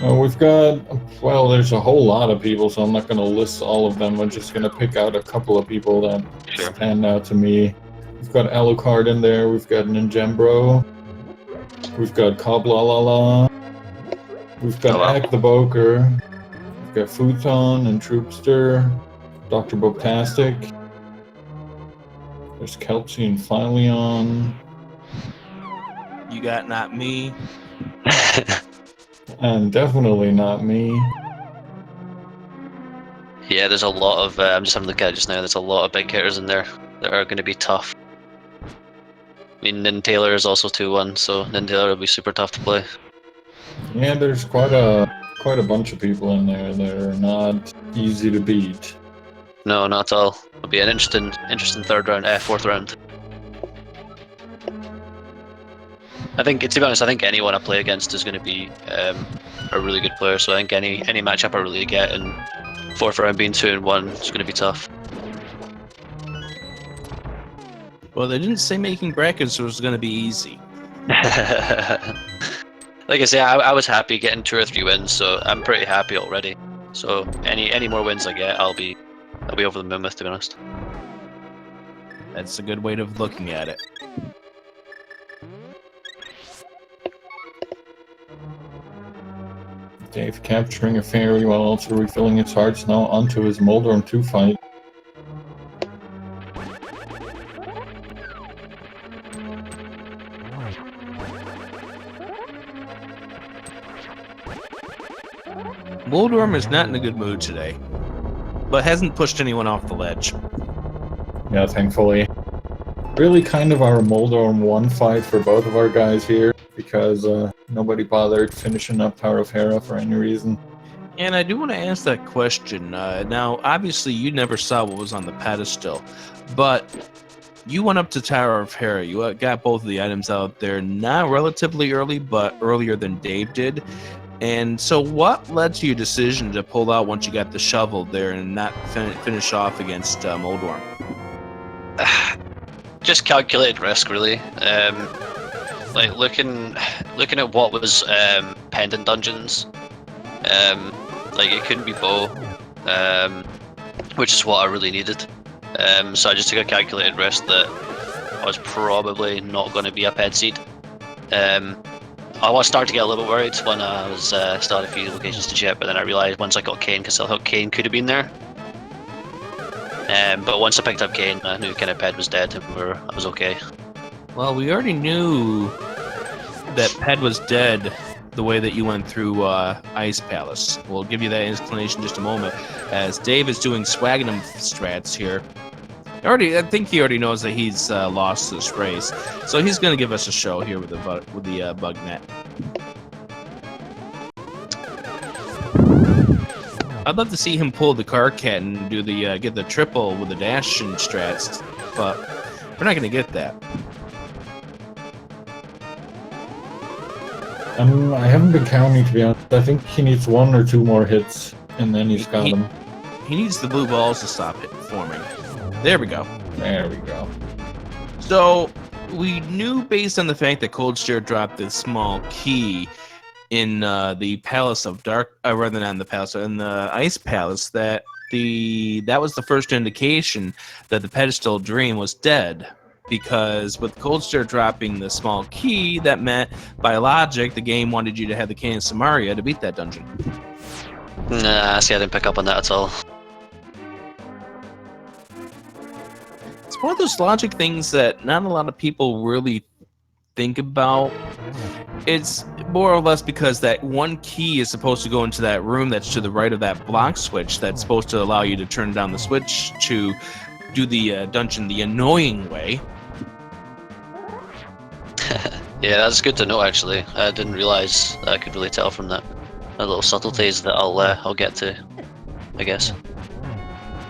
We've got, well, there's a whole lot of people, so I'm not going to list all of them. I'm just going to pick out a couple of people that stand out to me. We've got Alucard in there, we've got Ninjambro, we've got Coblalala, we've got Ak the Boker, we've got Futon and Troopster, Dr. Booktastic, there's Kelpsy and Philion. You got Not Me. And definitely Not Me. Yeah, there's a lot of, I'm just having a look at it just now, there's a lot of big hitters in there that are going to be tough. I mean, Nin Taylor is also 2-1, so Nin Taylor will be super tough to play. Yeah, there's quite a bunch of people in there that are not easy to beat. No, not at all. It'll be an interesting fourth round. I think, to be honest, I think anyone I play against is going to be a really good player. So I think any matchup I really get in fourth round being 2-1 is going to be tough. Well, they didn't say making brackets was going to be easy. Like I say, I was happy getting 2 or 3 wins, so I'm pretty happy already. So any more wins I get, I'll be over the moon with, to be honest. That's a good way of looking at it. Dave capturing a fairy while also refilling its hearts now onto his Moldorm 2 fight. Moldorm is not in a good mood today, but hasn't pushed anyone off the ledge. Yeah, thankfully. Really kind of our Moldorm 1 fight for both of our guys here, because nobody bothered finishing up Tower of Hera for any reason. And I do want to ask that question. Now, obviously, you never saw what was on the pedestal, but you went up to Tower of Hera. You got both of the items out there, not relatively early, but earlier than Dave did. And so what led to your decision to pull out once you got the shovel there and not finish off against Moldorm? Just calculated risk, really. Like looking at what was pendant dungeons. Like it couldn't be bow, which is what I really needed. So I just took a calculated risk that I was probably not going to be a ped seed. I was starting to get a little bit worried when I was still had a few locations to check, but then I realised once I got Kane, because I thought Kane could have been there. But once I picked up Kane, I knew kind of Ped was dead, and I was okay. Well, we already knew that Ped was dead the way that you went through Ice Palace. We'll give you that explanation in just a moment, as Dave is doing Swagnum strats here. I think he already knows that he's lost this race, so he's going to give us a show here with the bug net. I'd love to see him pull the car cat and do the get the triple with the dash and strats, but we're not going to get that. I haven't been counting, to be honest. I think he needs 1 or 2 more hits, and then he's got them. He needs the blue balls to stop it forming. There we go. There we go. So we knew, based on the fact that Cold Stare dropped the small key in the Palace of Dark, rather than the Palace, in the Ice Palace, that was the first indication that the pedestal dream was dead. Because with Cold Stare dropping the small key, that meant, by logic, the game wanted you to have the Cane of Samaria to beat that dungeon. Nah, see, I didn't pick up on that at all. It's one of those logic things that not a lot of people really think about. It's more or less because that one key is supposed to go into that room that's to the right of that block switch that's supposed to allow you to turn down the switch to do the dungeon the annoying way. Yeah, that's good to know, actually. I didn't realise I could really tell from that. Little subtleties that I'll get to, I guess.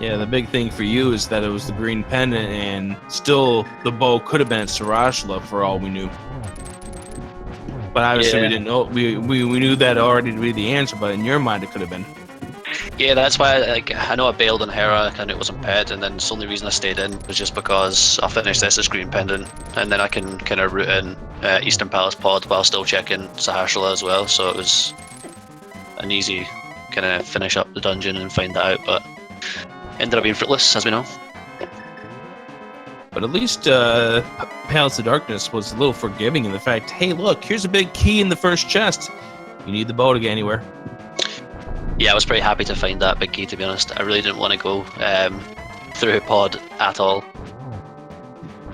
Yeah, the big thing for you is that it was the green pendant, and still the bow could have been Sarashla for all we knew. But obviously we didn't know. We knew that already to be the answer, but in your mind it could have been. Yeah, that's why I know I bailed on Hera and it wasn't ped, and then the only reason I stayed in was just because I finished this as green pendant, and then I can kind of root in Eastern Palace pod while still checking Sahashala as well. So it was an easy kind of finish up the dungeon and find that out, but ended up being fruitless, as we know. But at least Palace of Darkness was a little forgiving in the fact, hey, look, here's a big key in the first chest. You need the bow to get anywhere. Yeah, I was pretty happy to find that big key, to be honest. I really didn't want to go through a pod at all.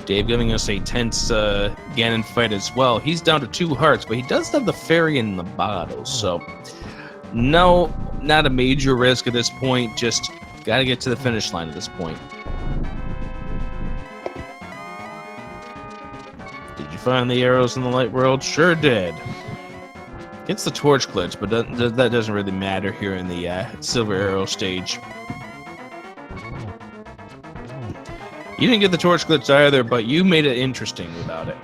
Dave giving us a tense Ganon fight as well. He's down to 2 hearts, but he does have the fairy in the bottle, so no, not a major risk at this point. Just got to get to the finish line at this point. Did you find the arrows in the light world? Sure did. Gets the torch glitch, but that doesn't really matter here in the silver arrow stage. You didn't get the torch glitch either, but you made it interesting without it.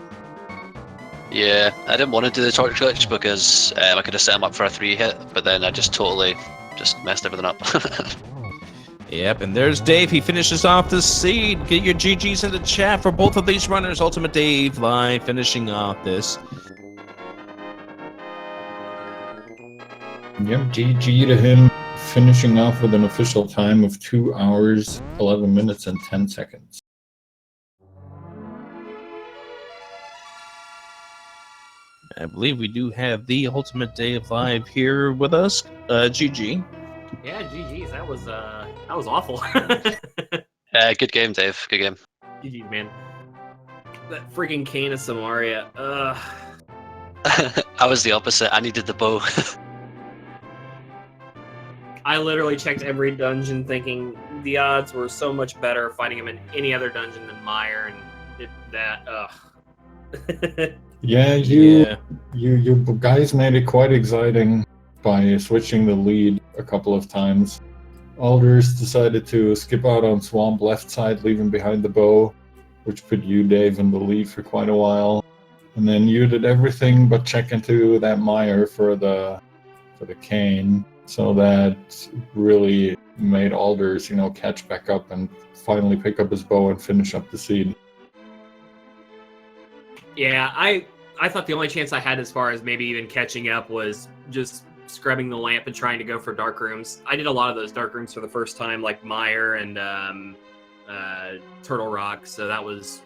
Yeah, I didn't want to do the torch glitch because I could have set him up for a 3-hit, but then I just totally messed everything up. Yep, and there's Dave. He finishes off the seed. Get your GGs in the chat for both of these runners. UltimateDaveLIVE finishing off this. Yep, GG to him, finishing off with an official time of 2 hours, 11 minutes, and 10 seconds. I believe we do have the UltimateDaveLIVE here with us. GG. Yeah, GG's. That was awful. Good game, Dave. Good game. GG's, man. That freaking Cane of Samaria. I was the opposite. I needed the bow. I literally checked every dungeon thinking the odds were so much better fighting him in any other dungeon than Meyer, and Yeah, you guys made it quite exciting by switching the lead a couple of times. aLderzz decided to skip out on Swamp left side, leaving behind the bow, which put you, Dave, in the lead for quite a while. And then you did everything but check into that Meyer for the cane. So that really made aLderzz, catch back up and finally pick up his bow and finish up the seed. Yeah, I thought the only chance I had as far as maybe even catching up was just scrubbing the lamp and trying to go for dark rooms. I did a lot of those dark rooms for the first time, like Meyer and Turtle Rock, so that was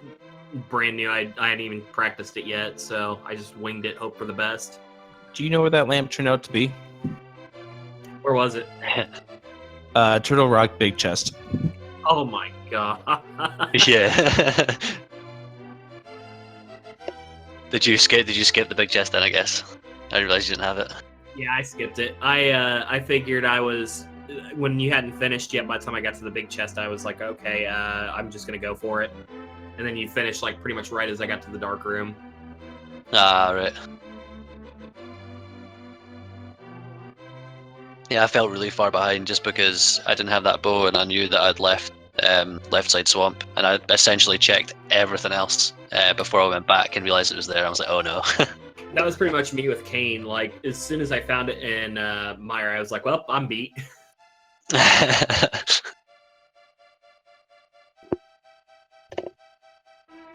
brand new. I hadn't even practiced it yet, so I just winged it, hope for the best. Do you know where that lamp turned out to be? Where was it? Turtle Rock Big Chest. Oh my god. Yeah. Did you skip the big chest then, I guess? I realized you didn't have it. Yeah, I skipped it. I figured when you hadn't finished yet, by the time I got to the big chest, I was like, okay, I'm just gonna go for it. And then you finished like pretty much right as I got to the dark room. Ah, right. Yeah, I felt really far behind just because I didn't have that bow and I knew that I'd left left side swamp, and I essentially checked everything else before I went back and realized it was there. I was like, oh no. That was pretty much me with Cane. Like, as soon as I found it in Meyer, I was like, well, I'm beat.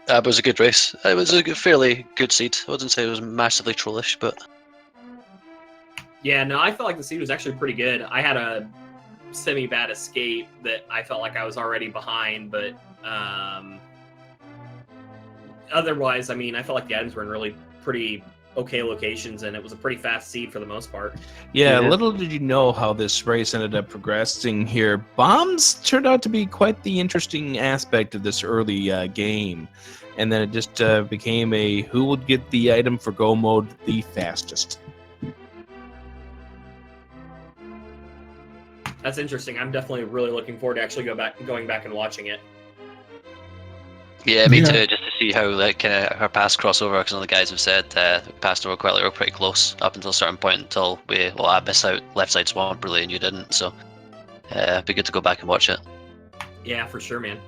It was a good race. It was a fairly good seed. I wouldn't say it was massively trollish, but... Yeah, no, I felt like the seed was actually pretty good. I had a semi-bad escape that I felt like I was already behind, but otherwise, I mean, I felt like the items were in really pretty okay locations, and it was a pretty fast seed for the most part. Yeah, little did you know how this race ended up progressing here. Bombs turned out to be quite the interesting aspect of this early game. And then it just became a who would get the item for go mode the fastest. That's interesting. I'm definitely really looking forward to actually going back and watching it. Yeah, me too, just to see how her paths cross over, because all the guys have said passed over quite pretty close up until a certain point until I missed out left side swamp really and you didn't, so it'd be good to go back and watch it. Yeah, for sure, man.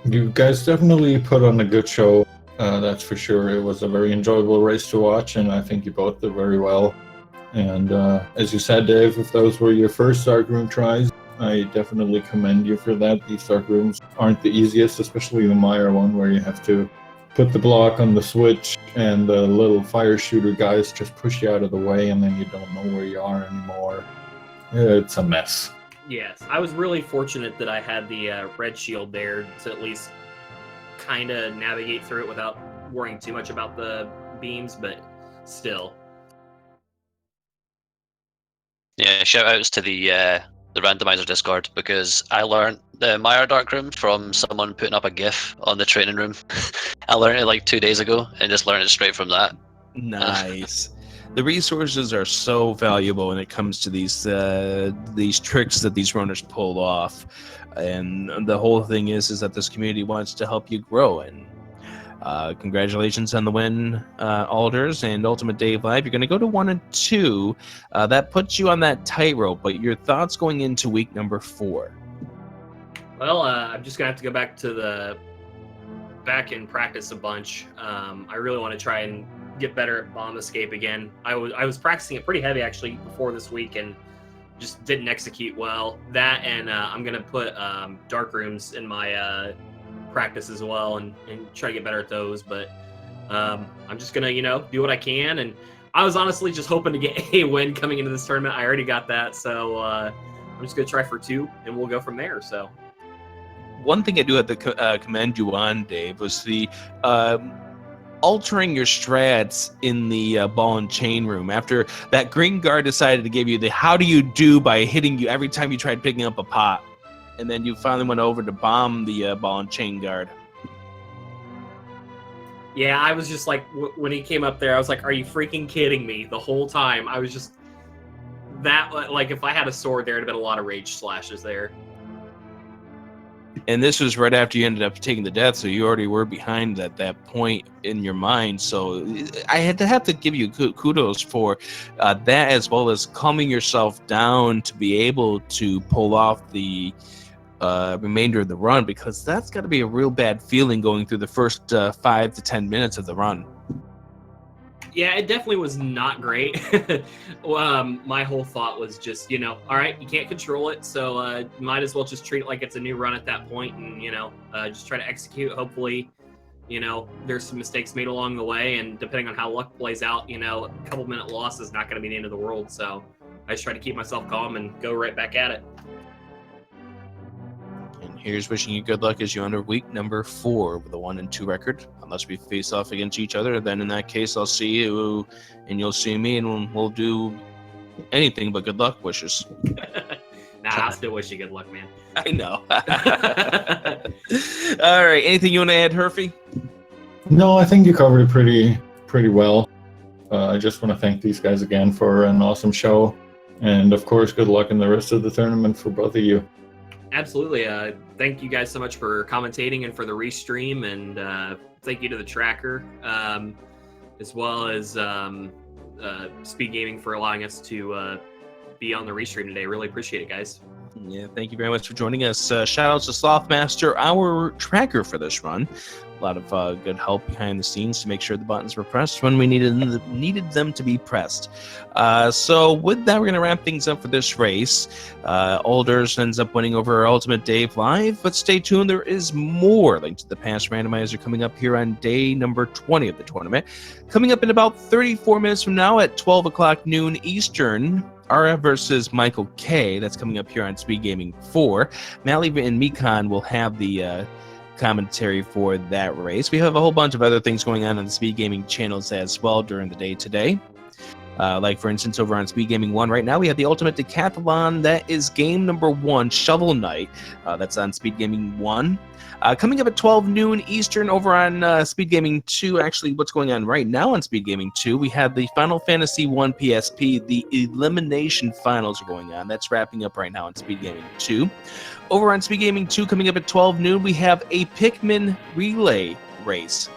You guys definitely put on a good show, that's for sure. It was a very enjoyable race to watch, and I think you both did very well. And as you said, Dave, if those were your first darkroom tries, I definitely commend you for that. These darkrooms aren't the easiest, especially the Meyer one, where you have to put the block on the switch and the little fire shooter guys just push you out of the way, and then you don't know where you are anymore. It's a mess. Yes, I was really fortunate that I had the red shield there to at least kind of navigate through it without worrying too much about the beams, but still. Yeah, shout outs to the Randomizer Discord, because I learned the Meyer Darkroom from someone putting up a GIF on the training room. I learned it like 2 days ago and just learned it straight from that. Nice. The resources are so valuable when it comes to these tricks that these runners pull off, and the whole thing is that this community wants to help you grow. And congratulations on the win, aLderzz and UltimateDaveLIVE. You're going to go to 1 and 2. That puts you on that tightrope. But your thoughts going into week number 4? Well, I'm just gonna have to go back and practice a bunch. I really want to try and get better at bomb escape again. I was practicing it pretty heavy actually before this week and just didn't execute well. That and I'm gonna put dark rooms in my practice as well and try to get better at those. But I'm just gonna do what I can. And I was honestly just hoping to get a win coming into this tournament. I already got that, so I'm just gonna try for 2 and we'll go from there. So one thing I do have to commend you on, Dave, was the altering your strats in the ball and chain room. After that green guard decided to give you the how do you do by hitting you every time you tried picking up a pot, and then you finally went over to bomb the ball and chain guard. Yeah, I was just like, when he came up there, I was like, are you freaking kidding me? The whole time I was just that, like, if I had a sword there, it'd have been a lot of rage slashes there. And this was right after you ended up taking the death, so you already were behind at that point in your mind. So I had to have to give you kudos for that, as well as calming yourself down to be able to pull off the remainder of the run, because that's got to be a real bad feeling going through the first 5 to 10 minutes of the run. Yeah, it definitely was not great. My whole thought was just, all right, you can't control it, so might as well just treat it like it's a new run at that point and, just try to execute. Hopefully, there's some mistakes made along the way, and depending on how luck plays out, a couple-minute loss is not going to be the end of the world. So I just try to keep myself calm and go right back at it. And here's wishing you good luck as you enter week number 4 with a 1 and 2 record. Unless we face off against each other, then in that case, I'll see you and you'll see me, and we'll do anything but good luck wishes. Nah, I still wish you good luck, man. I know. All right. Anything you want to add, Herfy? No, I think you covered it pretty well. I just want to thank these guys again for an awesome show. And of course, good luck in the rest of the tournament for both of you. Absolutely. Thank you guys so much for commentating and for the restream, and thank you to the tracker, as well as Speed Gaming for allowing us to be on the restream today. Really appreciate it, guys. Yeah, thank you very much for joining us. Shout outs to Slothmaster, our tracker for this run. A lot of good help behind the scenes to make sure the buttons were pressed when we needed them to be pressed. So with that, we're going to wrap things up for this race. aLderzz ends up winning over UltimateDaveLIVE, but stay tuned. There is more Link to the Past Randomizer coming up here on day number 20 of the tournament. Coming up in about 34 minutes from now at 12 o'clock noon Eastern, Ara versus Michael K. That's coming up here on Speed Gaming 4. Mally and Mikon will have the commentary for that race. We have a whole bunch of other things going on the Speed Gaming channels as well during the day today. Like, for instance, over on Speed Gaming 1 right now, we have the Ultimate Decathlon. That is game number 1, Shovel Knight. That's on Speed Gaming 1. Coming up at 12 noon Eastern over on Speed Gaming 2, actually what's going on right now on Speed Gaming 2, we have the Final Fantasy 1 PSP. The Elimination Finals are going on. That's wrapping up right now on Speed Gaming 2. Over on Speed Gaming 2, coming up at 12 noon, we have a Pikmin relay race.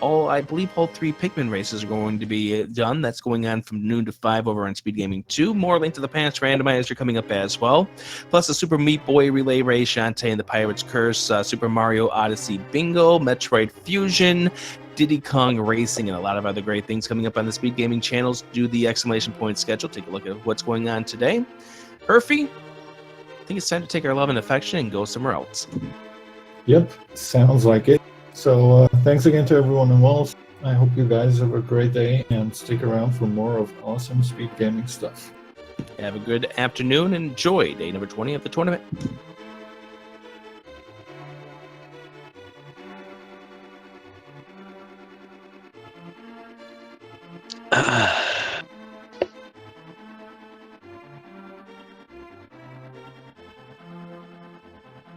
I believe all 3 Pikmin races are going to be done. That's going on from noon to 5 over on Speed Gaming 2. More Link to the Past Randomizer coming up as well. Plus the Super Meat Boy Relay Race, Shantae and the Pirate's Curse, Super Mario Odyssey Bingo, Metroid Fusion, Diddy Kong Racing, and a lot of other great things coming up on the Speed Gaming channels. Do the exclamation point schedule. Take a look at what's going on today. Herfy, I think it's time to take our love and affection and go somewhere else. Yep, sounds like it. So thanks again to everyone involved. I hope you guys have a great day and stick around for more of awesome speed gaming stuff. Have a good afternoon. Enjoy day number 20 of the tournament.